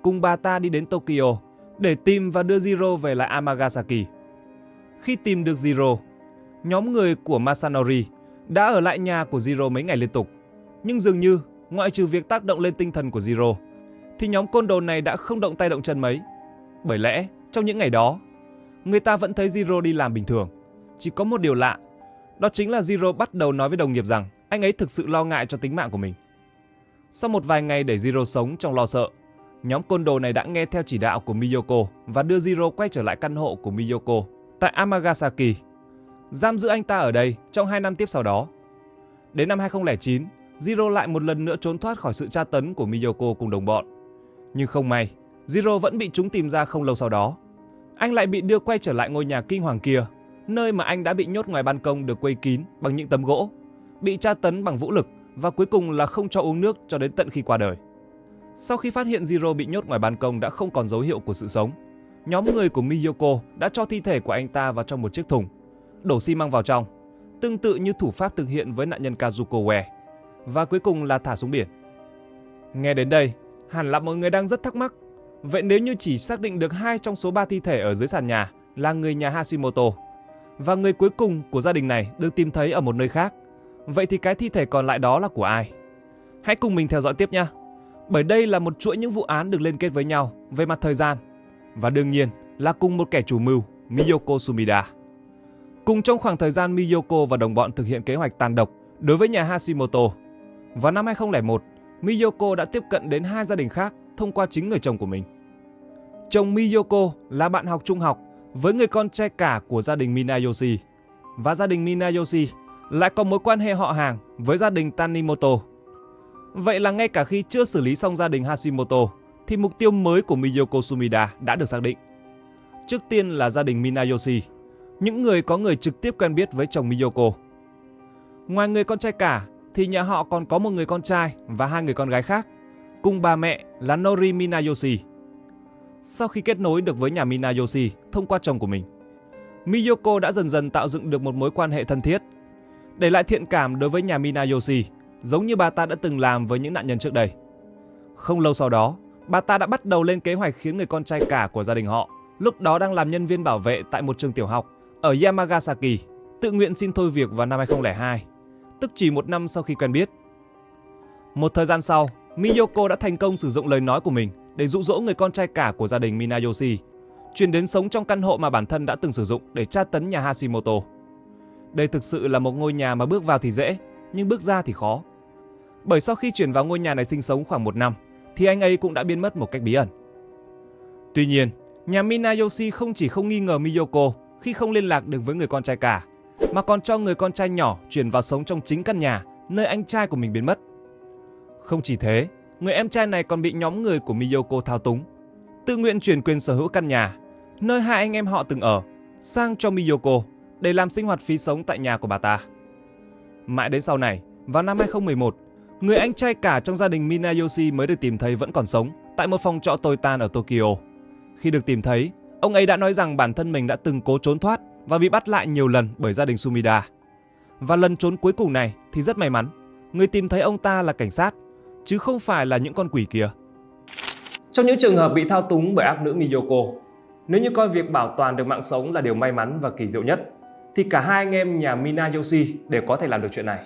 cùng bà ta đi đến Tokyo để tìm và đưa Jiro về lại Amagasaki. Khi tìm được Jiro, nhóm người của Masanori đã ở lại nhà của Jiro mấy ngày liên tục. Nhưng dường như, ngoại trừ việc tác động lên tinh thần của Jiro, thì nhóm côn đồ này đã không động tay động chân mấy. Bởi lẽ, trong những ngày đó, người ta vẫn thấy Jiro đi làm bình thường. Chỉ có một điều lạ, đó chính là Jiro bắt đầu nói với đồng nghiệp rằng anh ấy thực sự lo ngại cho tính mạng của mình. Sau một vài ngày để Jiro sống trong lo sợ, nhóm côn đồ này đã nghe theo chỉ đạo của Miyoko và đưa Jiro quay trở lại căn hộ của Miyoko tại Amagasaki, giam giữ anh ta ở đây trong 2 năm tiếp sau đó. Đến năm 2009, Jiro lại một lần nữa trốn thoát khỏi sự tra tấn của Miyoko cùng đồng bọn. Nhưng không may, Jiro vẫn bị chúng tìm ra không lâu sau đó. Anh lại bị đưa quay trở lại ngôi nhà kinh hoàng kia, nơi mà anh đã bị nhốt ngoài ban công được quây kín bằng những tấm gỗ, bị tra tấn bằng vũ lực và cuối cùng là không cho uống nước cho đến tận khi qua đời. Sau khi phát hiện Jiro bị nhốt ngoài ban công đã không còn dấu hiệu của sự sống, nhóm người của Miyoko đã cho thi thể của anh ta vào trong một chiếc thùng, đổ xi măng vào trong, tương tự như thủ pháp thực hiện với nạn nhân Kazuko Ue, và cuối cùng là thả xuống biển. Nghe đến đây, hẳn là mọi người đang rất thắc mắc. Vậy nếu như chỉ xác định được 2 trong số 3 thi thể ở dưới sàn nhà là người nhà Hashimoto, và người cuối cùng của gia đình này được tìm thấy ở một nơi khác, vậy thì cái thi thể còn lại đó là của ai? Hãy cùng mình theo dõi tiếp nha. Bởi đây là một chuỗi những vụ án được liên kết với nhau về mặt thời gian, và đương nhiên là cùng một kẻ chủ mưu, Miyoko Sumida. Cùng trong khoảng thời gian Miyoko và đồng bọn thực hiện kế hoạch tàn độc đối với nhà Hashimoto, vào năm 2001, Miyoko đã tiếp cận đến 2 gia đình khác thông qua chính người chồng của mình. Chồng Miyoko là bạn học trung học với người con trai cả của gia đình Minayoshi, và gia đình Minayoshi lại có mối quan hệ họ hàng với gia đình Tanimoto. Vậy là ngay cả khi chưa xử lý xong gia đình Hashimoto, thì mục tiêu mới của Miyoko Sumida đã được xác định. Trước tiên là gia đình Minayoshi, những người có người trực tiếp quen biết với chồng Miyoko. Ngoài người con trai cả, thì nhà họ còn có một người con trai và 2 người con gái khác, cùng bà mẹ là Nori Minayoshi. Sau khi kết nối được với nhà Minayoshi thông qua chồng của mình, Miyoko đã dần dần tạo dựng được một mối quan hệ thân thiết, để lại thiện cảm đối với nhà Minayoshi, giống như bà ta đã từng làm với những nạn nhân trước đây. Không lâu sau đó, bà ta đã bắt đầu lên kế hoạch khiến người con trai cả của gia đình họ, lúc đó đang làm nhân viên bảo vệ tại một trường tiểu học ở Yamagasaki, tự nguyện xin thôi việc vào năm 2002, tức chỉ 1 năm sau khi quen biết. Một thời gian sau, Miyoko đã thành công sử dụng lời nói của mình để dụ dỗ người con trai cả của gia đình Minayoshi chuyển đến sống trong căn hộ mà bản thân đã từng sử dụng để tra tấn nhà Hashimoto. Đây thực sự là một ngôi nhà mà bước vào thì dễ, nhưng bước ra thì khó. Bởi sau khi chuyển vào ngôi nhà này sinh sống khoảng 1 năm, thì anh ấy cũng đã biến mất một cách bí ẩn. Tuy nhiên, nhà Minayoshi không chỉ không nghi ngờ Miyoko khi không liên lạc được với người con trai cả, mà còn cho người con trai nhỏ chuyển vào sống trong chính căn nhà nơi anh trai của mình biến mất. Không chỉ thế, người em trai này còn bị nhóm người của Miyoko thao túng, tự nguyện chuyển quyền sở hữu căn nhà nơi 2 anh em họ từng ở sang cho Miyoko để làm sinh hoạt phí sống tại nhà của bà ta. Mãi đến sau này, vào năm 2011, người anh trai cả trong gia đình Minayoshi mới được tìm thấy vẫn còn sống tại một phòng trọ tồi tàn ở Tokyo. Khi được tìm thấy, ông ấy đã nói rằng bản thân mình đã từng cố trốn thoát và bị bắt lại nhiều lần bởi gia đình Sumida. Và lần trốn cuối cùng này thì rất may mắn, người tìm thấy ông ta là cảnh sát, chứ không phải là những con quỷ kia. Trong những trường hợp bị thao túng bởi ác nữ Miyoko, nếu như coi việc bảo toàn được mạng sống là điều may mắn và kỳ diệu nhất, thì cả 2 anh em nhà Minayoshi đều có thể làm được chuyện này.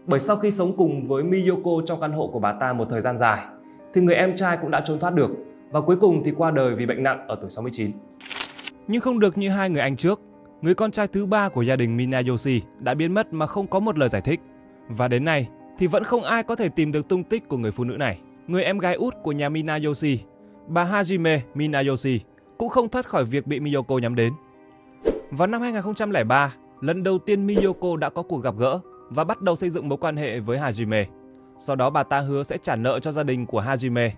Bởi sau khi sống cùng với Miyoko trong căn hộ của bà ta một thời gian dài, thì người em trai cũng đã trốn thoát được và cuối cùng thì qua đời vì bệnh nặng ở tuổi 69. Nhưng không được như 2 người anh trước, người con trai thứ 3 của gia đình Minayoshi đã biến mất mà không có một lời giải thích. Và đến nay thì vẫn không ai có thể tìm được tung tích của người phụ nữ này. Người em gái út của nhà Minayoshi, bà Hajime Minayoshi, cũng không thoát khỏi việc bị Miyoko nhắm đến. Vào năm 2003, lần đầu tiên Miyoko đã có cuộc gặp gỡ và bắt đầu xây dựng mối quan hệ với Hajime. Sau đó bà ta hứa sẽ trả nợ cho gia đình của Hajime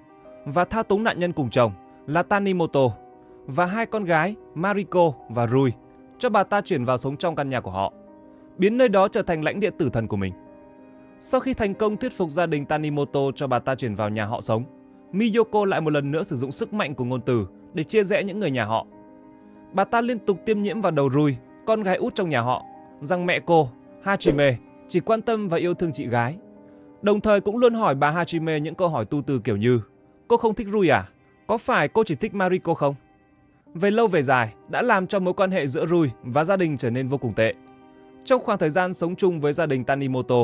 và thao túng nạn nhân cùng chồng là Tanimoto và 2 con gái Mariko và Rui cho bà ta chuyển vào sống trong căn nhà của họ, biến nơi đó trở thành lãnh địa tử thần của mình. Sau khi thành công thuyết phục gia đình Tanimoto cho bà ta chuyển vào nhà họ sống, Miyoko lại một lần nữa sử dụng sức mạnh của ngôn từ để chia rẽ những người nhà họ. Bà ta liên tục tiêm nhiễm vào đầu Rui, con gái út trong nhà họ, rằng mẹ cô, Hajime, chỉ quan tâm và yêu thương chị gái. Đồng thời cũng luôn hỏi bà Hajime những câu hỏi tu từ kiểu như: cô không thích Rui à? Có phải cô chỉ thích Mariko không? Về lâu về dài đã làm cho mối quan hệ giữa Rui và gia đình trở nên vô cùng tệ. Trong khoảng thời gian sống chung với gia đình Tanimoto,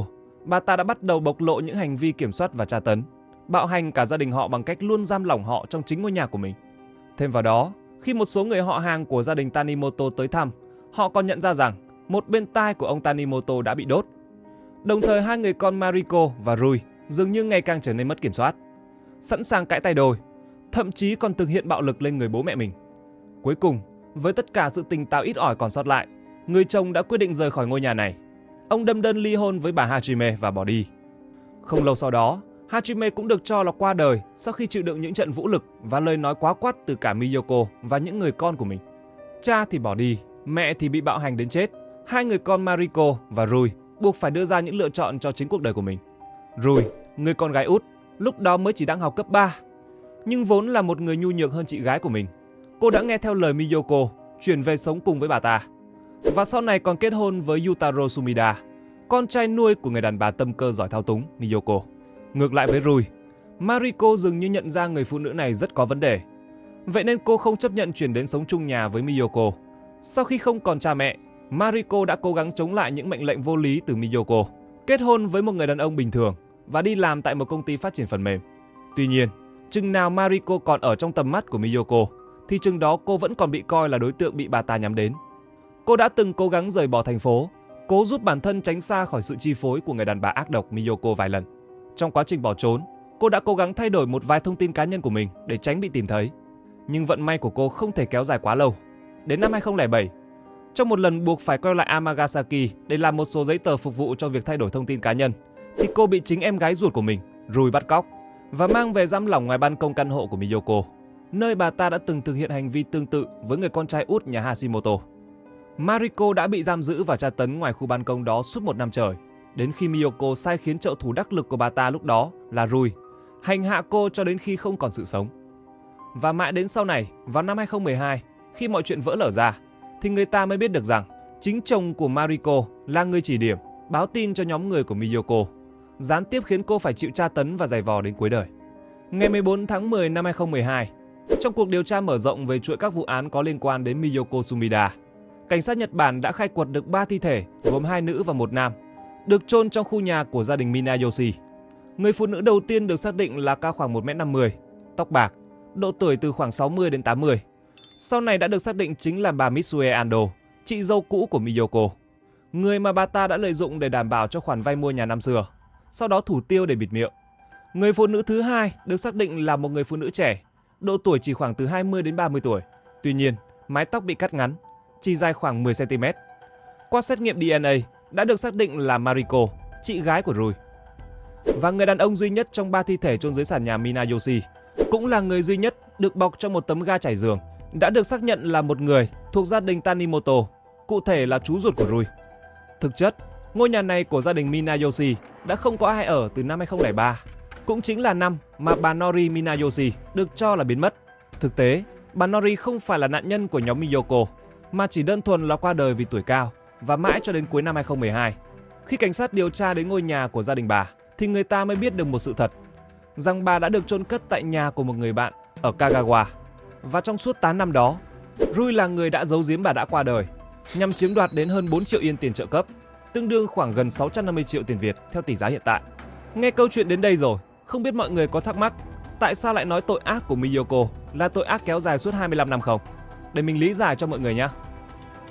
bà ta đã bắt đầu bộc lộ những hành vi kiểm soát và tra tấn, bạo hành cả gia đình họ bằng cách luôn giam lỏng họ trong chính ngôi nhà của mình. Thêm vào đó, khi một số người họ hàng của gia đình Tanimoto tới thăm, họ còn nhận ra rằng một bên tai của ông Tanimoto đã bị đốt. Đồng thời hai người con Mariko và Rui dường như ngày càng trở nên mất kiểm soát, sẵn sàng cãi tay đôi, thậm chí còn thực hiện bạo lực lên người bố mẹ mình. Cuối cùng, với tất cả sự tỉnh táo ít ỏi còn sót lại, người chồng đã quyết định rời khỏi ngôi nhà này. Ông đâm đơn ly hôn với bà Hajime và bỏ đi. Không lâu sau đó, Hajime cũng được cho là qua đời sau khi chịu đựng những trận vũ lực và lời nói quá quát từ cả Miyoko và những người con của mình. Cha thì bỏ đi, mẹ thì bị bạo hành đến chết. Hai người con Mariko và Rui buộc phải đưa ra những lựa chọn cho chính cuộc đời của mình. Rui, người con gái út, lúc đó mới chỉ đang học cấp 3, nhưng vốn là một người nhu nhược hơn chị gái của mình. Cô đã nghe theo lời Miyoko, chuyển về sống cùng với bà ta, và sau này còn kết hôn với Yutaro Sumida, con trai nuôi của người đàn bà tâm cơ giỏi thao túng Miyoko. Ngược lại với Rui, Mariko dường như nhận ra người phụ nữ này rất có vấn đề. Vậy nên cô không chấp nhận chuyển đến sống chung nhà với Miyoko. Sau khi không còn cha mẹ, Mariko đã cố gắng chống lại những mệnh lệnh vô lý từ Miyoko, kết hôn với một người đàn ông bình thường và đi làm tại một công ty phát triển phần mềm. Tuy nhiên, chừng nào Mariko còn ở trong tầm mắt của Miyoko, thì chừng đó cô vẫn còn bị coi là đối tượng bị bà ta nhắm đến. Cô đã từng cố gắng rời bỏ thành phố, cố giúp bản thân tránh xa khỏi sự chi phối của người đàn bà ác độc Miyoko vài lần. Trong quá trình bỏ trốn, cô đã cố gắng thay đổi một vài thông tin cá nhân của mình để tránh bị tìm thấy. Nhưng vận may của cô không thể kéo dài quá lâu. Đến năm 2007, trong một lần buộc phải quay lại Amagasaki để làm một số giấy tờ phục vụ cho việc thay đổi thông tin cá nhân, thì cô bị chính em gái ruột của mình, Rui, bắt cóc và mang về giam lỏng ngoài ban công căn hộ của Miyoko, nơi bà ta đã từng thực hiện hành vi tương tự với người con trai út nhà Hashimoto. Mariko đã bị giam giữ và tra tấn ngoài khu ban công đó suốt 1 năm trời, đến khi Miyoko sai khiến trợ thủ đắc lực của bà ta lúc đó là Rui hành hạ cô cho đến khi không còn sự sống. Và mãi đến sau này, vào năm 2012, khi mọi chuyện vỡ lở ra, thì người ta mới biết được rằng chính chồng của Mariko là người chỉ điểm, báo tin cho nhóm người của Miyoko, gián tiếp khiến cô phải chịu tra tấn và giày vò đến cuối đời. Ngày 14 tháng 10 năm 2012, trong cuộc điều tra mở rộng về chuỗi các vụ án có liên quan đến Miyoko Sumida, cảnh sát Nhật Bản đã khai quật được 3 thi thể gồm 2 nữ và 1 nam, được chôn trong khu nhà của gia đình Minayoshi. Người phụ nữ đầu tiên được xác định là cao khoảng 1m50, tóc bạc, độ tuổi từ khoảng 60 đến 80. Sau này đã được xác định chính là bà Mitsue Ando, chị dâu cũ của Miyoko, người mà bà ta đã lợi dụng để đảm bảo cho khoản vay mua nhà năm xưa, sau đó thủ tiêu để bịt miệng. Người phụ nữ thứ hai được xác định là một người phụ nữ trẻ, độ tuổi chỉ khoảng từ 20 đến 30 tuổi. Tuy nhiên, mái tóc bị cắt ngắn, chỉ dài khoảng 10 cm. Qua xét nghiệm DNA đã được xác định là Mariko, chị gái của Rui. Và người đàn ông duy nhất trong 3 thi thể chôn dưới sàn nhà Minayoshi, cũng là người duy nhất được bọc trong một tấm ga trải giường, đã được xác nhận là một người thuộc gia đình Tanimoto, cụ thể là chú ruột của Rui. Thực chất, ngôi nhà này của gia đình Minayoshi đã không có ai ở từ năm 2003, cũng chính là năm mà bà Nori Minayoshi được cho là biến mất. Thực tế, bà Nori không phải là nạn nhân của nhóm Miyoko, mà chỉ đơn thuần là qua đời vì tuổi cao, và mãi cho đến cuối năm 2012, khi cảnh sát điều tra đến ngôi nhà của gia đình bà, thì người ta mới biết được một sự thật, rằng bà đã được chôn cất tại nhà của một người bạn ở Kagawa. Và trong suốt 8 năm đó, Rui là người đã giấu giếm bà đã qua đời, nhằm chiếm đoạt đến hơn 4 triệu yên tiền trợ cấp, tương đương khoảng gần 650 triệu tiền Việt theo tỷ giá hiện tại. Nghe câu chuyện đến đây rồi, không biết mọi người có thắc mắc tại sao lại nói tội ác của Miyoko là tội ác kéo dài suốt 25 năm không? Để mình lý giải cho mọi người nhé.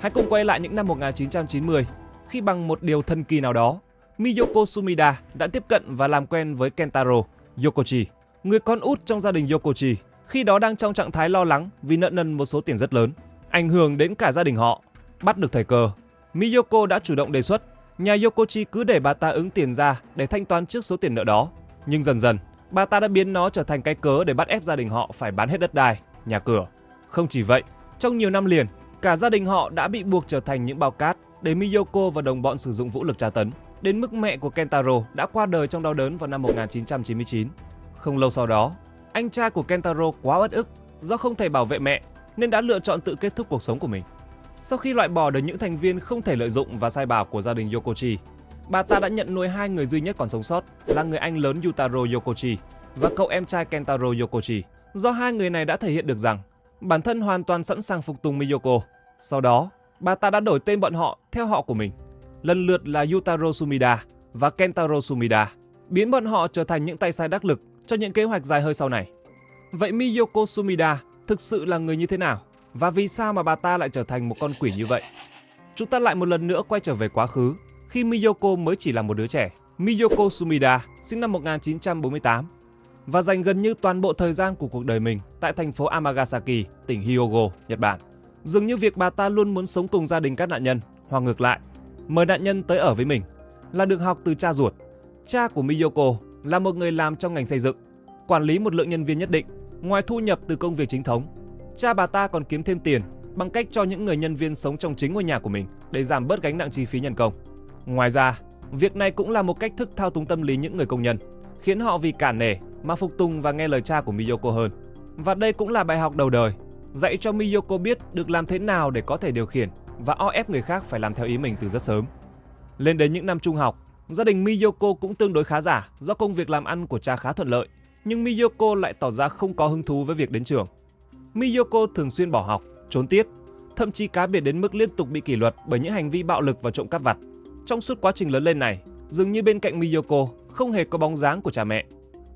Hãy cùng quay lại những năm 1990, khi bằng một điều thần kỳ nào đó, Miyoko Sumida đã tiếp cận và làm quen với Kentaro Yokochi, người con út trong gia đình Yokochi, khi đó đang trong trạng thái lo lắng vì nợ nần một số tiền rất lớn, ảnh hưởng đến cả gia đình họ. Bắt được thời cơ, Miyoko đã chủ động đề xuất nhà Yokochi cứ để bà ta ứng tiền ra để thanh toán trước số tiền nợ đó. Nhưng dần dần, bà ta đã biến nó trở thành cái cớ để bắt ép gia đình họ phải bán hết đất đai, nhà cửa. Không chỉ vậy, trong nhiều năm liền, cả gia đình họ đã bị buộc trở thành những bao cát để Miyoko và đồng bọn sử dụng vũ lực tra tấn, đến mức mẹ của Kentaro đã qua đời trong đau đớn vào năm 1999. Không lâu sau đó, anh trai của Kentaro quá uất ức do không thể bảo vệ mẹ nên đã lựa chọn tự kết thúc cuộc sống của mình. Sau khi loại bỏ được những thành viên không thể lợi dụng và sai bảo của gia đình Yokochi, bà ta đã nhận nuôi 2 người duy nhất còn sống sót là người anh lớn Yutaro Yokochi và cậu em trai Kentaro Yokochi. Do 2 người này đã thể hiện được rằng bản thân hoàn toàn sẵn sàng phục tùng Miyoko. Sau đó, bà ta đã đổi tên bọn họ theo họ của mình. lần lượt là Yutaro Sumida và Kentaro Sumida, biến bọn họ trở thành những tay sai đắc lực cho những kế hoạch dài hơi sau này. Vậy Miyoko Sumida thực sự là người như thế nào? Và vì sao mà bà ta lại trở thành một con quỷ như vậy? Chúng ta lại một lần nữa quay trở về quá khứ, khi Miyoko mới chỉ là một đứa trẻ. Miyoko Sumida sinh năm 1948 và dành gần như toàn bộ thời gian của cuộc đời mình tại thành phố Amagasaki, tỉnh Hyogo, Nhật Bản. Dường như việc bà ta luôn muốn sống cùng gia đình các nạn nhân, hoặc ngược lại, mời nạn nhân tới ở với mình, là được học từ cha ruột. Cha của Miyoko là một người làm trong ngành xây dựng, quản lý một lượng nhân viên nhất định. Ngoài thu nhập từ công việc chính thống, cha bà ta còn kiếm thêm tiền bằng cách cho những người nhân viên sống trong chính ngôi nhà của mình để giảm bớt gánh nặng chi phí nhân công. Ngoài ra, việc này cũng là một cách thức thao túng tâm lý những người công nhân, khiến họ vì cản nể mà phục tùng và nghe lời cha của Miyoko hơn. Và đây cũng là bài học đầu đời, dạy cho Miyoko biết được làm thế nào để có thể điều khiển và o ép người khác phải làm theo ý mình từ rất sớm. Lên đến những năm trung học, gia đình Miyoko cũng tương đối khá giả do công việc làm ăn của cha khá thuận lợi, nhưng Miyoko lại tỏ ra không có hứng thú với việc đến trường. Miyoko thường xuyên bỏ học, trốn tiết, thậm chí cá biệt đến mức liên tục bị kỷ luật bởi những hành vi bạo lực và trộm cắp vặt. Trong suốt quá trình lớn lên này, dường như bên cạnh Miyoko không hề có bóng dáng của cha mẹ,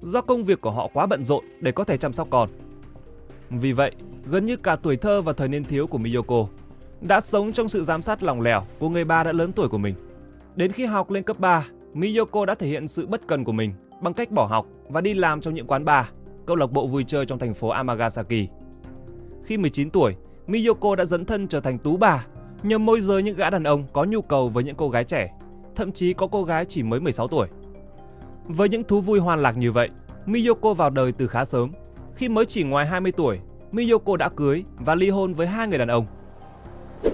do công việc của họ quá bận rộn để có thể chăm sóc con. Vì vậy, gần như cả tuổi thơ và thời niên thiếu của Miyoko đã sống trong sự giám sát lỏng lẻo của người ba đã lớn tuổi của mình. Đến khi học lên cấp 3, Miyoko đã thể hiện sự bất cần của mình bằng cách bỏ học và đi làm trong những quán bar, câu lạc bộ vui chơi trong thành phố Amagasaki. Khi 19 tuổi, Miyoko đã dấn thân trở thành tú bà, nhờ môi giới những gã đàn ông có nhu cầu với những cô gái trẻ, thậm chí có cô gái chỉ mới 16 tuổi. Với những thú vui hoan lạc như vậy, Miyoko vào đời từ khá sớm. Khi mới chỉ ngoài 20 tuổi, Miyoko đã cưới và ly hôn với 2 người đàn ông.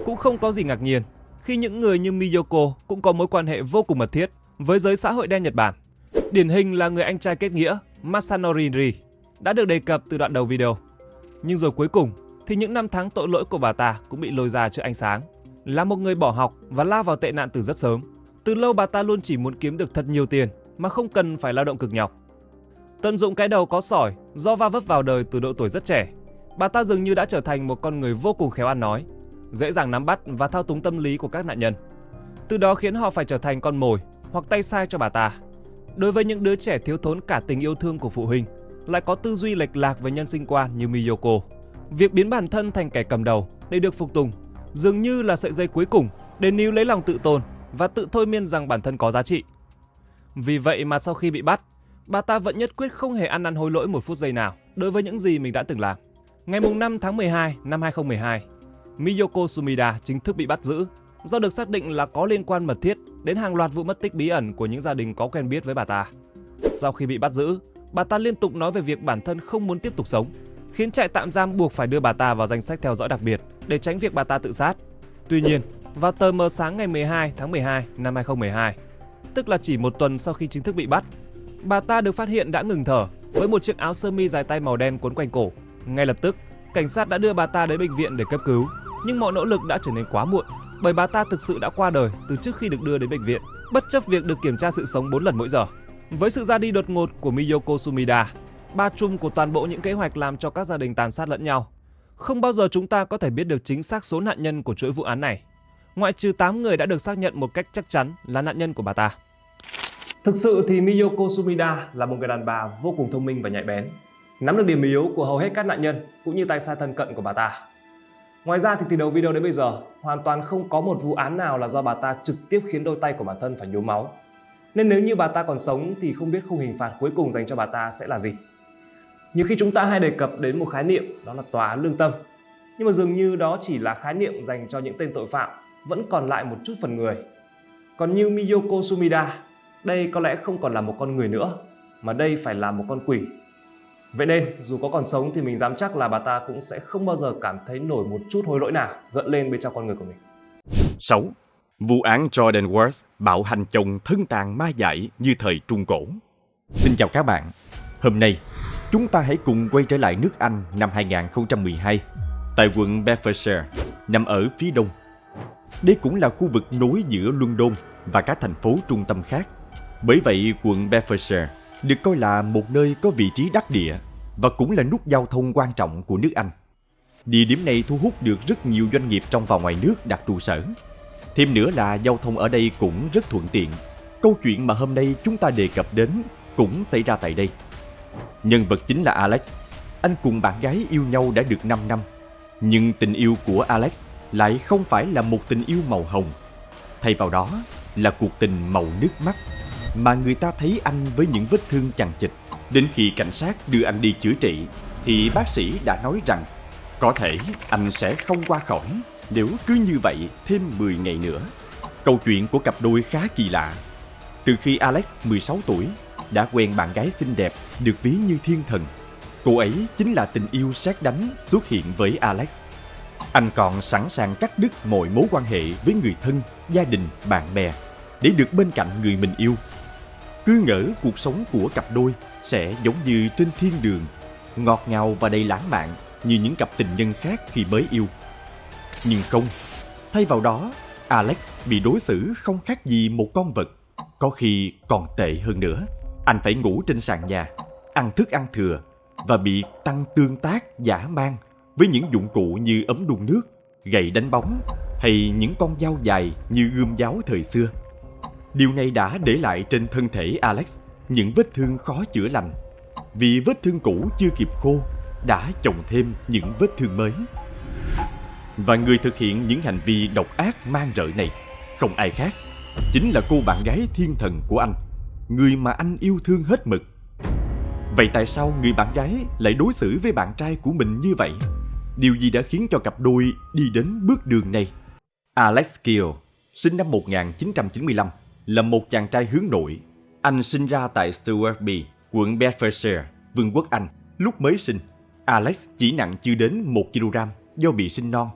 Cũng không có gì ngạc nhiên khi những người như Miyoko cũng có mối quan hệ vô cùng mật thiết với giới xã hội đen Nhật Bản. Điển hình là người anh trai kết nghĩa Masanori Ri đã được đề cập từ đoạn đầu video. Nhưng rồi cuối cùng thì những năm tháng tội lỗi của bà ta cũng bị lôi ra trước ánh sáng. Là một người bỏ học và lao vào tệ nạn từ rất sớm, từ lâu bà ta luôn chỉ muốn kiếm được thật nhiều tiền mà không cần phải lao động cực nhọc. Tận dụng cái đầu có sỏi do va vấp vào đời từ độ tuổi rất trẻ, bà ta dường như đã trở thành một con người vô cùng khéo ăn nói, dễ dàng nắm bắt và thao túng tâm lý của các nạn nhân. Từ đó khiến họ phải trở thành con mồi hoặc tay sai cho bà ta. Đối với những đứa trẻ thiếu thốn cả tình yêu thương của phụ huynh, lại có tư duy lệch lạc về nhân sinh quan như Miyoko, việc biến bản thân thành kẻ cầm đầu để được phục tùng dường như là sợi dây cuối cùng để níu lấy lòng tự tôn và tự thôi miên rằng bản thân có giá trị. Vì vậy mà sau khi bị bắt, bà ta vẫn nhất quyết không hề ăn năn hối lỗi một phút giây nào đối với những gì mình đã từng làm. Ngày 5 tháng 12 năm 2012, Miyoko Sumida chính thức bị bắt giữ do được xác định là có liên quan mật thiết đến hàng loạt vụ mất tích bí ẩn của những gia đình có quen biết với bà ta. Sau khi bị bắt giữ, bà ta liên tục nói về việc bản thân không muốn tiếp tục sống, khiến trại tạm giam buộc phải đưa bà ta vào danh sách theo dõi đặc biệt để tránh việc bà ta tự sát. Tuy nhiên, vào tờ mờ sáng ngày 12 tháng 12 năm 2012, tức là chỉ một tuần sau khi chính thức bị bắt, bà ta được phát hiện đã ngừng thở với một chiếc áo sơ mi dài tay màu đen quấn quanh cổ. Ngay lập tức, cảnh sát đã đưa bà ta đến bệnh viện để cấp cứu, nhưng mọi nỗ lực đã trở nên quá muộn bởi bà ta thực sự đã qua đời từ trước khi được đưa đến bệnh viện, bất chấp việc được kiểm tra sự sống 4 lần mỗi giờ. Với sự ra đi đột ngột của Miyoko Sumida, ba trùm của toàn bộ những kế hoạch làm cho các gia đình tàn sát lẫn nhau, không bao giờ chúng ta có thể biết được chính xác số nạn nhân của chuỗi vụ án này, ngoại trừ 8 người đã được xác nhận một cách chắc chắn là nạn nhân của bà ta. Thực sự thì Miyoko Sumida là một người đàn bà vô cùng thông minh và nhạy bén, nắm được điểm yếu của hầu hết các nạn nhân cũng như tay sai thân cận của bà ta. Ngoài ra thì từ đầu video đến bây giờ, hoàn toàn không có một vụ án nào là do bà ta trực tiếp khiến đôi tay của bản thân phải nhuốm máu. Nên nếu như bà ta còn sống thì không biết khung hình phạt cuối cùng dành cho bà ta sẽ là gì. Nhiều khi chúng ta hay đề cập đến một khái niệm, đó là tòa án lương tâm. Nhưng mà dường như đó chỉ là khái niệm dành cho những tên tội phạm vẫn còn lại một chút phần người. Còn như Miyoko Sumida, đây có lẽ không còn là một con người nữa, mà đây phải là một con quỷ. Vậy nên, dù có còn sống thì mình dám chắc là bà ta cũng sẽ không bao giờ cảm thấy nổi một chút hối lỗi nào gợn lên bên trong con người của mình. 6. Vụ án Jordan Worth bạo hành chồng thân tàn ma dại như thời Trung Cổ. Xin chào các bạn. Hôm nay, chúng ta hãy cùng quay trở lại nước Anh năm 2012, tại quận Bedfordshire, nằm ở phía đông. Đây cũng là khu vực nối giữa London và các thành phố trung tâm khác. Bởi vậy, quận Bedfordshire được coi là một nơi có vị trí đắc địa và cũng là nút giao thông quan trọng của nước Anh. Địa điểm này thu hút được rất nhiều doanh nghiệp trong và ngoài nước đặt trụ sở. Thêm nữa là giao thông ở đây cũng rất thuận tiện. Câu chuyện mà hôm nay chúng ta đề cập đến cũng xảy ra tại đây. Nhân vật chính là Alex. Anh cùng bạn gái yêu nhau đã được 5 năm. Nhưng tình yêu của Alex lại không phải là một tình yêu màu hồng. Thay vào đó là cuộc tình màu nước mắt, mà người ta thấy anh với những vết thương chằng chịt. Đến khi cảnh sát đưa anh đi chữa trị thì bác sĩ đã nói rằng có thể anh sẽ không qua khỏi nếu cứ như vậy thêm 10 ngày nữa. Câu chuyện của cặp đôi khá kỳ lạ. Từ khi Alex 16 tuổi đã quen bạn gái xinh đẹp được ví như thiên thần. Cô ấy chính là tình yêu sét đánh xuất hiện với Alex. Anh còn sẵn sàng cắt đứt mọi mối quan hệ với người thân, gia đình, bạn bè để được bên cạnh người mình yêu. Cứ ngỡ cuộc sống của cặp đôi sẽ giống như trên thiên đường, ngọt ngào và đầy lãng mạn như những cặp tình nhân khác khi mới yêu. Nhưng không, thay vào đó, Alex bị đối xử không khác gì một con vật, có khi còn tệ hơn nữa. Anh phải ngủ trên sàn nhà, ăn thức ăn thừa và bị tăng tương tác dã man với những dụng cụ như ấm đun nước, gậy đánh bóng hay những con dao dài như gươm giáo thời xưa. Điều này đã để lại trên thân thể Alex những vết thương khó chữa lành. Vì vết thương cũ chưa kịp khô, đã chồng thêm những vết thương mới. Và người thực hiện những hành vi độc ác man rợ này không ai khác, chính là cô bạn gái thiên thần của anh, người mà anh yêu thương hết mực. Vậy tại sao người bạn gái lại đối xử với bạn trai của mình như vậy? Điều gì đã khiến cho cặp đôi đi đến bước đường này? Alex Kiel, sinh năm 1995, là một chàng trai hướng nội. Anh sinh ra tại Stewartby, quận Bedfordshire, Vương quốc Anh. Lúc mới sinh, Alex chỉ nặng chưa đến 1 kg do bị sinh non.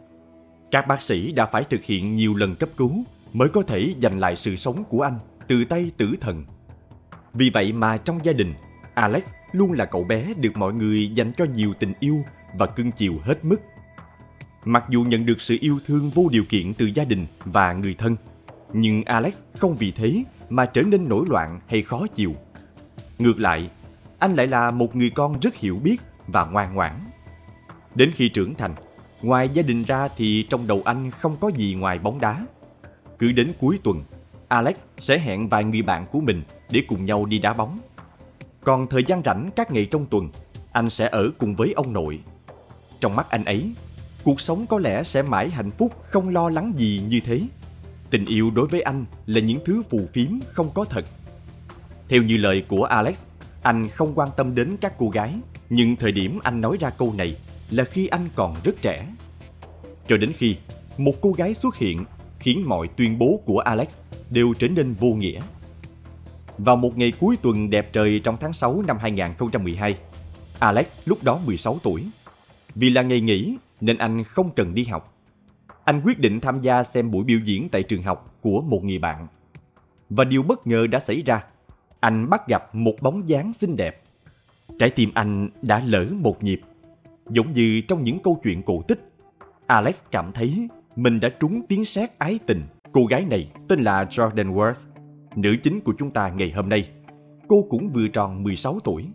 Các bác sĩ đã phải thực hiện nhiều lần cấp cứu mới có thể giành lại sự sống của anh từ tay tử thần. Vì vậy mà trong gia đình, Alex luôn là cậu bé được mọi người dành cho nhiều tình yêu và cưng chiều hết mức. Mặc dù nhận được sự yêu thương vô điều kiện từ gia đình và người thân, nhưng Alex không vì thế mà trở nên nổi loạn hay khó chịu. Ngược lại, anh lại là một người con rất hiểu biết và ngoan ngoãn. Đến khi trưởng thành, ngoài gia đình ra thì trong đầu anh không có gì ngoài bóng đá. Cứ đến cuối tuần, Alex sẽ hẹn vài người bạn của mình để cùng nhau đi đá bóng. Còn thời gian rảnh các ngày trong tuần, anh sẽ ở cùng với ông nội. Trong mắt anh ấy, cuộc sống có lẽ sẽ mãi hạnh phúc không lo lắng gì như thế. Tình yêu đối với anh là những thứ phù phiếm không có thật. Theo như lời của Alex, anh không quan tâm đến các cô gái, nhưng thời điểm anh nói ra câu này là khi anh còn rất trẻ. Cho đến khi một cô gái xuất hiện khiến mọi tuyên bố của Alex đều trở nên vô nghĩa. Vào một ngày cuối tuần đẹp trời trong tháng 6 năm 2012, Alex lúc đó 16 tuổi. Vì là ngày nghỉ nên anh không cần đi học. Anh quyết định tham gia xem buổi biểu diễn tại trường học của một người bạn. Và điều bất ngờ đã xảy ra. Anh bắt gặp một bóng dáng xinh đẹp. Trái tim anh đã lỡ một nhịp. Giống như trong những câu chuyện cổ tích, Alex cảm thấy mình đã trúng tiếng sét ái tình. Cô gái này tên là Jordan Worth, nữ chính của chúng ta ngày hôm nay. Cô cũng vừa tròn 16 tuổi.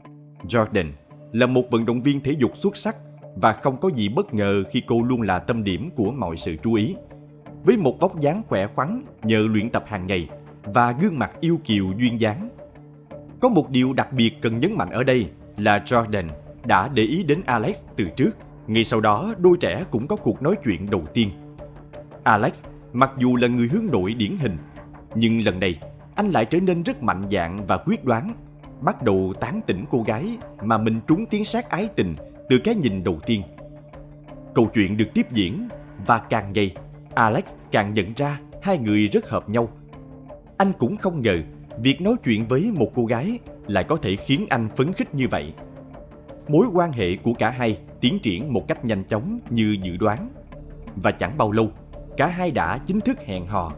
Jordan là một vận động viên thể dục xuất sắc và không có gì bất ngờ khi cô luôn là tâm điểm của mọi sự chú ý. Với một vóc dáng khỏe khoắn nhờ luyện tập hàng ngày và gương mặt yêu kiều duyên dáng. Có một điều đặc biệt cần nhấn mạnh ở đây là Jordan đã để ý đến Alex từ trước. Ngay sau đó, đôi trẻ cũng có cuộc nói chuyện đầu tiên. Alex mặc dù là người hướng nội điển hình, nhưng lần này anh lại trở nên rất mạnh dạn và quyết đoán, bắt đầu tán tỉnh cô gái mà mình trúng tiếng sét ái tình từ cái nhìn đầu tiên. Câu chuyện được tiếp diễn và càng ngày, Alex càng nhận ra hai người rất hợp nhau. Anh cũng không ngờ việc nói chuyện với một cô gái lại có thể khiến anh phấn khích như vậy. Mối quan hệ của cả hai tiến triển một cách nhanh chóng như dự đoán. Và chẳng bao lâu, cả hai đã chính thức hẹn hò.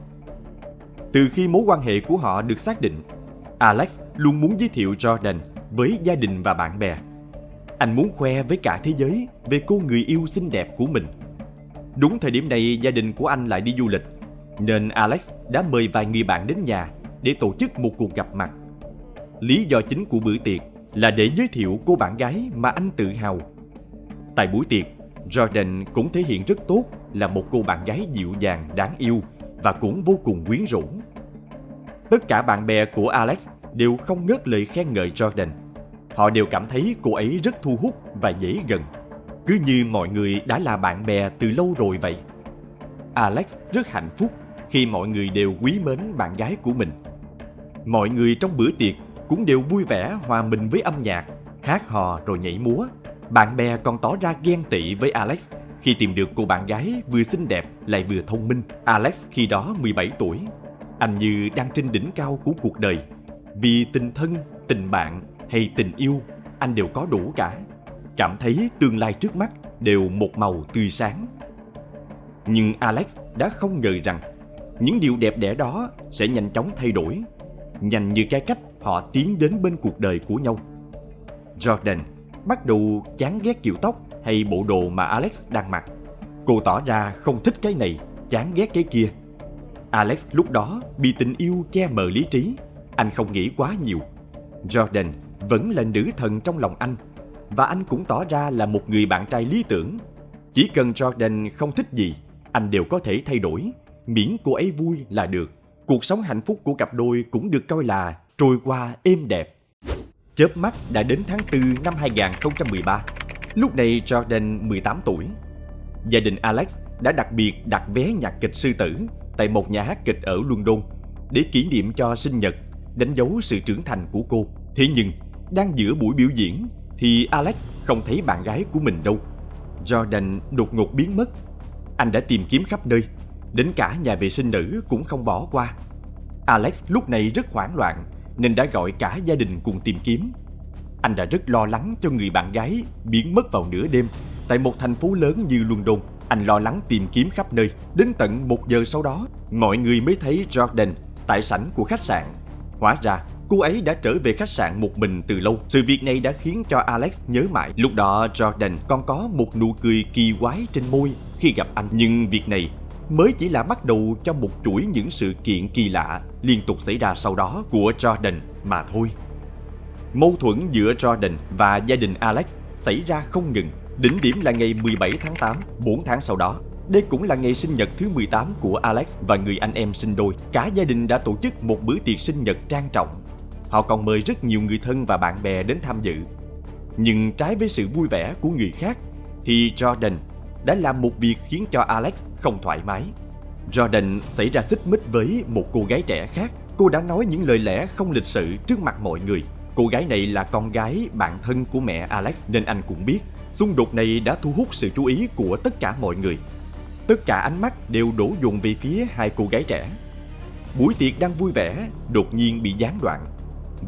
Từ khi mối quan hệ của họ được xác định, Alex luôn muốn giới thiệu Jordan với gia đình và bạn bè. Anh muốn khoe với cả thế giới về cô người yêu xinh đẹp của mình. Đúng thời điểm này gia đình của anh lại đi du lịch, nên Alex đã mời vài người bạn đến nhà để tổ chức một cuộc gặp mặt. Lý do chính của bữa tiệc là để giới thiệu cô bạn gái mà anh tự hào. Tại buổi tiệc, Jordan cũng thể hiện rất tốt là một cô bạn gái dịu dàng đáng yêu và cũng vô cùng quyến rũ. Tất cả bạn bè của Alex đều không ngớt lời khen ngợi Jordan. Họ đều cảm thấy cô ấy rất thu hút và dễ gần, cứ như mọi người đã là bạn bè từ lâu rồi vậy. Alex rất hạnh phúc khi mọi người đều quý mến bạn gái của mình. Mọi người trong bữa tiệc cũng đều vui vẻ hòa mình với âm nhạc, hát hò rồi nhảy múa. Bạn bè còn tỏ ra ghen tị với Alex khi tìm được cô bạn gái vừa xinh đẹp lại vừa thông minh. Alex khi đó 17 tuổi. Anh như đang trên đỉnh cao của cuộc đời. Vì tình thân, tình bạn hay tình yêu, anh đều có đủ cả. Cảm thấy tương lai trước mắt đều một màu tươi sáng. Nhưng Alex đã không ngờ rằng những điều đẹp đẽ đó sẽ nhanh chóng thay đổi, nhanh như cái cách họ tiến đến bên cuộc đời của nhau. Jordan bắt đầu chán ghét kiểu tóc hay bộ đồ mà Alex đang mặc. Cô tỏ ra không thích cái này, chán ghét cái kia. Alex lúc đó bị tình yêu che mờ lý trí. Anh không nghĩ quá nhiều. Jordan vẫn là nữ thần trong lòng anh, và anh cũng tỏ ra là một người bạn trai lý tưởng. Chỉ cần Jordan không thích gì, anh đều có thể thay đổi, miễn cô ấy vui là được. Cuộc sống hạnh phúc của cặp đôi cũng được coi là trôi qua êm đẹp. Chớp mắt đã đến tháng 4 năm 2013. Lúc này Jordan 18 tuổi. Gia đình Alex đã đặc biệt đặt vé nhạc kịch Sư Tử tại một nhà hát kịch ở London để kỷ niệm cho sinh nhật, đánh dấu sự trưởng thành của cô. Thế nhưng, đang giữa buổi biểu diễn thì Alex không thấy bạn gái của mình đâu. Jordan đột ngột biến mất. Anh đã tìm kiếm khắp nơi, đến cả nhà vệ sinh nữ cũng không bỏ qua. Alex lúc này rất hoảng loạn nên đã gọi cả gia đình cùng tìm kiếm. Anh đã rất lo lắng cho người bạn gái biến mất vào nửa đêm tại một thành phố lớn như London. Anh lo lắng tìm kiếm khắp nơi. Đến tận 1 giờ sau đó, mọi người mới thấy Jordan tại sảnh của khách sạn. Hóa ra, cô ấy đã trở về khách sạn một mình từ lâu. Sự việc này đã khiến cho Alex nhớ mãi. Lúc đó Jordan còn có một nụ cười kỳ quái trên môi khi gặp anh. Nhưng việc này mới chỉ là bắt đầu cho một chuỗi những sự kiện kỳ lạ liên tục xảy ra sau đó của Jordan mà thôi. Mâu thuẫn giữa Jordan và gia đình Alex xảy ra không ngừng. Đỉnh điểm là ngày 17 tháng 8, 4 tháng sau đó. Đây cũng là ngày sinh nhật thứ 18 của Alex và người anh em sinh đôi. Cả gia đình đã tổ chức một bữa tiệc sinh nhật trang trọng. Họ còn mời rất nhiều người thân và bạn bè đến tham dự. Nhưng trái với sự vui vẻ của người khác, thì Jordan đã làm một việc khiến cho Alex không thoải mái. Jordan xảy ra xích mích với một cô gái trẻ khác. Cô đã nói những lời lẽ không lịch sự trước mặt mọi người. Cô gái này là con gái bạn thân của mẹ Alex nên anh cũng biết. Xung đột này đã thu hút sự chú ý của tất cả mọi người. Tất cả ánh mắt đều đổ dồn về phía hai cô gái trẻ. Buổi tiệc đang vui vẻ đột nhiên bị gián đoạn,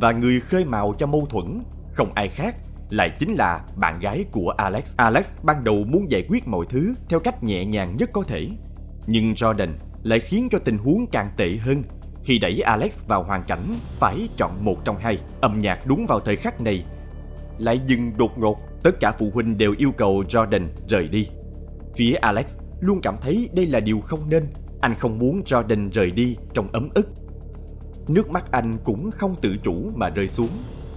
và người khơi mào cho mâu thuẫn không ai khác lại chính là bạn gái của Alex. Alex ban đầu muốn giải quyết mọi thứ theo cách nhẹ nhàng nhất có thể, nhưng Jordan lại khiến cho tình huống càng tệ hơn khi đẩy Alex vào hoàn cảnh phải chọn một trong hai. Âm nhạc đúng vào thời khắc này lại dừng đột ngột. Tất cả phụ huynh đều yêu cầu Jordan rời đi. Phía Alex luôn cảm thấy đây là điều không nên. Anh không muốn Jordan rời đi trong ấm ức. Nước mắt anh cũng không tự chủ mà rơi xuống.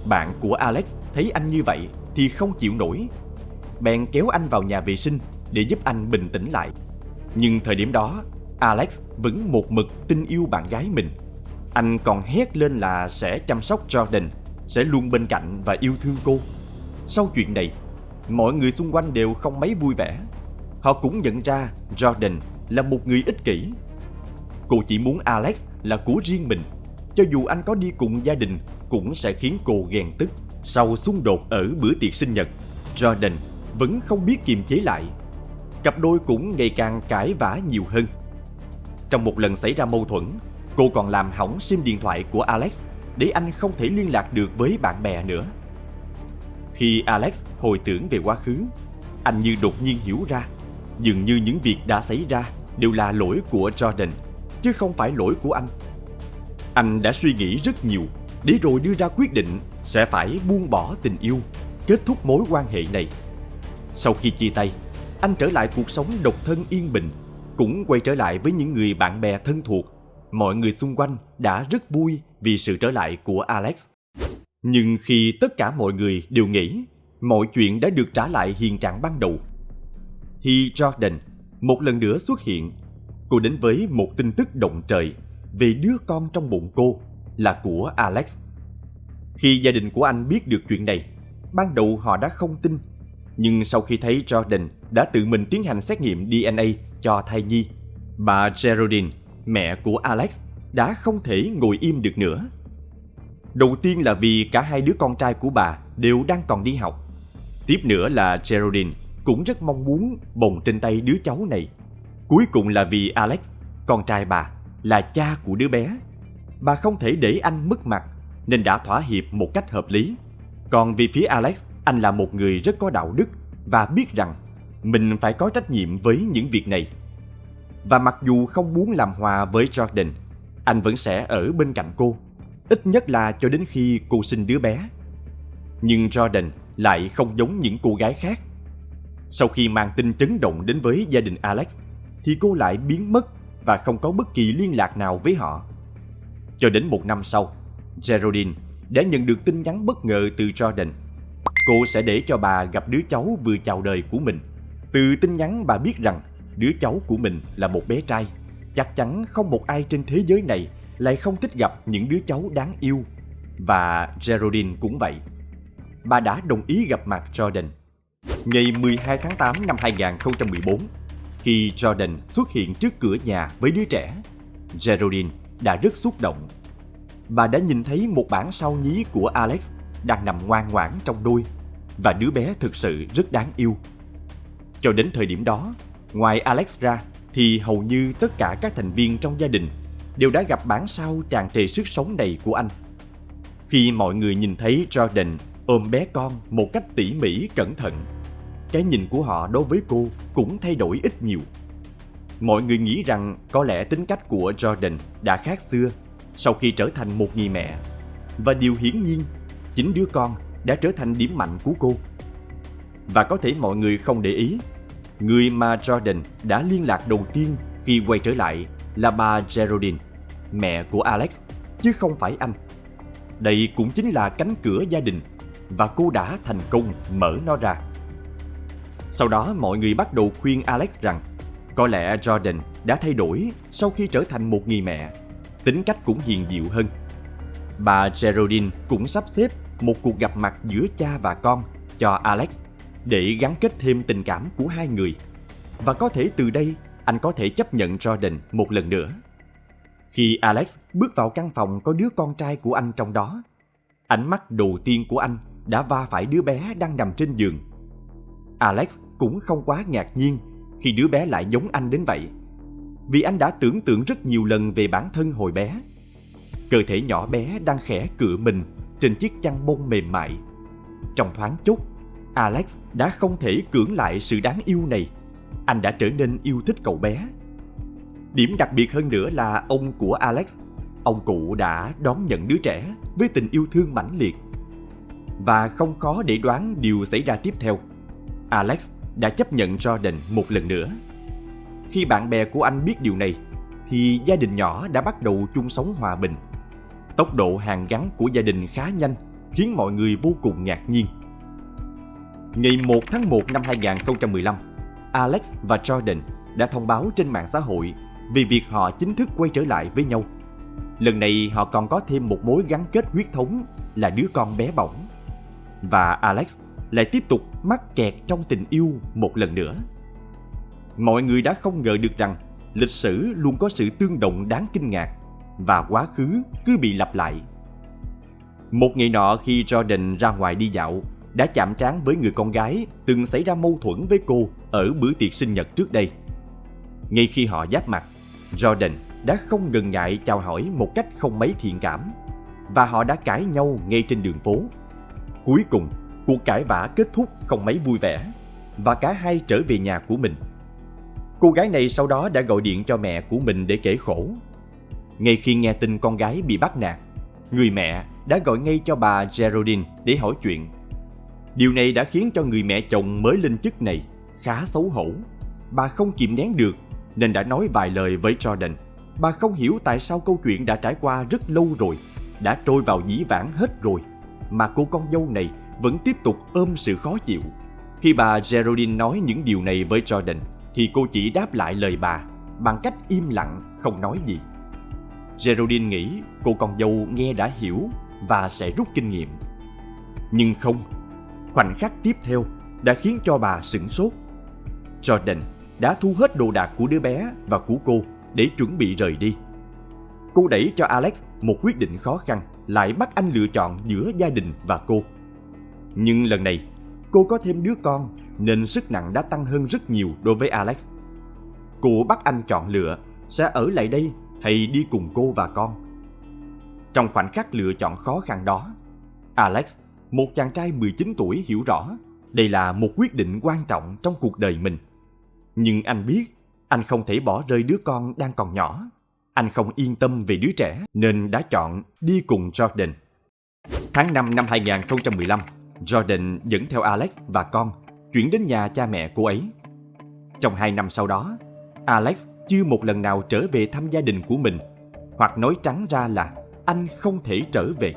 Bạn của Alex thấy anh như vậy thì không chịu nổi, bèn kéo anh vào nhà vệ sinh để giúp anh bình tĩnh lại. Nhưng thời điểm đó, Alex vẫn một mực tin yêu bạn gái mình. Anh còn hét lên là sẽ chăm sóc Jordan, sẽ luôn bên cạnh và yêu thương cô. Sau chuyện này, mọi người xung quanh đều không mấy vui vẻ. Họ cũng nhận ra Jordan là một người ích kỷ. Cô chỉ muốn Alex là của riêng mình. Cho dù anh có đi cùng gia đình cũng sẽ khiến cô ghen tức. Sau xung đột ở bữa tiệc sinh nhật, Jordan vẫn không biết kiềm chế lại. Cặp đôi cũng ngày càng cãi vã nhiều hơn. Trong một lần xảy ra mâu thuẫn, cô còn làm hỏng sim điện thoại của Alex để anh không thể liên lạc được với bạn bè nữa. Khi Alex hồi tưởng về quá khứ, anh như đột nhiên hiểu ra, dường như những việc đã xảy ra đều là lỗi của Jordan, chứ không phải lỗi của anh. Anh đã suy nghĩ rất nhiều để rồi đưa ra quyết định sẽ phải buông bỏ tình yêu, kết thúc mối quan hệ này. Sau khi chia tay, anh trở lại cuộc sống độc thân yên bình, cũng quay trở lại với những người bạn bè thân thuộc. Mọi người xung quanh đã rất vui vì sự trở lại của Alex. Nhưng khi tất cả mọi người đều nghĩ mọi chuyện đã được trả lại hiện trạng ban đầu, thì Jordan một lần nữa xuất hiện. cô đến với một tin tức động trời về đứa con trong bụng cô là của Alex. Khi gia đình của anh biết được chuyện này, ban đầu họ đã không tin. Nhưng sau khi thấy Jordan đã tự mình tiến hành xét nghiệm DNA cho thai nhi, bà Geraldine, mẹ của Alex, đã không thể ngồi im được nữa. Đầu tiên là vì cả hai đứa con trai của bà đều đang còn đi học. Tiếp nữa là Geraldine cũng rất mong muốn bồng trên tay đứa cháu này. Cuối cùng là vì Alex, con trai bà, là cha của đứa bé. Bà không thể để anh mất mặt nên đã thỏa hiệp một cách hợp lý. Còn vì phía Alex, anh là một người rất có đạo đức và biết rằng mình phải có trách nhiệm với những việc này. Và mặc dù không muốn làm hòa với Jordan, anh vẫn sẽ ở bên cạnh cô, ít nhất là cho đến khi cô sinh đứa bé. Nhưng Jordan lại không giống những cô gái khác. Sau khi mang tin chấn động đến với gia đình Alex, thì cô lại biến mất và không có bất kỳ liên lạc nào với họ. Cho đến một năm sau, Geraldine đã nhận được tin nhắn bất ngờ từ Jordan. Cô sẽ để cho bà gặp đứa cháu vừa chào đời của mình. Từ tin nhắn bà biết rằng đứa cháu của mình là một bé trai. Chắc chắn không một ai trên thế giới này lại không thích gặp những đứa cháu đáng yêu. Và Geraldine cũng vậy. Bà đã đồng ý gặp mặt Jordan. Ngày 12 tháng 8 năm 2014, khi Jordan xuất hiện trước cửa nhà với đứa trẻ, Geraldine đã rất xúc động. Bà đã nhìn thấy một bản sao nhí của Alex đang nằm ngoan ngoãn trong đôi, và đứa bé thực sự rất đáng yêu. Cho đến thời điểm đó, ngoài Alex ra thì hầu như tất cả các thành viên trong gia đình đều đã gặp bản sao tràn trề sức sống này của anh. Khi mọi người nhìn thấy Jordan ôm bé con một cách tỉ mỉ cẩn thận, cái nhìn của họ đối với cô cũng thay đổi ít nhiều. Mọi người nghĩ rằng có lẽ tính cách của Jordan đã khác xưa sau khi trở thành một người mẹ. Và điều hiển nhiên, chính đứa con đã trở thành điểm mạnh của cô. Và có thể mọi người không để ý, người mà Jordan đã liên lạc đầu tiên khi quay trở lại là bà Geraldine, mẹ của Alex, chứ không phải anh. Đây cũng chính là cánh cửa gia đình, và cô đã thành công mở nó ra. Sau đó mọi người bắt đầu khuyên Alex rằng có lẽ Jordan đã thay đổi sau khi trở thành một người mẹ, tính cách cũng hiền dịu hơn. Bà Geraldine cũng sắp xếp một cuộc gặp mặt giữa cha và con cho Alex để gắn kết thêm tình cảm của hai người. Và có thể từ đây anh có thể chấp nhận Jordan một lần nữa. Khi Alex bước vào căn phòng có đứa con trai của anh trong đó, ánh mắt đầu tiên của anh đã va phải đứa bé đang nằm trên giường. Alex cũng không quá ngạc nhiên khi đứa bé lại giống anh đến vậy, vì anh đã tưởng tượng rất nhiều lần về bản thân hồi bé. Cơ thể nhỏ bé đang khẽ cựa mình trên chiếc chăn bông mềm mại. Trong thoáng chốc, Alex đã không thể cưỡng lại sự đáng yêu này. Anh đã trở nên yêu thích cậu bé. Điểm đặc biệt hơn nữa là ông của Alex, ông cụ, đã đón nhận đứa trẻ với tình yêu thương mãnh liệt. Và không khó để đoán điều xảy ra tiếp theo. Alex đã chấp nhận Jordan một lần nữa. Khi bạn bè của anh biết điều này, thì gia đình nhỏ đã bắt đầu chung sống hòa bình. Tốc độ hàn gắn của gia đình khá nhanh, khiến mọi người vô cùng ngạc nhiên. Ngày 1 tháng 1 năm 2015, Alex và Jordan đã thông báo trên mạng xã hội về việc họ chính thức quay trở lại với nhau. Lần này họ còn có thêm một mối gắn kết huyết thống là đứa con bé bỏng. Và Alex lại tiếp tục mắc kẹt trong tình yêu một lần nữa. Mọi người đã không ngờ được rằng lịch sử luôn có sự tương đồng đáng kinh ngạc, và quá khứ cứ bị lặp lại. Một ngày nọ khi Jordan ra ngoài đi dạo, đã chạm trán với người con gái từng xảy ra mâu thuẫn với cô ở bữa tiệc sinh nhật trước đây. Ngay khi họ giáp mặt, Jordan đã không ngần ngại chào hỏi một cách không mấy thiện cảm, và họ đã cãi nhau ngay trên đường phố. Cuối cùng, cuộc cãi vã kết thúc không mấy vui vẻ, và cả hai trở về nhà của mình. Cô gái này sau đó đã gọi điện cho mẹ của mình để kể khổ. Ngay khi nghe tin con gái bị bắt nạt, người mẹ đã gọi ngay cho bà Geraldine để hỏi chuyện. Điều này đã khiến cho người mẹ chồng mới lên chức này khá xấu hổ. Bà không kìm nén được nên đã nói vài lời với Jordan. Bà không hiểu tại sao câu chuyện đã trải qua rất lâu rồi, đã trôi vào dĩ vãng hết rồi, mà cô con dâu này vẫn tiếp tục ôm sự khó chịu. Khi bà Geraldine nói những điều này với Jordan, thì cô chỉ đáp lại lời bà bằng cách im lặng không nói gì. Geraldine nghĩ cô con dâu nghe đã hiểu và sẽ rút kinh nghiệm. Nhưng không, khoảnh khắc tiếp theo đã khiến cho bà sửng sốt. Jordan đã thu hết đồ đạc của đứa bé và của cô để chuẩn bị rời đi. Cô đẩy cho Alex một quyết định khó khăn, lại bắt anh lựa chọn giữa gia đình và cô. Nhưng lần này, cô có thêm đứa con nên sức nặng đã tăng hơn rất nhiều đối với Alex. Cô bắt anh chọn lựa sẽ ở lại đây hay đi cùng cô và con. Trong khoảnh khắc lựa chọn khó khăn đó, Alex, một chàng trai 19 tuổi hiểu rõ đây là một quyết định quan trọng trong cuộc đời mình. Nhưng anh biết anh không thể bỏ rơi đứa con đang còn nhỏ. Anh không yên tâm về đứa trẻ nên đã chọn đi cùng Jordan. Tháng 5 năm 2015, Jordan dẫn theo Alex và con chuyển đến nhà cha mẹ cô ấy. Trong 2 năm sau đó, Alex chưa một lần nào trở về thăm gia đình của mình, hoặc nói trắng ra là anh không thể trở về.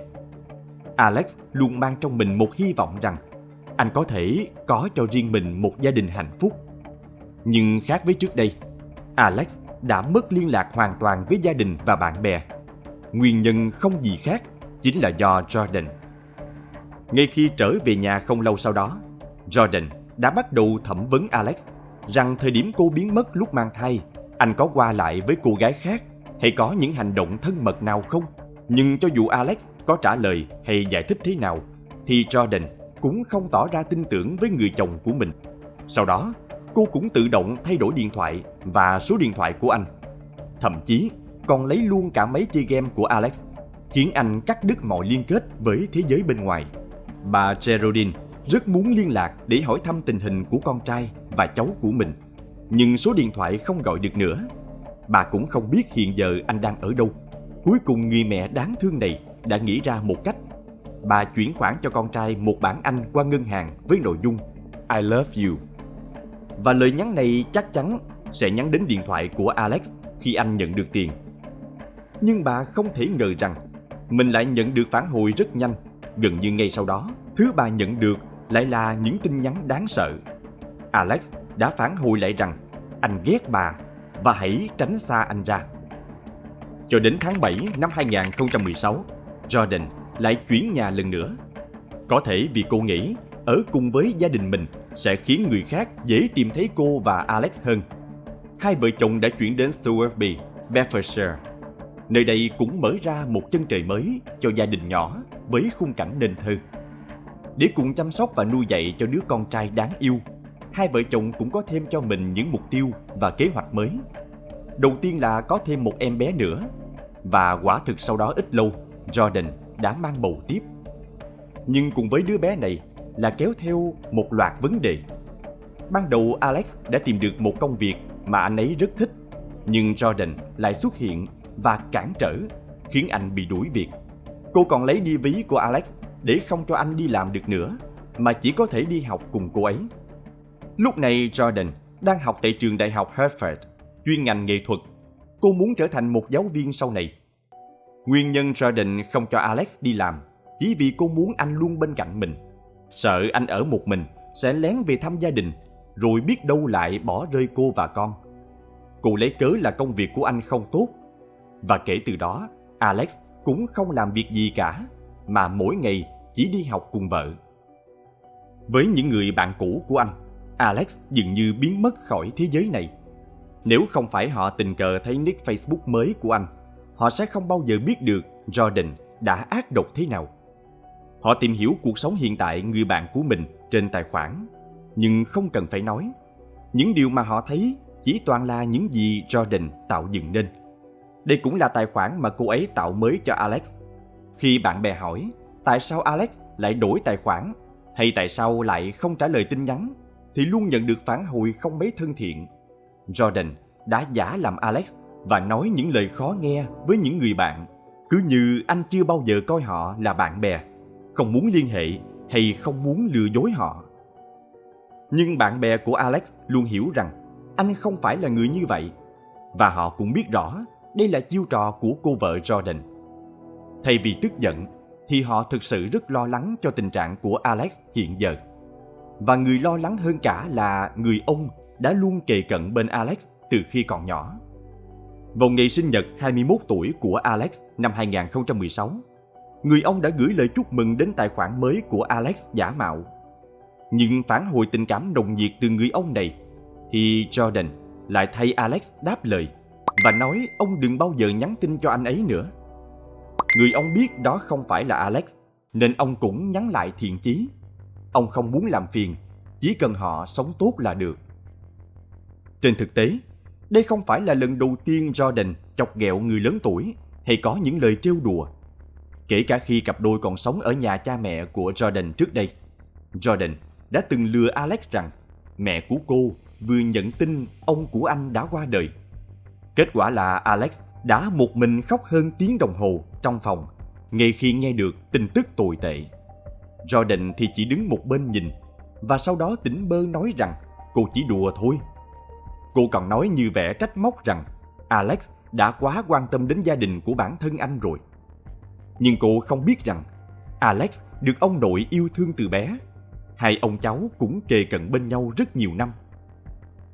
Alex luôn mang trong mình một hy vọng rằng anh có thể có cho riêng mình một gia đình hạnh phúc. Nhưng khác với trước đây, Alex đã mất liên lạc hoàn toàn với gia đình và bạn bè. Nguyên nhân không gì khác, chính là do Jordan. Ngay khi trở về nhà không lâu sau đó, Jordan đã bắt đầu thẩm vấn Alex rằng thời điểm cô biến mất lúc mang thai, anh có qua lại với cô gái khác hay có những hành động thân mật nào không. Nhưng cho dù Alex có trả lời hay giải thích thế nào, thì Jordan cũng không tỏ ra tin tưởng với người chồng của mình. Sau đó, cô cũng tự động thay đổi điện thoại và số điện thoại của anh. Thậm chí còn lấy luôn cả máy chơi game của Alex, khiến anh cắt đứt mọi liên kết với thế giới bên ngoài. Bà Geraldine rất muốn liên lạc để hỏi thăm tình hình của con trai và cháu của mình, nhưng số điện thoại không gọi được nữa. Bà cũng không biết hiện giờ anh đang ở đâu. Cuối cùng người mẹ đáng thương này đã nghĩ ra một cách. Bà chuyển khoản cho con trai một bảng Anh qua ngân hàng với nội dung I love you. Và lời nhắn này chắc chắn sẽ nhắn đến điện thoại của Alex khi anh nhận được tiền. Nhưng bà không thể ngờ rằng mình lại nhận được phản hồi rất nhanh. Gần như ngay sau đó, thứ bà nhận được lại là những tin nhắn đáng sợ. Alex đã phản hồi lại rằng anh ghét bà và hãy tránh xa anh ra. Cho đến tháng 7 năm 2016, Jordan lại chuyển nhà lần nữa. Có thể vì cô nghĩ ở cùng với gia đình mình sẽ khiến người khác dễ tìm thấy cô và Alex hơn. Hai vợ chồng đã chuyển đến Sowerby, Bedfordshire. Nơi đây cũng mở ra một chân trời mới cho gia đình nhỏ với khung cảnh nên thơ. Để cùng chăm sóc và nuôi dạy cho đứa con trai đáng yêu, hai vợ chồng cũng có thêm cho mình những mục tiêu và kế hoạch mới. Đầu tiên là có thêm một em bé nữa, và quả thực sau đó ít lâu, Jordan đã mang bầu tiếp. Nhưng cùng với đứa bé này là kéo theo một loạt vấn đề. Ban đầu Alex đã tìm được một công việc mà anh ấy rất thích, nhưng Jordan lại xuất hiện và cản trở, khiến anh bị đuổi việc. Cô còn lấy đi ví của Alex để không cho anh đi làm được nữa, mà chỉ có thể đi học cùng cô ấy. Lúc này Jordan đang học tại trường đại học Harvard, chuyên ngành nghệ thuật. Cô muốn trở thành một giáo viên sau này. Nguyên nhân Jordan không cho Alex đi làm chỉ vì cô muốn anh luôn bên cạnh mình. Sợ anh ở một mình sẽ lén về thăm gia đình, rồi biết đâu lại bỏ rơi cô và con. Cô lấy cớ là công việc của anh không tốt. Và kể từ đó, Alex cũng không làm việc gì cả, mà mỗi ngày chỉ đi học cùng vợ. Với những người bạn cũ của anh, Alex dường như biến mất khỏi thế giới này. Nếu không phải họ tình cờ thấy nick Facebook mới của anh, họ sẽ không bao giờ biết được Jordan đã ác độc thế nào. Họ tìm hiểu cuộc sống hiện tại người bạn của mình trên tài khoản, nhưng không cần phải nói. Những điều mà họ thấy chỉ toàn là những gì Jordan tạo dựng nên. Đây cũng là tài khoản mà cô ấy tạo mới cho Alex. Khi bạn bè hỏi tại sao Alex lại đổi tài khoản, hay tại sao lại không trả lời tin nhắn, thì luôn nhận được phản hồi không mấy thân thiện. Jordan đã giả làm Alex và nói những lời khó nghe với những người bạn, cứ như anh chưa bao giờ coi họ là bạn bè, không muốn liên hệ hay không muốn lừa dối họ. Nhưng bạn bè của Alex luôn hiểu rằng anh không phải là người như vậy, và họ cũng biết rõ đây là chiêu trò của cô vợ Jordan. Thay vì tức giận, thì họ thực sự rất lo lắng cho tình trạng của Alex hiện giờ. Và người lo lắng hơn cả là người ông đã luôn kề cận bên Alex từ khi còn nhỏ. Vào ngày sinh nhật 21 tuổi của Alex năm 2016, người ông đã gửi lời chúc mừng đến tài khoản mới của Alex giả mạo. Nhưng phản hồi tình cảm nồng nhiệt từ người ông này, thì Jordan lại thay Alex đáp lời và nói ông đừng bao giờ nhắn tin cho anh ấy nữa. Người ông biết đó không phải là Alex, nên ông cũng nhắn lại thiện chí. Ông không muốn làm phiền, chỉ cần họ sống tốt là được. Trên thực tế, đây không phải là lần đầu tiên Jordan chọc ghẹo người lớn tuổi hay có những lời trêu đùa. Kể cả khi cặp đôi còn sống ở nhà cha mẹ của Jordan trước đây, Jordan đã từng lừa Alex rằng mẹ của cô vừa nhận tin ông của anh đã qua đời. Kết quả là Alex đã một mình khóc hơn tiếng đồng hồ trong phòng ngay khi nghe được tin tức tồi tệ. Jordan thì chỉ đứng một bên nhìn và sau đó tỉnh bơ nói rằng cô chỉ đùa thôi. Cô còn nói như vẻ trách móc rằng Alex đã quá quan tâm đến gia đình của bản thân anh rồi. Nhưng cô không biết rằng Alex được ông nội yêu thương từ bé. Hai ông cháu cũng kề cận bên nhau rất nhiều năm.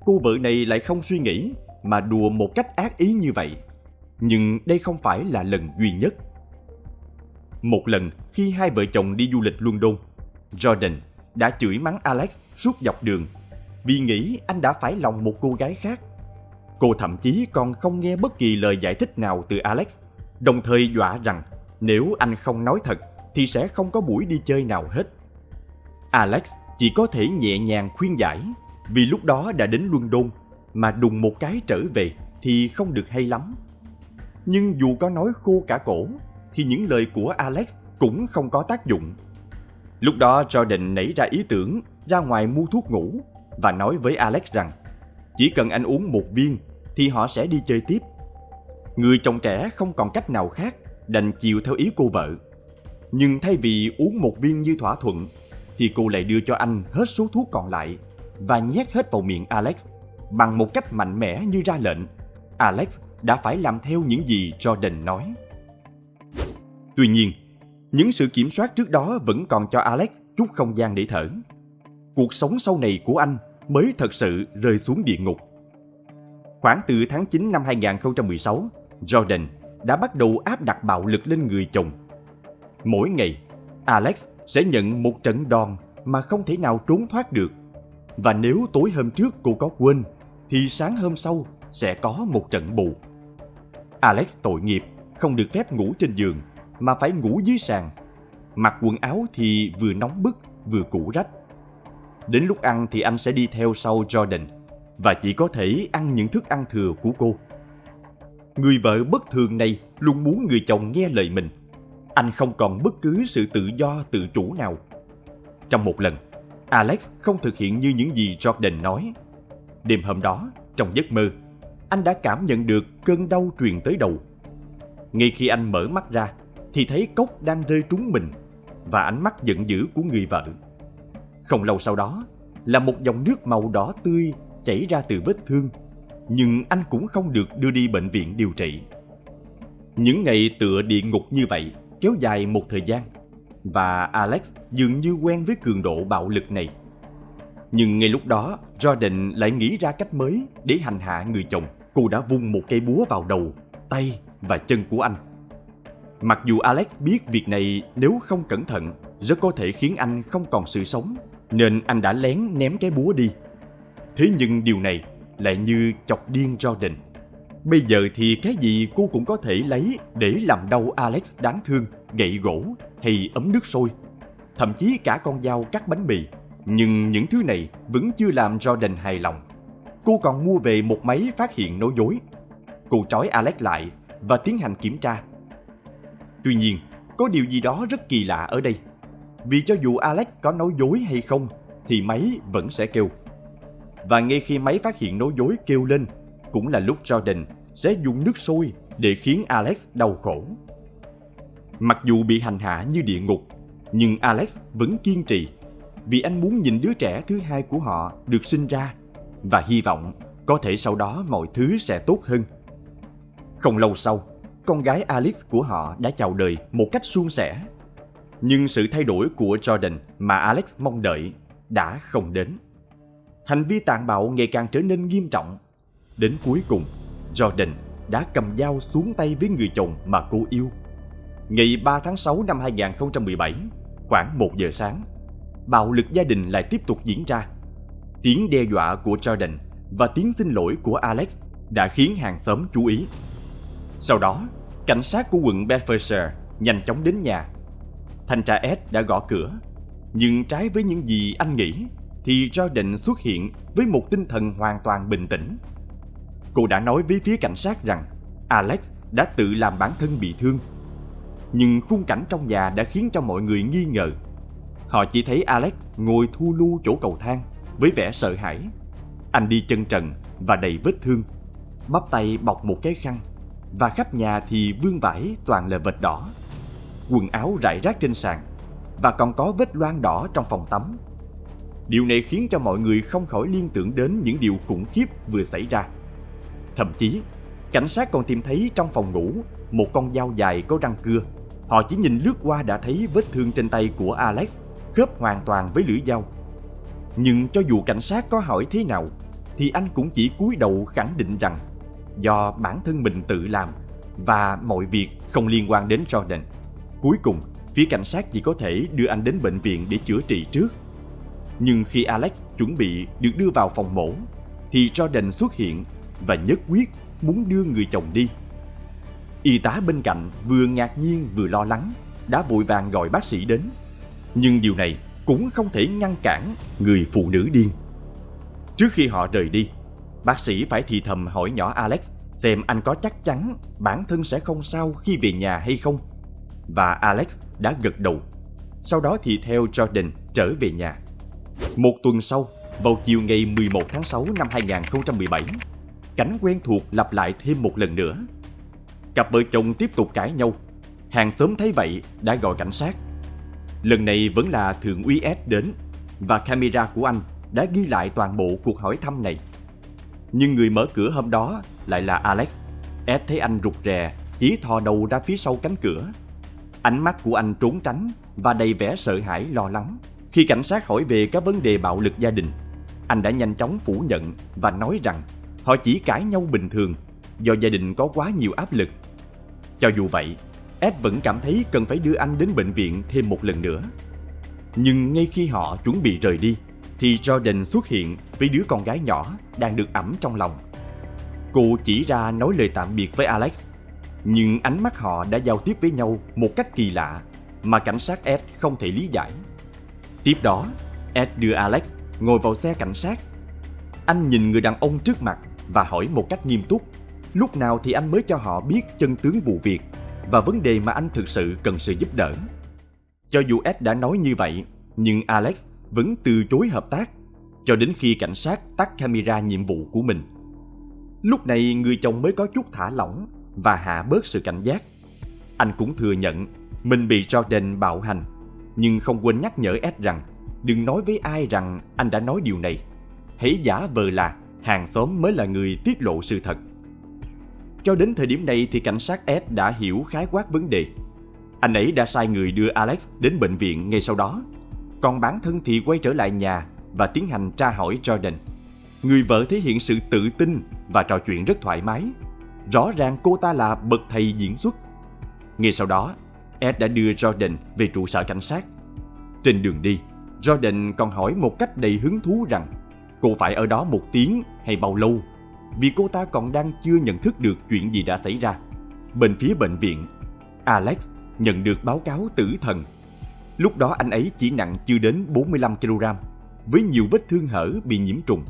Cô vợ này lại không suy nghĩ mà đùa một cách ác ý như vậy. Nhưng đây không phải là lần duy nhất. Một lần khi hai vợ chồng đi du lịch London, Jordan đã chửi mắng Alex suốt dọc đường vì nghĩ anh đã phải lòng một cô gái khác. Cô thậm chí còn không nghe bất kỳ lời giải thích nào từ Alex, đồng thời dọa rằng nếu anh không nói thật thì sẽ không có buổi đi chơi nào hết. Alex chỉ có thể nhẹ nhàng khuyên giải, vì lúc đó đã đến London mà đùng một cái trở về thì không được hay lắm. Nhưng dù có nói khô cả cổ thì những lời của Alex cũng không có tác dụng. Lúc đó Jordan nảy ra ý tưởng ra ngoài mua thuốc ngủ và nói với Alex rằng chỉ cần anh uống một viên thì họ sẽ đi chơi tiếp. Người chồng trẻ không còn cách nào khác đành chiều theo ý cô vợ. Nhưng thay vì uống một viên như thỏa thuận thì cô lại đưa cho anh hết số thuốc còn lại và nhét hết vào miệng Alex bằng một cách mạnh mẽ như ra lệnh. Alex đã phải làm theo những gì Jordan nói. Tuy nhiên, những sự kiểm soát trước đó vẫn còn cho Alex chút không gian để thở. Cuộc sống sau này của anh mới thật sự rơi xuống địa ngục. Khoảng từ tháng 9 năm 2016, Jordan đã bắt đầu áp đặt bạo lực lên người chồng. Mỗi ngày, Alex sẽ nhận một trận đòn mà không thể nào trốn thoát được. Và nếu tối hôm trước cô có quên, thì sáng hôm sau sẽ có một trận bù. Alex tội nghiệp, không được phép ngủ trên giường, mà phải ngủ dưới sàn. Mặc quần áo thì vừa nóng bức, vừa cũ rách. Đến lúc ăn thì anh sẽ đi theo sau Jordan, và chỉ có thể ăn những thức ăn thừa của cô. Người vợ bất thường này luôn muốn người chồng nghe lời mình. Anh không còn bất cứ sự tự do tự chủ nào. Trong một lần, Alex không thực hiện như những gì Jordan nói. Đêm hôm đó, trong giấc mơ, anh đã cảm nhận được cơn đau truyền tới đầu. Ngay khi anh mở mắt ra, thì thấy cốc đang rơi trúng mình và ánh mắt giận dữ của người vợ. Không lâu sau đó là một dòng nước màu đỏ tươi chảy ra từ vết thương, nhưng anh cũng không được đưa đi bệnh viện điều trị. Những ngày tựa địa ngục như vậy kéo dài một thời gian, và Alex dường như quen với cường độ bạo lực này. Nhưng ngay lúc đó, Jordan lại nghĩ ra cách mới để hành hạ người chồng. Cô đã vung một cây búa vào đầu, tay và chân của anh. Mặc dù Alex biết việc này nếu không cẩn thận rất có thể khiến anh không còn sự sống, nên anh đã lén ném cái búa đi. Thế nhưng điều này lại như chọc điên Jordan. Bây giờ thì cái gì cô cũng có thể lấy để làm đau Alex đáng thương, gậy gỗ hay ấm nước sôi, thậm chí cả con dao cắt bánh mì. Nhưng những thứ này vẫn chưa làm Jordan hài lòng. Cô còn mua về một máy phát hiện nói dối. Cô trói Alex lại và tiến hành kiểm tra. Tuy nhiên, có điều gì đó rất kỳ lạ ở đây. Vì cho dù Alex có nói dối hay không, thì máy vẫn sẽ kêu. Và ngay khi máy phát hiện nói dối kêu lên, cũng là lúc Jordan sẽ dùng nước sôi để khiến Alex đau khổ. Mặc dù bị hành hạ như địa ngục, nhưng Alex vẫn kiên trì, vì anh muốn nhìn đứa trẻ thứ hai của họ được sinh ra và hy vọng có thể sau đó mọi thứ sẽ tốt hơn. Không lâu sau, con gái Alex của họ đã chào đời một cách suôn sẻ. Nhưng sự thay đổi của Jordan mà Alex mong đợi đã không đến. Hành vi tàn bạo ngày càng trở nên nghiêm trọng. Đến cuối cùng, Jordan đã cầm dao xuống tay với người chồng mà cô yêu. Ngày 3 tháng 6 năm 2017, khoảng 1 giờ sáng, bạo lực gia đình lại tiếp tục diễn ra. Tiếng đe dọa của Jordan và tiếng xin lỗi của Alex đã khiến hàng xóm chú ý. Sau đó, cảnh sát của quận Bedfordshire nhanh chóng đến nhà. Thanh tra Ed đã gõ cửa, nhưng trái với những gì anh nghĩ thì Jordan xuất hiện với một tinh thần hoàn toàn bình tĩnh. Cô đã nói với phía cảnh sát rằng Alex đã tự làm bản thân bị thương. Nhưng khung cảnh trong nhà đã khiến cho mọi người nghi ngờ. Họ chỉ thấy Alex ngồi thu lu chỗ cầu thang với vẻ sợ hãi. Anh đi chân trần và đầy vết thương, bắp tay bọc một cái khăn, và khắp nhà thì vương vãi toàn là vệt đỏ. Quần áo rải rác trên sàn, và còn có vết loang đỏ trong phòng tắm. Điều này khiến cho mọi người không khỏi liên tưởng đến những điều khủng khiếp vừa xảy ra. Thậm chí, cảnh sát còn tìm thấy trong phòng ngủ một con dao dài có răng cưa. Họ chỉ nhìn lướt qua đã thấy vết thương trên tay của Alex khớp hoàn toàn với lưỡi dao. Nhưng cho dù cảnh sát có hỏi thế nào, thì anh cũng chỉ cúi đầu khẳng định rằng do bản thân mình tự làm và mọi việc không liên quan đến Jordan. Cuối cùng, phía cảnh sát chỉ có thể đưa anh đến bệnh viện để chữa trị trước. Nhưng khi Alex chuẩn bị được đưa vào phòng mổ, thì Jordan xuất hiện và nhất quyết muốn đưa người chồng đi. Y tá bên cạnh vừa ngạc nhiên vừa lo lắng, đã vội vàng gọi bác sĩ đến. Nhưng điều này cũng không thể ngăn cản người phụ nữ điên. Trước khi họ rời đi, bác sĩ phải thì thầm hỏi nhỏ Alex xem anh có chắc chắn bản thân sẽ không sao khi về nhà hay không. Và Alex đã gật đầu. Sau đó thì theo Jordan trở về nhà. Một tuần sau, vào chiều ngày 11 tháng 6 năm 2017, cảnh quen thuộc lặp lại thêm một lần nữa. Cặp vợ chồng tiếp tục cãi nhau. Hàng xóm thấy vậy đã gọi cảnh sát. Lần này vẫn là thượng úy Ed đến, và camera của anh đã ghi lại toàn bộ cuộc hỏi thăm này. Nhưng người mở cửa hôm đó lại là Alex. Ed thấy anh rụt rè, chỉ thò đầu ra phía sau cánh cửa. Ánh mắt của anh trốn tránh và đầy vẻ sợ hãi lo lắng. Khi cảnh sát hỏi về các vấn đề bạo lực gia đình, anh đã nhanh chóng phủ nhận và nói rằng họ chỉ cãi nhau bình thường do gia đình có quá nhiều áp lực. Cho dù vậy, Ed vẫn cảm thấy cần phải đưa anh đến bệnh viện thêm một lần nữa. Nhưng ngay khi họ chuẩn bị rời đi, thì Jordan xuất hiện với đứa con gái nhỏ đang được ẵm trong lòng. Cô chỉ ra nói lời tạm biệt với Alex, nhưng ánh mắt họ đã giao tiếp với nhau một cách kỳ lạ mà cảnh sát Ed không thể lý giải. Tiếp đó, Ed đưa Alex ngồi vào xe cảnh sát. Anh nhìn người đàn ông trước mặt và hỏi một cách nghiêm túc lúc nào thì anh mới cho họ biết chân tướng vụ việc và vấn đề mà anh thực sự cần sự giúp đỡ. Cho dù Ed đã nói như vậy, nhưng Alex vẫn từ chối hợp tác cho đến khi cảnh sát tắt camera nhiệm vụ của mình. Lúc này người chồng mới có chút thả lỏng và hạ bớt sự cảnh giác. Anh cũng thừa nhận mình bị Jordan bạo hành, nhưng không quên nhắc nhở Ed rằng đừng nói với ai rằng anh đã nói điều này. Hãy giả vờ là hàng xóm mới là người tiết lộ sự thật. Cho đến thời điểm này thì cảnh sát Ed đã hiểu khái quát vấn đề. Anh ấy đã sai người đưa Alex đến bệnh viện ngay sau đó, còn bản thân thì quay trở lại nhà và tiến hành tra hỏi Jordan. Người vợ thể hiện sự tự tin và trò chuyện rất thoải mái. Rõ ràng cô ta là bậc thầy diễn xuất. Ngay sau đó, Ed đã đưa Jordan về trụ sở cảnh sát. Trên đường đi, Jordan còn hỏi một cách đầy hứng thú rằng cô phải ở đó 1 tiếng hay bao lâu, vì cô ta còn đang chưa nhận thức được chuyện gì đã xảy ra. Bên phía bệnh viện, Alex nhận được báo cáo tử thần. Lúc đó anh ấy chỉ nặng chưa đến 45 kg, với nhiều vết thương hở bị nhiễm trùng.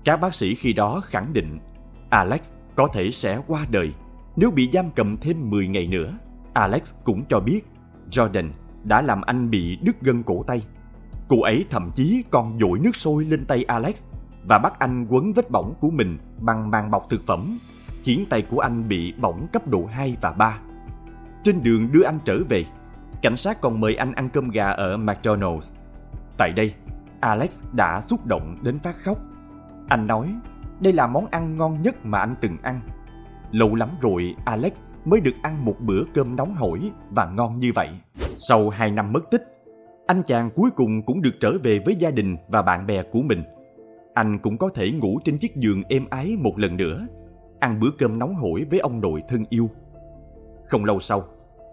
Các bác sĩ khi đó khẳng định Alex có thể sẽ qua đời nếu bị giam cầm thêm 10 ngày nữa. Alex cũng cho biết Jordan đã làm anh bị đứt gân cổ tay. Cô ấy thậm chí còn dội nước sôi lên tay Alex và bắt anh quấn vết bỏng của mình bằng màng bọc thực phẩm, khiến tay của anh bị bỏng cấp độ 2 và 3. Trên đường đưa anh trở về, cảnh sát còn mời anh ăn cơm gà ở McDonald's. Tại đây, Alex đã xúc động đến phát khóc. Anh nói đây là món ăn ngon nhất mà anh từng ăn. Lâu lắm rồi Alex mới được ăn một bữa cơm nóng hổi và ngon như vậy. Sau 2 năm mất tích, anh chàng cuối cùng cũng được trở về với gia đình và bạn bè của mình. Anh cũng có thể ngủ trên chiếc giường êm ái một lần nữa. ăn bữa cơm nóng hổi với ông nội thân yêu. Không lâu sau,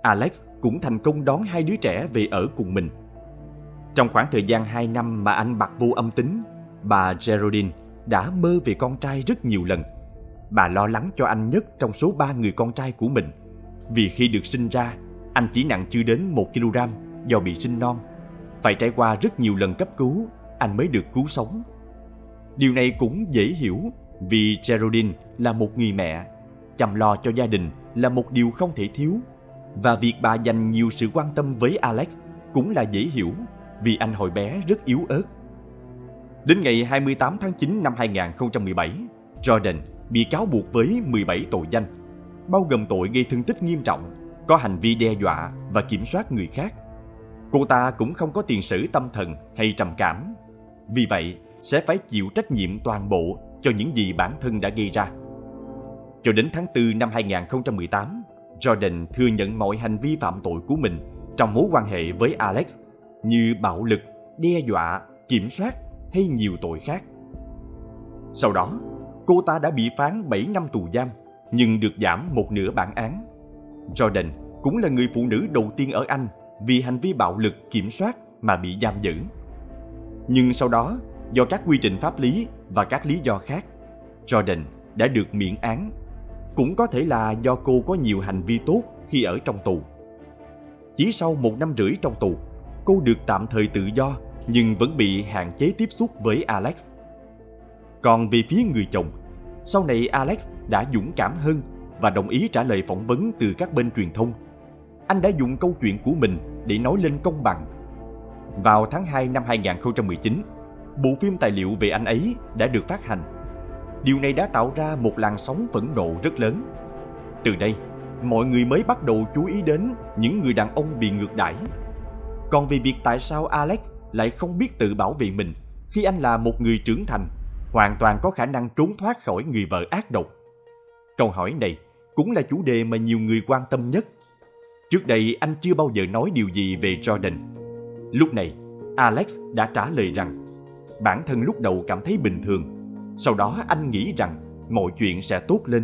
Alex cũng thành công đón 2 đứa trẻ về ở cùng mình. Trong khoảng thời gian 2 năm mà anh bặt vô âm tính, bà Geraldine đã mơ về con trai rất nhiều lần. Bà lo lắng cho anh nhất trong số 3 người con trai của mình, vì khi được sinh ra, anh chỉ nặng chưa đến 1 kg do bị sinh non. Phải trải qua rất nhiều lần cấp cứu, anh mới được cứu sống. Điều này cũng dễ hiểu, vì Geraldine là một người mẹ, chăm lo cho gia đình là một điều không thể thiếu. Và việc bà dành nhiều sự quan tâm với Alex cũng là dễ hiểu, vì anh hồi bé rất yếu ớt. Đến ngày 28 tháng 9 năm 2017, Jordan bị cáo buộc với 17 tội danh, bao gồm tội gây thương tích nghiêm trọng, có hành vi đe dọa và kiểm soát người khác. Cô ta cũng không có tiền sử tâm thần hay trầm cảm, vì vậy sẽ phải chịu trách nhiệm toàn bộ cho những gì bản thân đã gây ra. Cho đến tháng 4 năm 2018, Jordan thừa nhận mọi hành vi phạm tội của mình trong mối quan hệ với Alex, như bạo lực, đe dọa, kiểm soát hay nhiều tội khác. Sau đó, cô ta đã bị phán 7 năm tù giam, nhưng được giảm một nửa bản án. Jordan cũng là người phụ nữ đầu tiên ở Anh vì hành vi bạo lực kiểm soát mà bị giam giữ. Nhưng sau đó, do các quy trình pháp lý và các lý do khác, Jordan đã được miễn án. Cũng có thể là do cô có nhiều hành vi tốt khi ở trong tù. Chỉ sau 1 năm rưỡi trong tù, cô được tạm thời tự do nhưng vẫn bị hạn chế tiếp xúc với Alex. Còn về phía người chồng, sau này Alex đã dũng cảm hơn và đồng ý trả lời phỏng vấn từ các bên truyền thông. Anh đã dùng câu chuyện của mình để nói lên công bằng. Vào tháng 2 năm 2019, bộ phim tài liệu về anh ấy đã được phát hành. Điều này đã tạo ra một làn sóng phẫn nộ rất lớn. Từ đây, mọi người mới bắt đầu chú ý đến những người đàn ông bị ngược đãi. Còn về việc tại sao Alex lại không biết tự bảo vệ mình khi anh là một người trưởng thành, hoàn toàn có khả năng trốn thoát khỏi người vợ ác độc? Câu hỏi này cũng là chủ đề mà nhiều người quan tâm nhất. Trước đây anh chưa bao giờ nói điều gì về Jordan. Lúc này, Alex đã trả lời rằng bản thân lúc đầu cảm thấy bình thường, sau đó anh nghĩ rằng mọi chuyện sẽ tốt lên.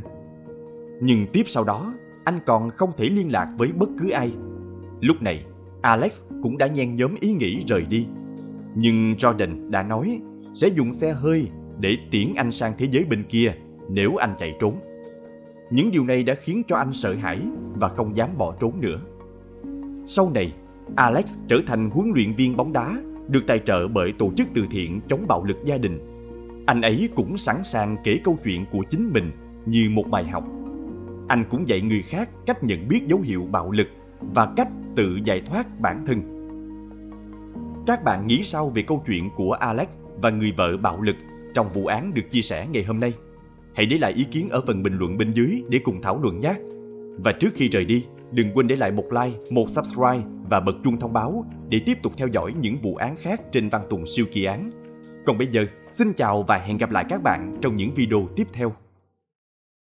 Nhưng tiếp sau đó, anh còn không thể liên lạc với bất cứ ai. Lúc này, Alex cũng đã nhen nhóm ý nghĩ rời đi. Nhưng Jordan đã nói sẽ dùng xe hơi để tiễn anh sang thế giới bên kia nếu anh chạy trốn. Những điều này đã khiến cho anh sợ hãi và không dám bỏ trốn nữa. Sau này, Alex trở thành huấn luyện viên bóng đá được tài trợ bởi tổ chức từ thiện chống bạo lực gia đình. Anh ấy cũng sẵn sàng kể câu chuyện của chính mình như một bài học. Anh cũng dạy người khác cách nhận biết dấu hiệu bạo lực và cách tự giải thoát bản thân. Các bạn nghĩ sao về câu chuyện của Alex và người vợ bạo lực trong vụ án được chia sẻ ngày hôm nay? Hãy để lại ý kiến ở phần bình luận bên dưới để cùng thảo luận nhé. Và trước khi rời đi, đừng quên để lại một like, một subscribe và bật chuông thông báo để tiếp tục theo dõi những vụ án khác trên Văn Tùng Siêu Kỳ Án. Còn bây giờ, xin chào và hẹn gặp lại các bạn trong những video tiếp theo.